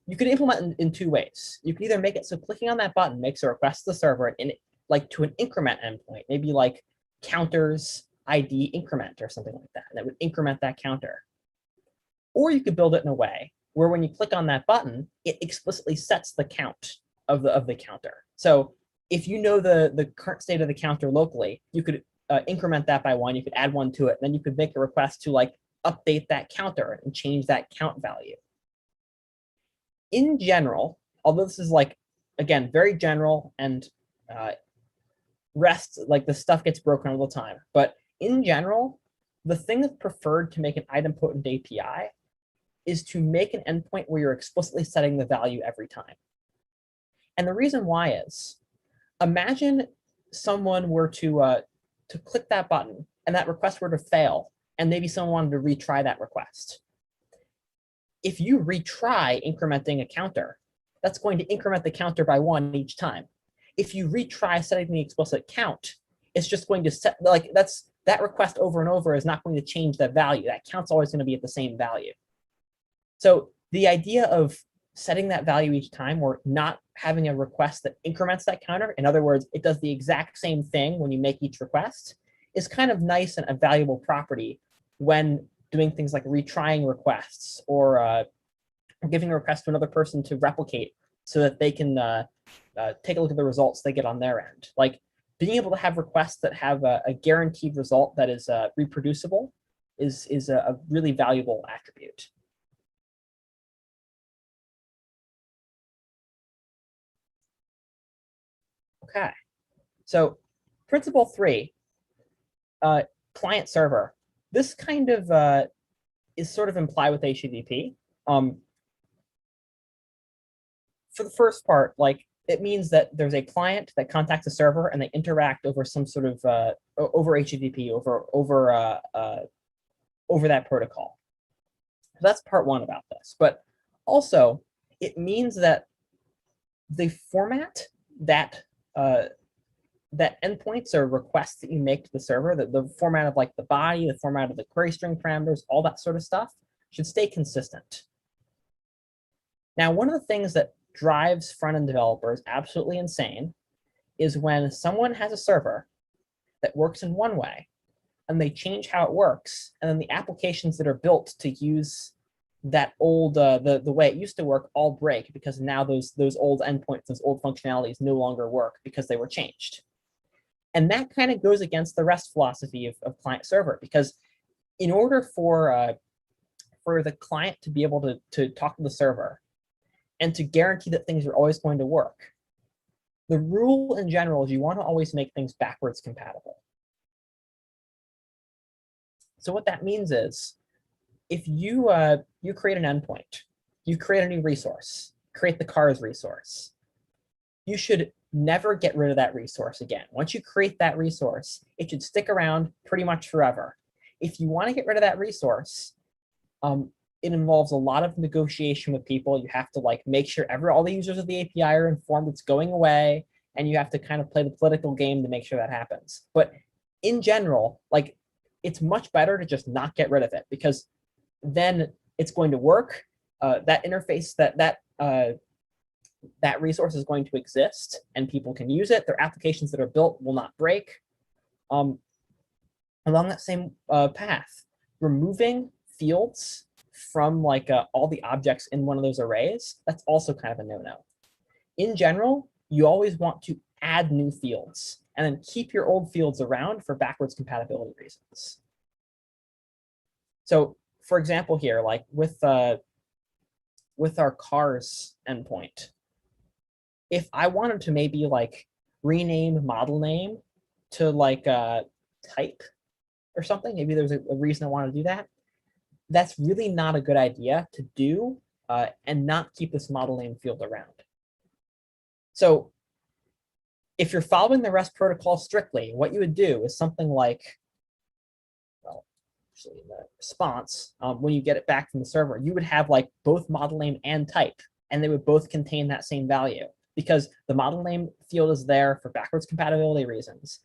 you could implement in two ways. You could either make it so clicking on that button makes a request to the server and like to an increment endpoint, maybe like counters ID increment or something like that, and that would increment that counter. Or you could build it in a way where when you click on that button, it explicitly sets the count of the counter. So if you know the current state of the counter locally, you could increment that by 1, you could add 1 to it, and then you could make a request to like update that counter and change that count value. In general, although this is like, again, very general and REST, like the stuff gets broken all the time, but in general, the thing that's preferred to make an idempotent API is to make an endpoint where you're explicitly setting the value every time. And the reason why is, imagine someone were to click that button and that request were to fail, and maybe someone wanted to retry that request. If you retry incrementing a counter, that's going to increment the counter by 1 each time. If you retry setting the explicit count, it's just going to set, like that request over and over is not going to change that value. That count's always going to be at the same value. So the idea of setting that value each time, or not having a request that increments that counter, in other words, it does the exact same thing when you make each request, is kind of nice and a valuable property when doing things like retrying requests, or giving a request to another person to replicate so that they can take a look at the results they get on their end. Like being able to have requests that have a guaranteed result that is reproducible is a really valuable attribute. Okay, so principle 3, client server. This kind of is sort of implied with HTTP. For the first part, like it means that there's a client that contacts a server and they interact over some sort of over HTTP, over that protocol. So that's part 1 about this. But also, it means that the format that that endpoints or requests that you make to the server, the format of like the body, the format of the query string parameters, all that sort of stuff should stay consistent. Now, one of the things that drives front-end developers absolutely insane is when someone has a server that works in one way and they change how it works, and then the applications that are built to use that old the way it used to work all break, because now those old endpoints, those old functionalities no longer work because they were changed. And that kind of goes against the REST philosophy of client server, because in order for the client to be able to talk to the server and to guarantee that things are always going to work, the rule in general is you want to always make things backwards compatible. So what that means is, if you create an endpoint, you create a new resource, create the cars resource, you should never get rid of that resource again. Once you create that resource, it should stick around pretty much forever. If you want to get rid of that resource, it involves a lot of negotiation with people. You have to like make sure all the users of the API are informed it's going away, and you have to kind of play the political game to make sure that happens. But in general, like, it's much better to just not get rid of it, because then it's going to work. That interface, that resource is going to exist, and people can use it. Their applications that are built will not break. Along that same path, removing fields from like all the objects in one of those arrays, that's also kind of a no-no. In general, you always want to add new fields and then keep your old fields around for backwards compatibility reasons. So for example here, like with our cars endpoint, if I wanted to maybe like rename model name to like type or something, maybe there's a reason I want to do that, that's really not a good idea to do and not keep this model name field around. So if you're following the REST protocol strictly, what you would do is something like, well, actually in the response, when you get it back from the server, you would have like both model name and type, and they would both contain that same value, because the model name field is there for backwards compatibility reasons.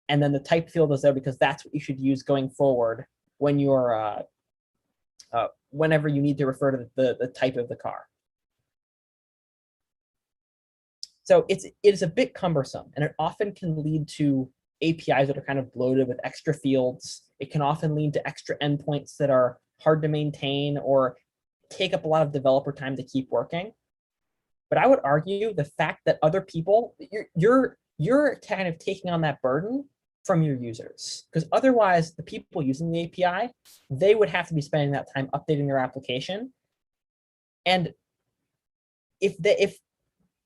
And then the type field is there because that's what you should use going forward when you're, whenever you need to refer to the type of the car. So it is a bit cumbersome, and it often can lead to APIs that are kind of bloated with extra fields. It can often lead to extra endpoints that are hard to maintain or take up a lot of developer time to keep working. But I would argue the fact that other people, you're kind of taking on that burden from your users, because otherwise the people using the API, they would have to be spending that time updating their application. And if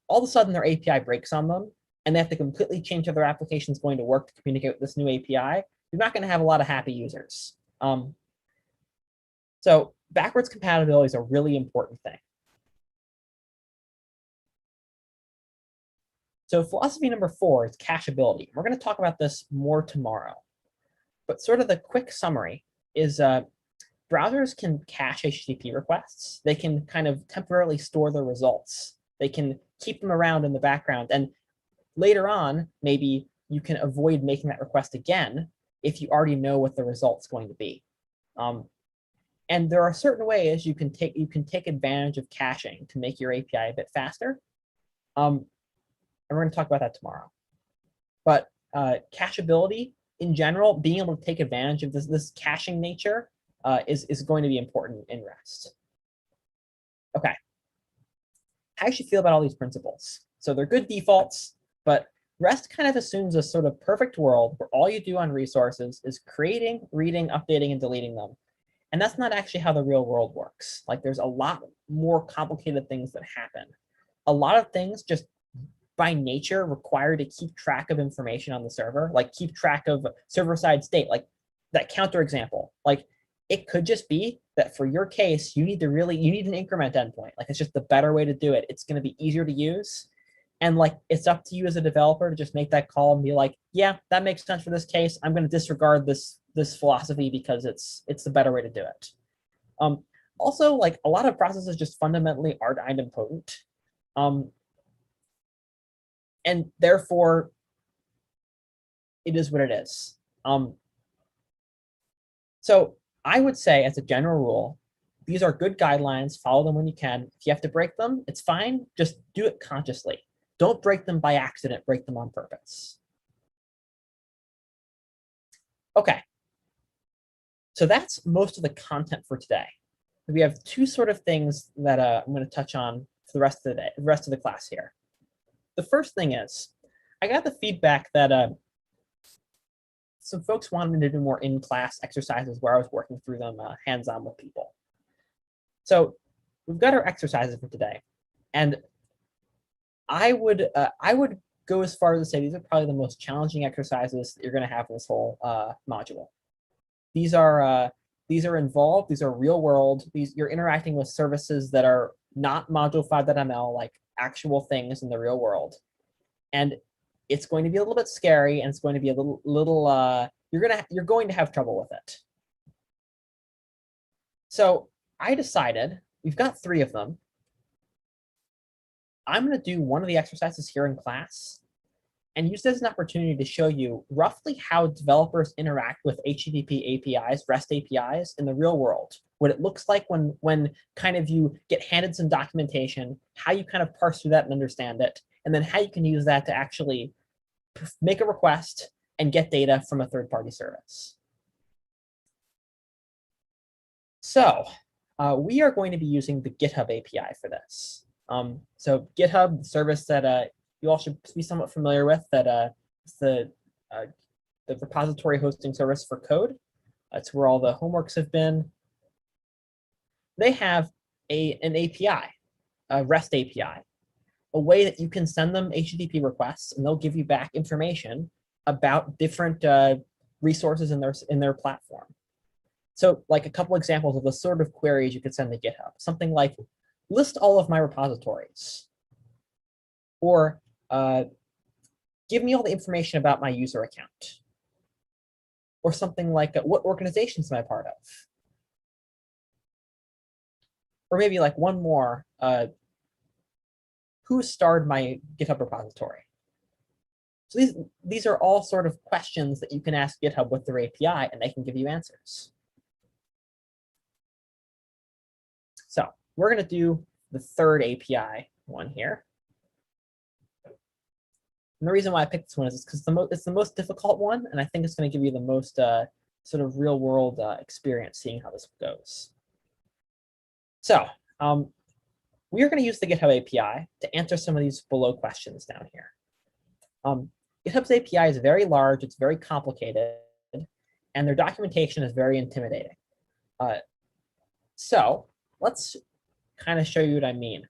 all of a sudden their API breaks on them and they have to completely change how their application is going to work to communicate with this new API, you're not going to have a lot of happy users. So backwards compatibility is a really important thing. So philosophy number 4 is cacheability. We're going to talk about this more tomorrow. But sort of the quick summary is browsers can cache HTTP requests. They can kind of temporarily store their results. They can keep them around in the background. And later on, maybe you can avoid making that request again if you already know what the result's going to be. And there are certain ways you can take advantage of caching to make your API a bit faster. And we're going to talk about that tomorrow. But cacheability in general, being able to take advantage of this caching nature is going to be important in REST. Okay. How do you feel about all these principles? So they're good defaults, but REST kind of assumes a sort of perfect world where all you do on resources is creating, reading, updating, and deleting them. And that's not actually how the real world works. Like, there's a lot more complicated things that happen. A lot of things just by nature require to keep track of information on the server, like keep track of server-side state, like that counter example. Like, it could just be that for your case, you need an increment endpoint. Like, it's just the better way to do it. It's going to be easier to use. And like, it's up to you as a developer to just make that call and be like, yeah, that makes sense for this case. I'm going to disregard this philosophy because it's the better way to do it. Also, like, a lot of processes just fundamentally aren't idempotent. And therefore, it is what it is. So I would say, as a general rule, these are good guidelines. Follow them when you can. If you have to break them, it's fine. Just do it consciously. Don't break them by accident. Break them on purpose. Okay. So that's most of the content for today. we have two sort of things that I'm going to touch on for the rest of the day, the rest of the class here. The first thing is, I got the feedback that some folks wanted me to do more in-class exercises where I was working through them hands-on with people. So we've got our exercises for today, and I would go as far as to say these are probably the most challenging exercises that you're going to have in this whole module. These are involved. These are real world. You're interacting with services that are not module 5.ml, like actual things in the real world, and it's going to be a little bit scary, and it's going to be a little you're going to have trouble with it. So I decided, we've got 3 of them. I'm going to do one of the exercises here in class and use this as an opportunity to show you roughly how developers interact with HTTP APIs, REST APIs in the real world. What it looks like when kind of you get handed some documentation, how you kind of parse through that and understand it, and then how you can use that to actually make a request and get data from a third-party service. So we are going to be using the GitHub API for this. So GitHub, the service that you all should be somewhat familiar with, that is the repository hosting service for code. That's where all the homeworks have been. They have an API, a REST API, a way that you can send them HTTP requests, and they'll give you back information about different resources in their platform. So like a couple examples of the sort of queries you could send to GitHub, something like list all of my repositories, or give me all the information about my user account, or something like what organizations am I part of? Or maybe like one more, who starred my GitHub repository? So these are all sort of questions that you can ask GitHub with their API, and they can give you answers. So we're going to do the third API one here. And the reason why I picked this one is because it's the most difficult one, and I think it's going to give you the most sort of real-world experience seeing how this goes. So we are going to use the GitHub API to answer some of these below questions down here. GitHub's API is very large, it's very complicated, and their documentation is very intimidating. So let's kind of show you what I mean.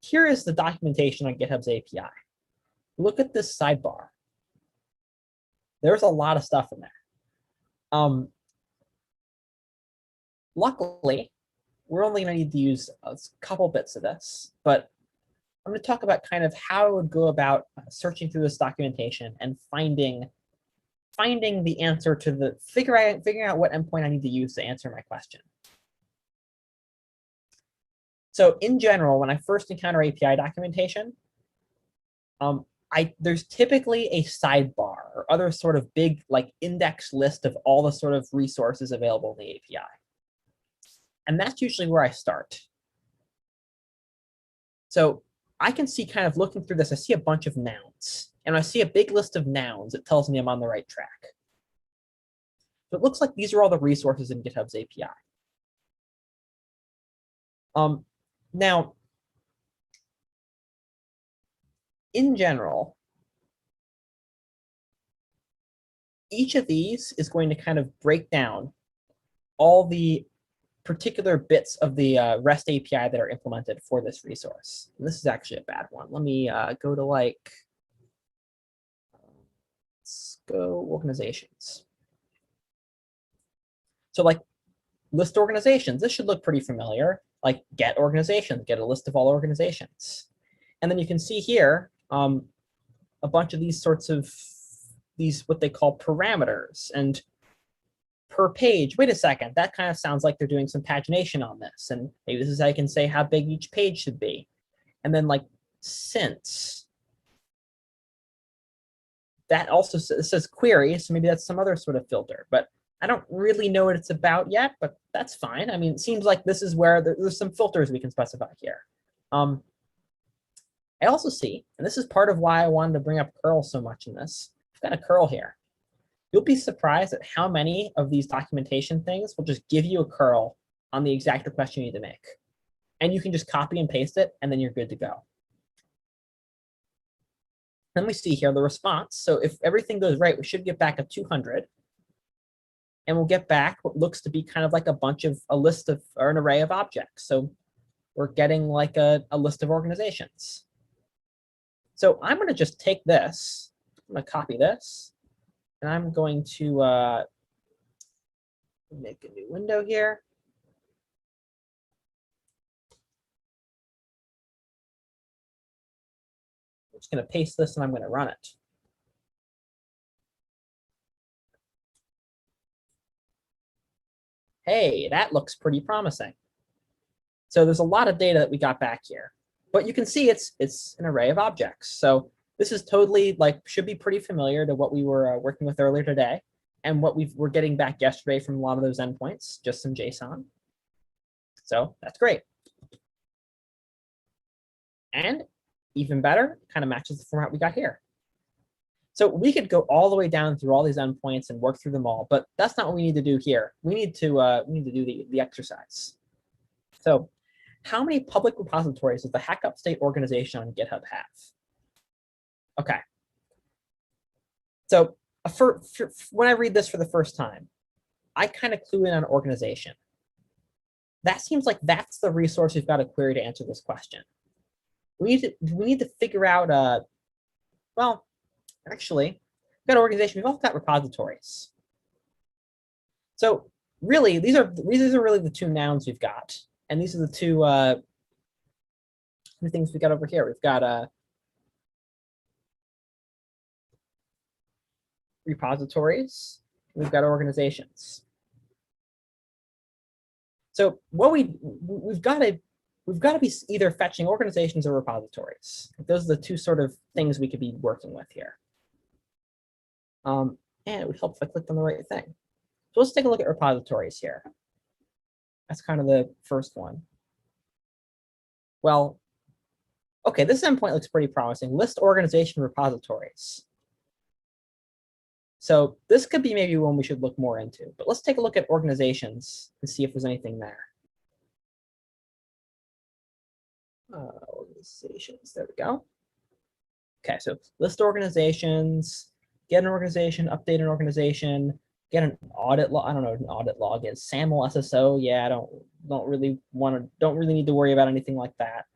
Here is the documentation on GitHub's API. Look at this sidebar. There's a lot of stuff in there. Luckily, we're only going to need to use a couple bits of this, but I'm going to talk about kind of how I would go about searching through this documentation and finding the answer to figuring out what endpoint I need to use to answer my question. So in general, when I first encounter API documentation, there's typically a sidebar or other sort of big like index list of all the sort of resources available in the API. And that's usually where I start. So I can see, kind of looking through this, I see a bunch of nouns. And when I see a big list of nouns, it tells me I'm on the right track. So it looks like these are all the resources in GitHub's API. Now, in general, each of these is going to kind of break down all the particular bits of the REST API that are implemented for this resource. And this is actually a bad one. Let me go to like, let's go organizations. So like list organizations, this should look pretty familiar. Like get organizations, get a list of all organizations. And then you can see here a bunch of these sorts of what they call parameters, and per page. Wait a second, that kind of sounds like they're doing some pagination on this, and maybe this is how I can say how big each page should be. And then like since, that also says query, so maybe that's some other sort of filter, but I don't really know what it's about yet, but that's fine. I mean, it seems like this is where there's some filters we can specify here. I also see, and this is part of why I wanted to bring up curl so much in this, I've got a curl here. You'll be surprised at how many of these documentation things will just give you a curl on the exact request you need to make. And you can just copy and paste it, and then you're good to go. Then we see here the response. So if everything goes right, we should get back a 200. And we'll get back what looks to be kind of like a list of, or an array of objects. So we're getting like a list of organizations. So I'm going to just take this, I'm going to copy this, and I'm going to make a new window here. I'm just going to paste this and I'm going to run it. Hey, that looks pretty promising. So there's a lot of data that we got back here, but you can see it's an array of objects. So this is totally like should be pretty familiar to what we were working with earlier today and what we're getting back yesterday from a lot of those endpoints, just some JSON. So that's great. And even better, kind of matches the format we got here. So we could go all the way down through all these endpoints and work through them all, but that's not what we need to do here. We need to do the exercise. So how many public repositories does the Hack Upstate organization on GitHub have? Okay. So when I read this for the first time, I kind of clue in on organization. That seems like that's the resource we've got to query to answer this question. We need to figure out, well, actually, we've got an organization, we've also got repositories. So really, these are really the two nouns we've got. And these are the two things we got over here. We've got repositories, we've got organizations. So what we've got to be either fetching organizations or repositories. Those are the two sort of things we could be working with here. And it would help if I clicked on the right thing. So let's take a look at repositories here. That's kind of the first one. Well, okay, this endpoint looks pretty promising. List organization repositories. So this could be maybe one we should look more into. But let's take a look at organizations and see if there's anything there. Organizations, there we go. Okay, so list organizations, get an organization, update an organization, get an audit log. I don't know what an audit log is. SAML SSO, yeah, I don't really need to worry about anything like that.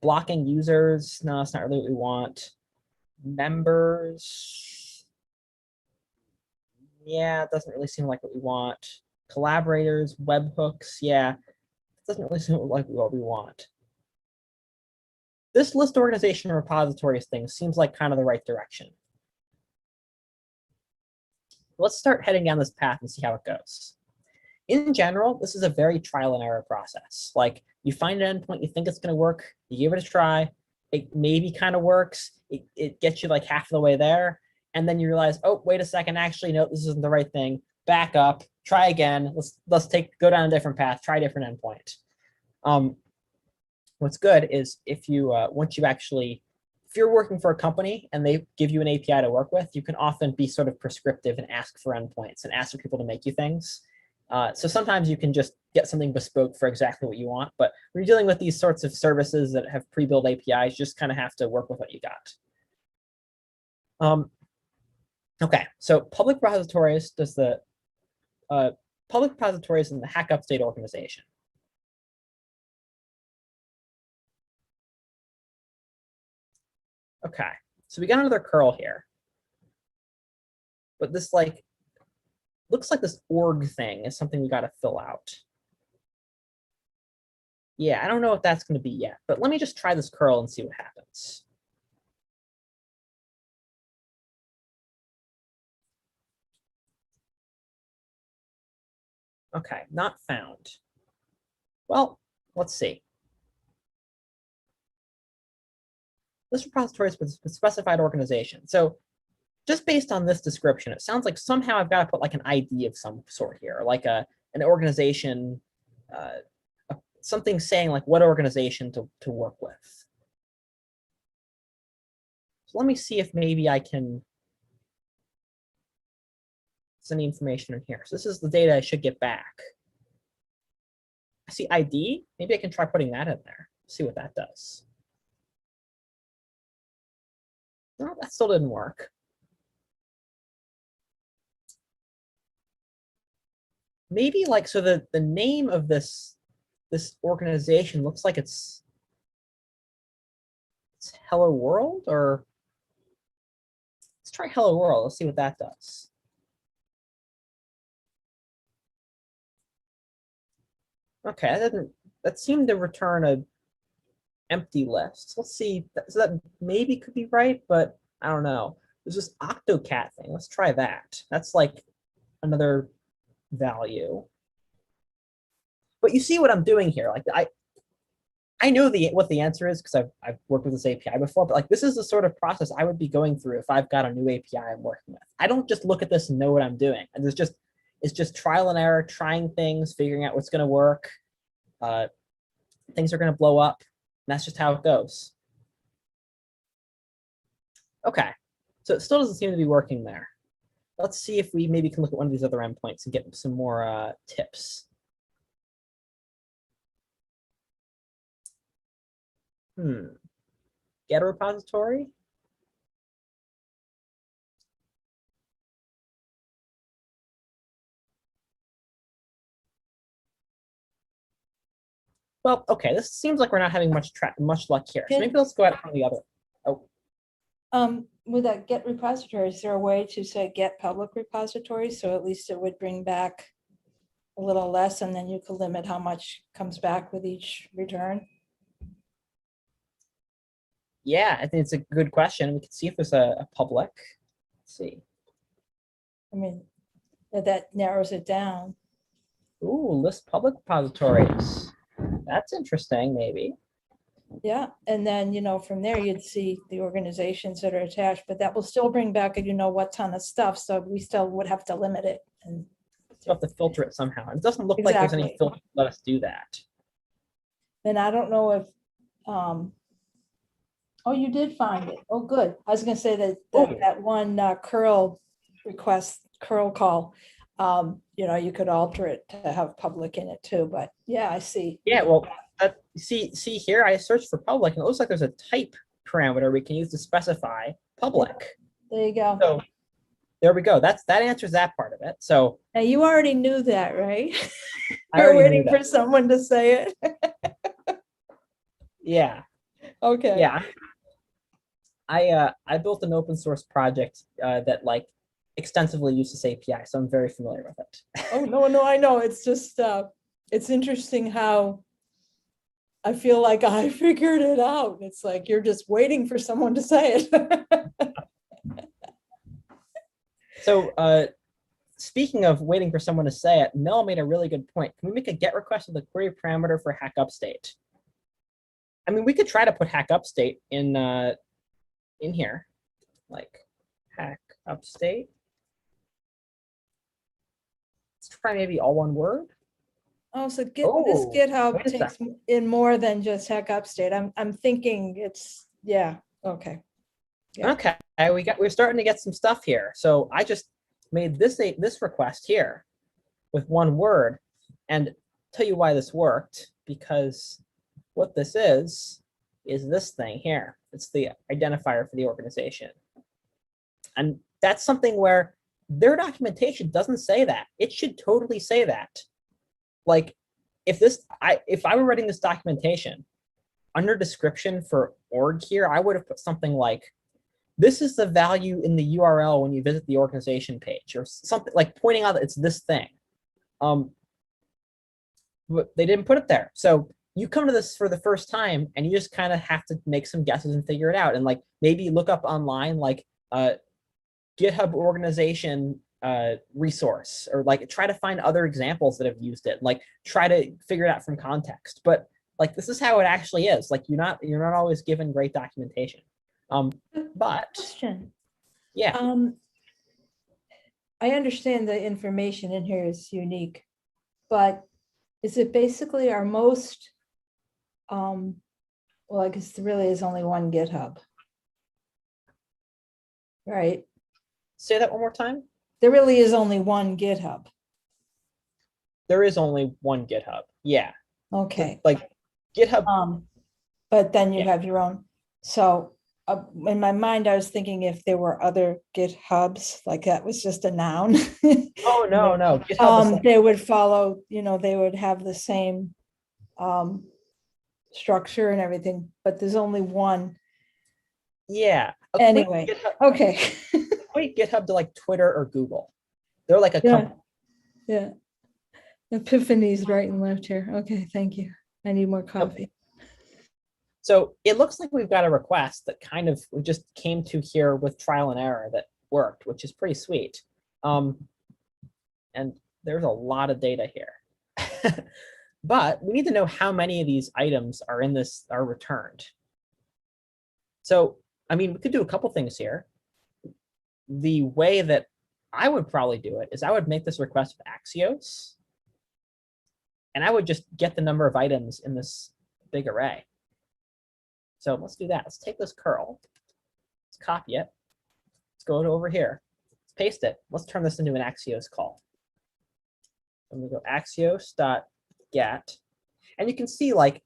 Blocking users, no, that's not really what we want. Members, yeah, it doesn't really seem like what we want. Collaborators, webhooks, yeah, it doesn't really seem like what we want. This list organization repositories thing seems like kind of the right direction. Let's start heading down this path and see how it goes. In general, this is a very trial and error process. Like you find an endpoint, you think it's going to work, you give it a try, it maybe kind of works, it gets you like half the way there, and then you realize, oh, wait a second, actually, no, this isn't the right thing. Back up, try again. Let's go down a different path, try a different endpoint. What's good is if you if you're working for a company and they give you an API to work with, you can often be sort of prescriptive and ask for endpoints and ask for people to make you things. So sometimes you can just get something bespoke for exactly what you want. But when you're dealing with these sorts of services that have pre-built APIs, you just kind of have to work with what you got. Okay, so public repositories does the public repositories in the Hack Upstate organization. Okay, so we got another curl here. But this looks like this org thing is something we got to fill out. Yeah, I don't know what that's going to be yet, but let me just try this curl and see what happens. Okay, not found. Well, let's see. This repository is with a specified organization. So just based on this description, it sounds like somehow I've got to put like an ID of some sort here, like an organization, something saying like what organization to work with. So let me see if maybe I can send any information in here. So this is the data I should get back. I see ID. Maybe I can try putting that in there. See what that does. No, that still didn't work. Maybe like, so the name of this organization looks like it's Hello World, or let's try Hello World. Let's see what that does. Okay, that seemed to return a empty list. Let's see. So that maybe could be right, but I don't know. There's this octocat thing. Let's try that. That's like another value. But you see what I'm doing here. Like I know what the answer is because I've worked with this API before, but like this is the sort of process I would be going through if I've got a new API I'm working with. I don't just look at this and know what I'm doing. And it's just trial and error, trying things, figuring out what's going to work. Things are going to blow up. And that's just how it goes. Okay, so it still doesn't seem to be working there. Let's see if we maybe can look at one of these other endpoints and get some more tips. Get a repository. Well, okay, this seems like we're not having much luck here. So maybe let's go out from the other. Oh, With that get repository, is there a way to say get public repository? So at least it would bring back a little less, and then you could limit how much comes back with each return. yeah, I think it's a good question. We can see if there's a public. Let's see. I mean, that narrows it down. Ooh, list public repositories. That's interesting, maybe. Yeah, and then, from there you'd see the organizations that are attached, but that will still bring back what ton of stuff. So we still would have to limit it. And Still have to filter it somehow. It doesn't look like there's any Exactly. filter to let us do that. then I don't know if, oh, you did find it. Oh, good. I was gonna say that Oh. that one curl call, you could alter it to have public in it too, but yeah, I see. Yeah, well, see here, I searched for public, and it looks like there's a type parameter we can use to specify public. There you go. So there we go. That answers that part of it. So Now, you already knew that, right? I You're already knew waiting for that. someone to say it. Yeah, Okay. yeah. I built an open source project that like extensively uses API, so I'm very familiar with it. Oh, no, I know. It's just, it's interesting how I feel like I figured it out. It's like you're just waiting for someone to say it. So speaking of waiting for someone to say it, Mel made a really good point. Can we make a GET request with a query parameter for hack upstate? I mean, we could try to put hack upstate in here, like hack upstate. Let's try maybe all one word. Oh, so this Oh, GitHub wait a takes second. in more than just hack upstate. I'm thinking it's, yeah, okay. Yeah. Okay, we're starting to get some stuff here. So I just made this request here with one word, and tell you why this worked, because what this is this thing here. It's the identifier for the organization. And that's something where their documentation doesn't say that. It should totally say that. Like if I were writing this documentation, under description for org here, I would have put something like, this is the value in the URL when you visit the organization page, or something like pointing out that it's this thing. But they didn't put it there. So you come to this for the first time and you just kind of have to make some guesses and figure it out. And like maybe look up online, like GitHub organization resource, or like try to find other examples that have used it. Like try to figure it out from context. But like this is how it actually is. Like you're not always given great documentation. But Question. yeah, I understand the information in here is unique, but is it basically our most, well, I guess there really is only one GitHub, right? say that one more time. There really is only one GitHub. There is only one GitHub. Yeah. Okay. Like GitHub. But then you Yeah. have your own. So in my mind, I was thinking if there were other GitHubs, like that was just a noun. Oh, no, no. GitHub is like, They would follow, they would have the same structure and everything, but there's only one. yeah. Anyway, okay. Equate GitHub to like Twitter or Google. They're like a Yeah. company. Yeah. Epiphany's right and left here. Okay, thank you. I need more coffee. So it looks like we've got a request that kind of we just came to here with trial and error that worked, which is pretty sweet. And there's a lot of data here. But we need to know how many of these items are in this are returned. So, I mean, we could do a couple things here. The way that I would probably do it is I would make this request with Axios. And I would just get the number of items in this big array. So let's do that. Let's take this curl. Let's copy it. Let's go over here. Let's paste it. Let's turn this into an Axios call. I'm going to go axios.get. And you can see, like,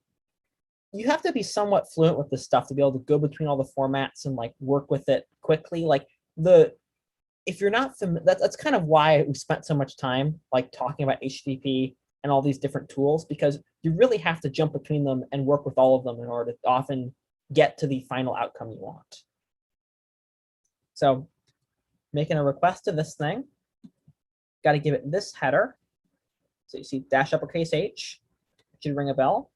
you have to be somewhat fluent with this stuff to be able to go between all the formats and like work with it quickly. Like if you're not familiar, that's kind of why we spent so much time like talking about HTTP and all these different tools, because you really have to jump between them and work with all of them in order to often get to the final outcome you want. So making a request to this thing, got to give it this header. So you see dash uppercase H, should ring a bell.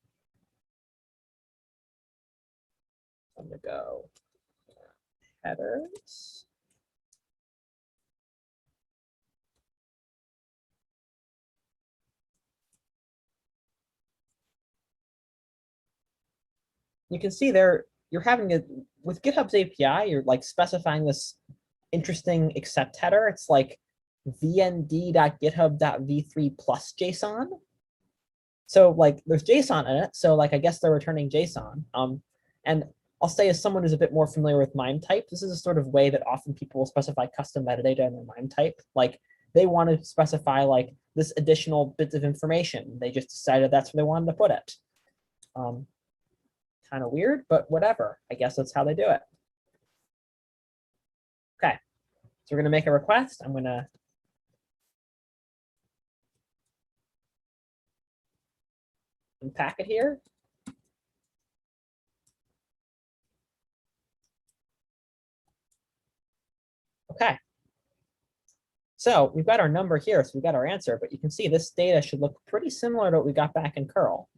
I'm going to go headers. You can see there, you're having a, with GitHub's API, you're like specifying this interesting accept header. It's like vnd.github.v3 plus JSON. So like there's JSON in it. So like, I guess they're returning JSON. And I'll say as someone who's a bit more familiar with MIME type, this is a sort of way that often people will specify custom metadata in their MIME type. Like they want to specify like this additional bits of information. They just decided that's where they wanted to put it. Kind of weird, but whatever. I guess that's how they do it. Okay, so we're going to make a request. I'm going to unpack it here. Okay. So we've got our number here, so we've got our answer, but you can see this data should look pretty similar to what we got back in curl.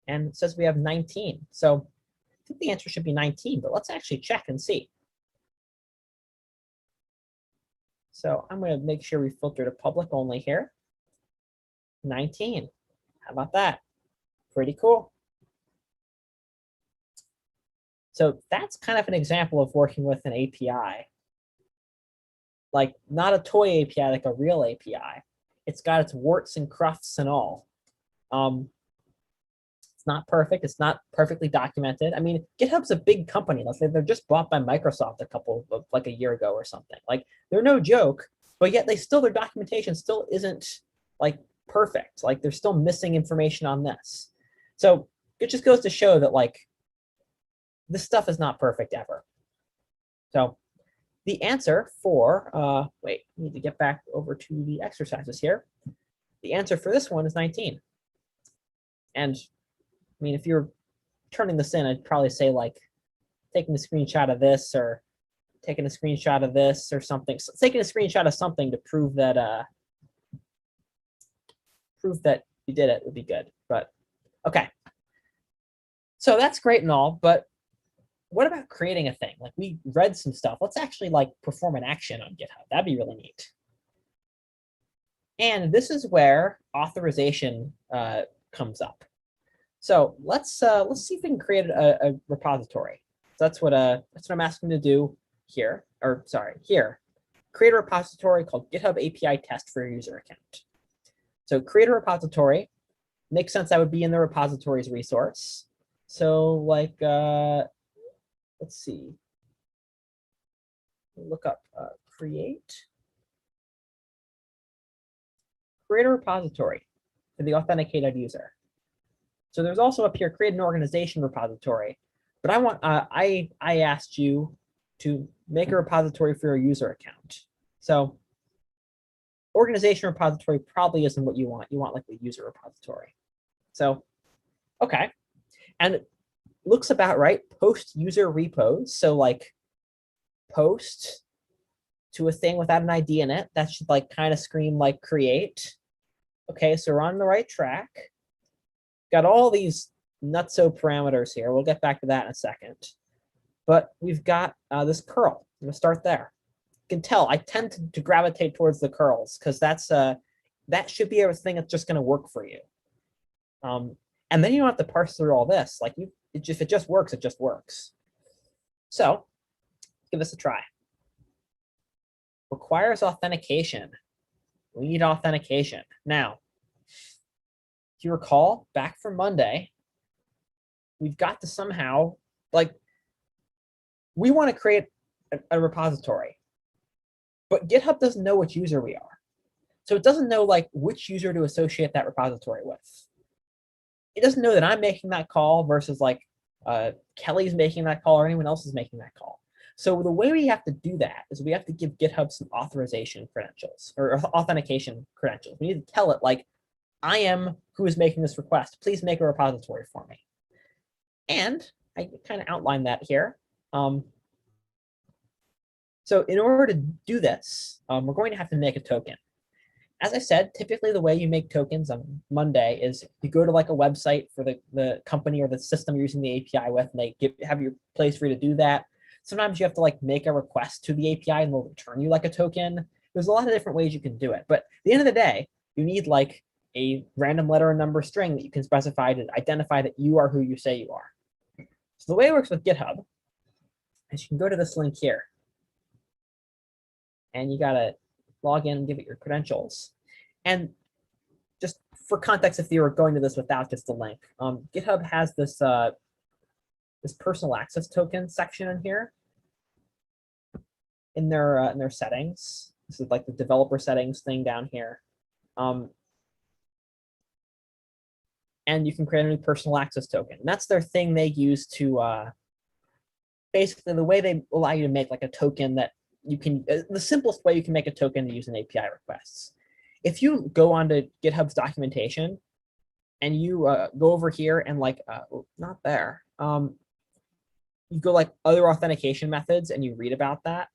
And it says we have 19. So I think the answer should be 19, but let's actually check and see. So I'm going to make sure we filter to public only here. 19. How about that? Pretty cool. So that's kind of an example of working with an API. Like not a toy API, like a real API. It's got its warts and crufts and all. It's not perfect. It's not perfectly documented. I mean, GitHub's a big company. Let's say they're just bought by Microsoft like a year ago or something. Like they're no joke, but yet their documentation still isn't like perfect. Like they're still missing information on this. So it just goes to show that like this stuff is not perfect ever. So the answer for, wait, I need to get back over to the exercises here. The answer for this one is 19. And I mean, if you're turning this in, I'd probably say like taking a screenshot of this or taking a screenshot of this or something. So taking a screenshot of something to prove that you did it would be good. But okay. So that's great and all, but what about creating a thing? Like we read some stuff. Let's actually like perform an action on GitHub. That'd be really neat. And this is where authorization comes up. So let's see if we can create a repository. So that's what I'm asking to do here. Or sorry, here. Create a repository called GitHub API test for your user account. So create a repository. Makes sense that would be in the repositories resource. So like let's see. Look up create a repository. for the authenticated user. So there's also up here, create an organization repository. But I asked you to make a repository for your user account. So organization repository probably isn't what you want. You want like the user repository. So, okay. And it looks about right. Post user repos. So like post to a thing without an ID in it. That should like kind of scream like create. Okay, so we're on the right track. Got all these nutso parameters here. We'll get back to that in a second. But we've got this curl. I'm gonna start there. You can tell I tend to gravitate towards the curls because that should be everything that's just gonna work for you. And then you don't have to parse through all this. Like if it just works, it just works. So give this a try. Requires authentication. We need authentication. Now, if you recall, back from Monday, we've got to somehow, like, we want to create a repository, but GitHub doesn't know which user we are. So it doesn't know, like, which user to associate that repository with. It doesn't know that I'm making that call versus, like, Kelly's making that call or anyone else is making that call. So the way we have to do that is we have to give GitHub some authorization credentials or authentication credentials. We need to tell it, like, I am who is making this request. Please make a repository for me. And I kind of outlined that here. So in order to do this, we're going to have to make a token. As I said, typically the way you make tokens on Monday is you go to like a website for the company or the system you're using the API with, and they have your place for you to do that. Sometimes you have to like make a request to the API and they'll return you like a token. There's a lot of different ways you can do it. But at the end of the day, you need like a random letter and number string that you can specify to identify that you are who you say you are. So the way it works with GitHub is you can go to this link here. And you got to log in and give it your credentials. And just for context, if you were going to this without just the link, GitHub has this this personal access token section in here in their settings. This is like the developer settings thing down here. And you can create a new personal access token. And that's their thing they use to basically the way they allow you to make like a token that you can, the simplest way you can make a token to use an API requests. If you go onto GitHub's documentation and you go over here and like, not there, you go like other authentication methods and you read about that.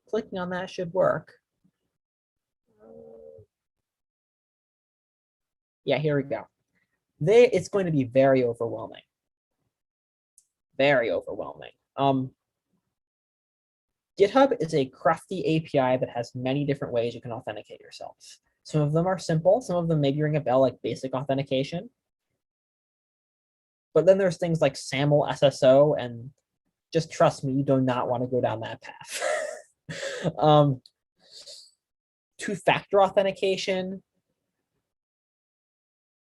Clicking on that should work. Yeah, here we go. It's going to be very overwhelming. Very overwhelming. GitHub is a crafty API that has many different ways you can authenticate yourself. Some of them are simple. Some of them maybe ring a bell, like basic authentication. But then there's things like SAML SSO, and just trust me, you do not want to go down that path. Two-factor authentication.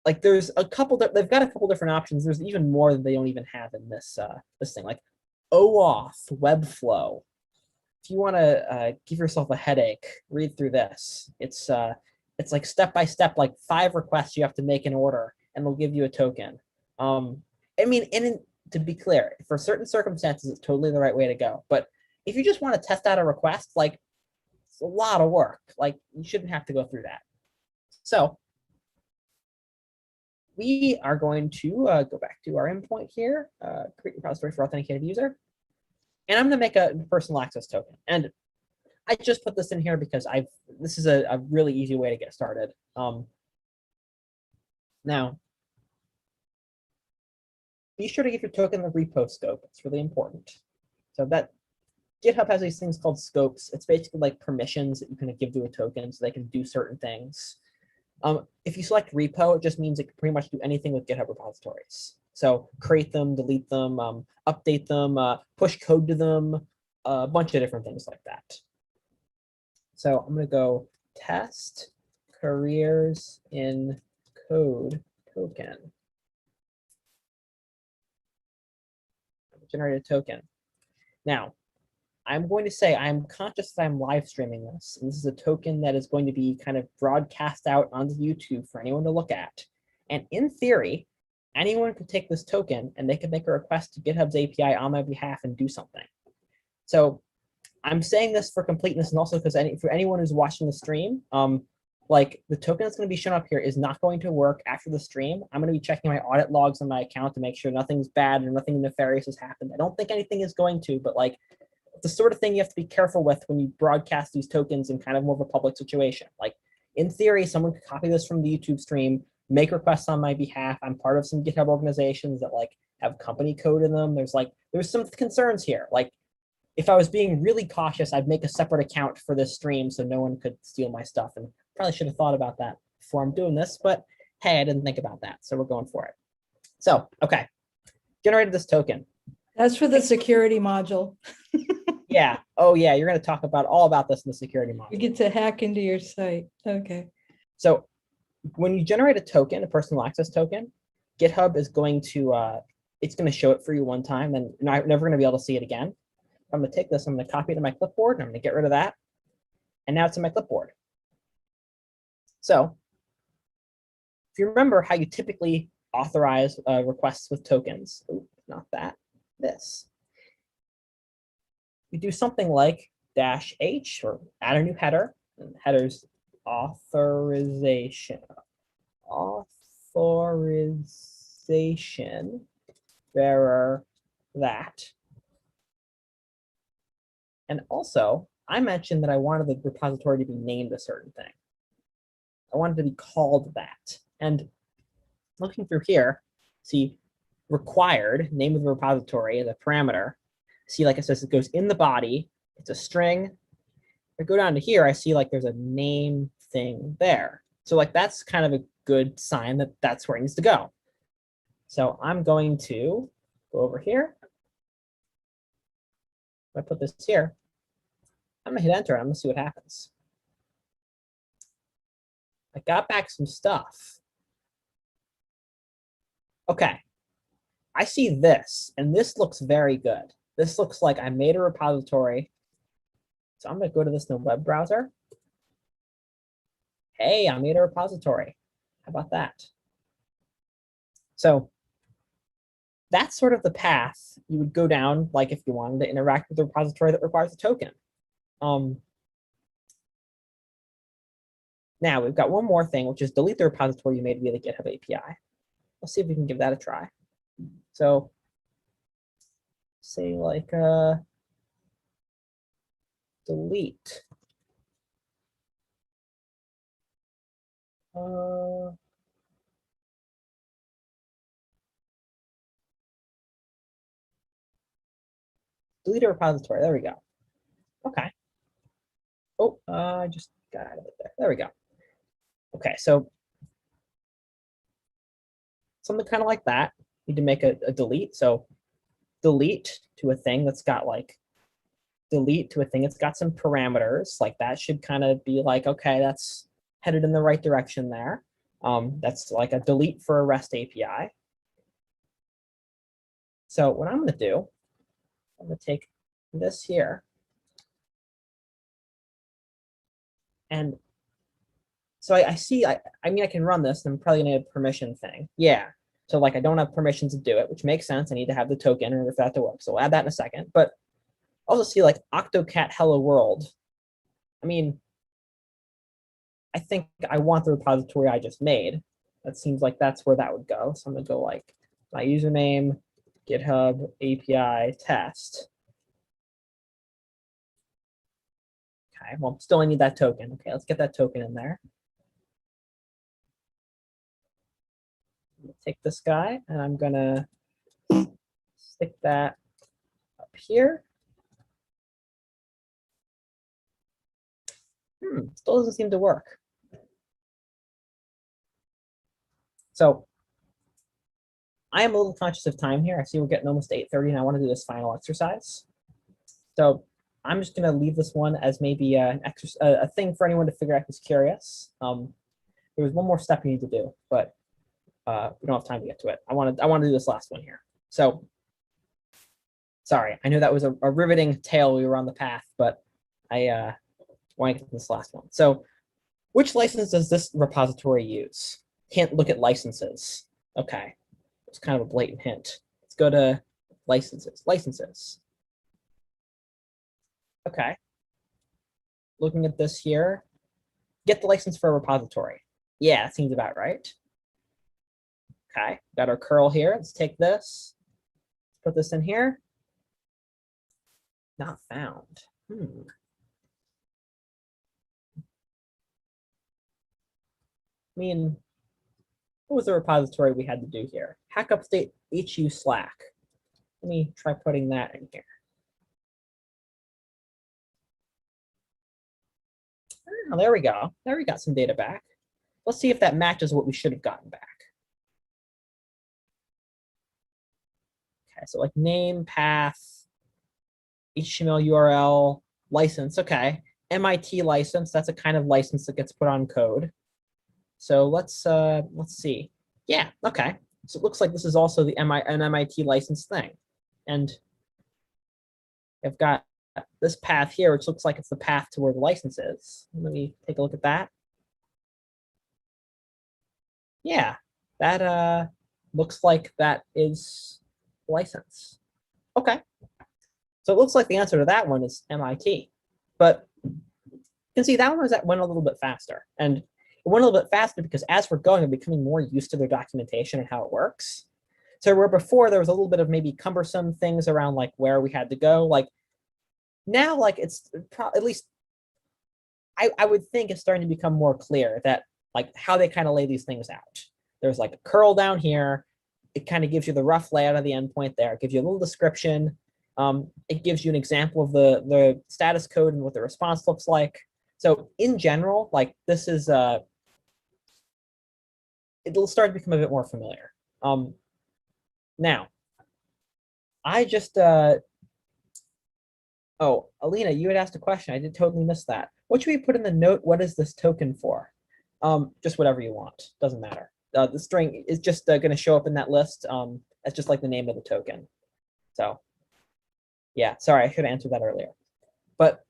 Like there's a couple, they've got a couple different options. There's even more that they don't even have in this this thing, like OAuth, Webflow. If you want to give yourself a headache, read through this. It's like step by step, like 5 requests you have to make in order, and they'll give you a token. I mean, to be clear, for certain circumstances, it's totally the right way to go. But if you just want to test out a request, like it's a lot of work. Like you shouldn't have to go through that. So we are going to go back to our endpoint here, create repository for authenticated user. And I'm going to make a personal access token. And I just put this in here because this is a really easy way to get started. Now, be sure to give your token the repo scope. It's really important. So that GitHub has these things called scopes. It's basically like permissions that you can give to a token so they can do certain things. If you select repo, it just means it can pretty much do anything with GitHub repositories. So create them, delete them, update them, push code to them, a bunch of different things like that. So I'm going to go test careers in code token. Generate a token. Now, I'm going to say I'm conscious that I'm live streaming this. And this is a token that is going to be kind of broadcast out onto YouTube for anyone to look at. And in theory, anyone could take this token and they could make a request to GitHub's API on my behalf and do something. So I'm saying this for completeness and also because for anyone who's watching the stream, like the token that's going to be shown up here is not going to work after the stream. I'm going to be checking my audit logs on my account to make sure nothing's bad and nothing nefarious has happened. I don't think anything is going to, but like the sort of thing you have to be careful with when you broadcast these tokens in kind of more of a public situation. Like in theory, someone could copy this from the YouTube stream, make requests on my behalf. I'm part of some GitHub organizations that like have company code in them. There's some concerns here. Like if I was being really cautious, I'd make a separate account for this stream so no one could steal my stuff. And probably should have thought about that before I'm doing this, but hey, I didn't think about that. So we're going for it. So, okay, generated this token. That's for the security module. Yeah. Oh, yeah. You're going to talk about all about this in the security module. You get to hack into your site. Okay. So when you generate a token, a personal access token, GitHub is going to, it's going to show it for you one time, and you're never going to be able to see it again. I'm going to take this, I'm going to copy it to my clipboard, and I'm going to get rid of that. And now it's in my clipboard. So if you remember how you typically authorize requests with tokens, ooh, not that, this. You do something like -h or add a new header, and header's authorization, bearer that. And also, I mentioned that I wanted the repository to be named a certain thing. I wanted to be called that. And looking through here, see required, name of the repository, the parameter. See, like it says, it goes in the body. It's a string. If I go down to here, I see like there's a name thing there. So like that's kind of a good sign that that's where it needs to go. So I'm going to go over here. If I put this here, I'm gonna hit enter. I'm gonna see what happens. I got back some stuff. Okay, I see this, and this looks very good. This looks like I made a repository. So I'm gonna go to this new web browser. Hey, I made a repository. How about that? So that's sort of the path you would go down, like if you wanted to interact with a repository that requires a token. Now we've got one more thing, which is delete the repository you made via the GitHub API. Let's see if we can give that a try. So say like delete. Delete a repository. There we go. Okay. Oh, I just got out of it there. There we go. Okay, so something kind of like that. Need to make a delete. So delete to a thing that's got like delete to a thing that's got some parameters. Like that should kind of be like, okay, that's headed in the right direction there. That's like a delete for a REST API. So what I'm going to do, I'm going to take this here. And so I see, I mean, I can run this, and I'm probably going to need a permission thing. Yeah. So like I don't have permission to do it, which makes sense. I need to have the token in order for that to work. So we'll add that in a second. But also see like octocat hello world. I mean, I think I want the repository I just made. That seems like that's where that would go. So I'm going to go like my username, GitHub API test. Okay, well, still I need that token. Okay, let's get that token in there. Take this guy, and I'm gonna stick that up here. Still doesn't seem to work. So I am a little conscious of time here. I see we're getting almost 8:30, and I want to do this final exercise. So I'm just going to leave this one as maybe a thing for anyone to figure out who's curious. There was one more step you need to do, but we don't have time to get to it. I want to do this last one here. So Sorry, I know that was a riveting tale we were on the path, but I want to get to this last one. So which license does this repository use? Can't look at licenses. Okay, it's kind of a blatant hint. Let's go to licenses. Licenses. Okay. Looking at this here, get the license for a repository. Yeah, that seems about right. Okay, got our curl here. Let's take this, put this in here. Not found. I mean, what was the repository we had to do here? Hack update HU Slack. Let me try putting that in here. Oh, there we go. There we got some data back. Let's see if that matches what we should have gotten back. Okay, so like name, path, HTML URL, license. Okay, MIT license. That's a kind of license that gets put on code. So let's see. Yeah, okay. So it looks like this is also the an MIT license thing, and I've got this path here, which looks like it's the path to where the license is. Let me take a look at that. Yeah, that looks like that is license. Okay. So it looks like the answer to that one is MIT. But you can see that one went a little bit faster. And it went a little bit faster because as we're going, we're becoming more used to their documentation and how it works. So where before there was a little bit of maybe cumbersome things around like where we had to go, like now, like it's at least I would think it's starting to become more clear that like how they kind of lay these things out. There's like a curl down here. It kind of gives you the rough layout of the endpoint there. It gives you a little description. It gives you an example of the status code and what the response looks like. So in general, like this is it'll start to become a bit more familiar. Now, I just oh, Alina, you had asked a question. I did totally miss that. What should we put in the note? What is this token for? Just whatever you want. Doesn't matter. The string is just going to show up in that list. That's just like the name of the token. So yeah, sorry, I should have answered that earlier. But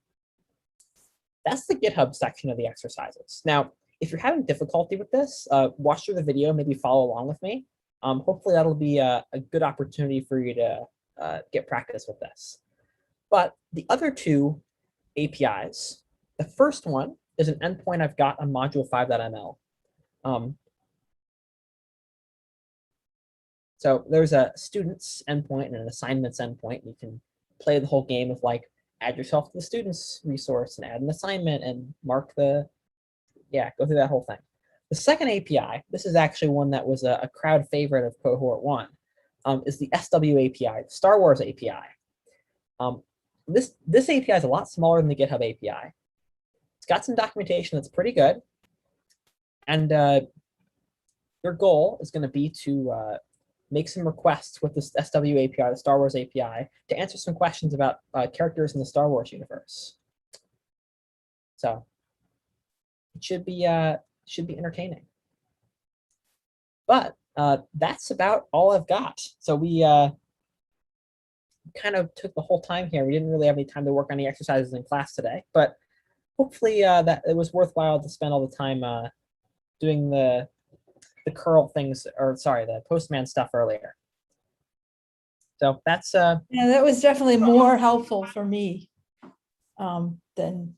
that's the GitHub section of the exercises. Now, if you're having difficulty with this, watch through the video, maybe follow along with me. Hopefully that'll be a good opportunity for you to get practice with this. But the other two APIs, the first one is an endpoint I've got on module 5.ml. So there's a students endpoint and an assignments endpoint. You can play the whole game of like add yourself to the students resource and add an assignment and mark the, yeah, go through that whole thing. The second API, this is actually one that was a crowd favorite of Cohort 1, is the SW API, Star Wars API. This API is a lot smaller than the GitHub API. It's got some documentation that's pretty good. And your goal is going to be to make some requests with this SW API, the Star Wars API, to answer some questions about characters in the Star Wars universe. So it should be entertaining. But that's about all I've got. So we kind of took the whole time here. We didn't really have any time to work on the exercises in class today, but hopefully that it was worthwhile to spend all the time doing the curl things, or sorry, the Postman stuff earlier. So that's yeah, that was definitely more helpful for me than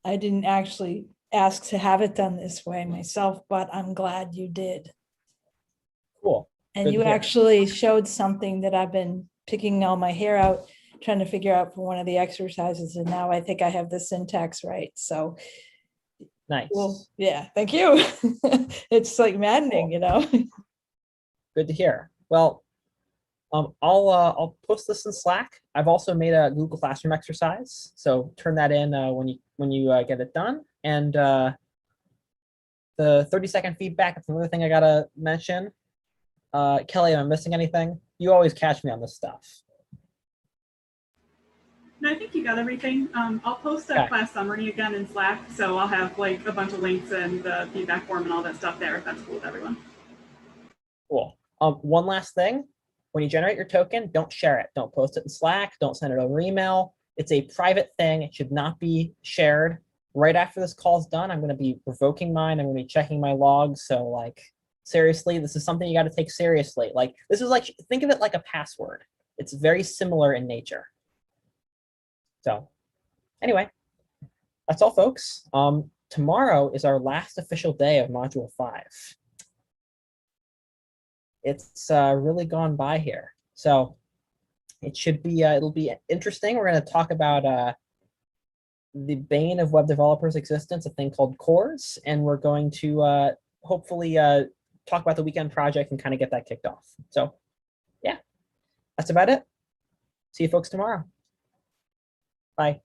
I didn't actually ask to have it done this way myself, but I'm glad you did. Cool. And Good you to hear. actually showed something that I've been picking all my hair out, trying to figure out for one of the exercises. And now I think I have the syntax right. So Nice. well, yeah, thank you. It's like maddening, you know. Good to hear. Well, I'll post this in Slack. I've also made a Google Classroom exercise, so turn that in when you get it done. And the 30-second feedback. That's another thing I gotta mention. Kelly, am I missing anything? You always catch me on this stuff. No, I think you got everything. I'll post a class summary again in Slack, so I'll have like a bunch of links and the feedback form and all that stuff there, if that's cool with everyone. Cool. One last thing. when you generate your token, don't share it. Don't post it in Slack. Don't send it over email. It's a private thing. It should not be shared. Right after this call is done, I'm going to be revoking mine. I'm going to be checking my logs. So like, seriously, this is something you got to take seriously. Like, this is like, think of it like a password. It's very similar in nature. So anyway, that's all, folks. Tomorrow is our last official day of Module 5. It's really gone by here. So it should be, it'll be interesting. We're going to talk about the bane of web developers' existence, a thing called cores, and we're going to hopefully talk about the weekend project and kind of get that kicked off. So yeah, that's about it. See you folks tomorrow. Bye.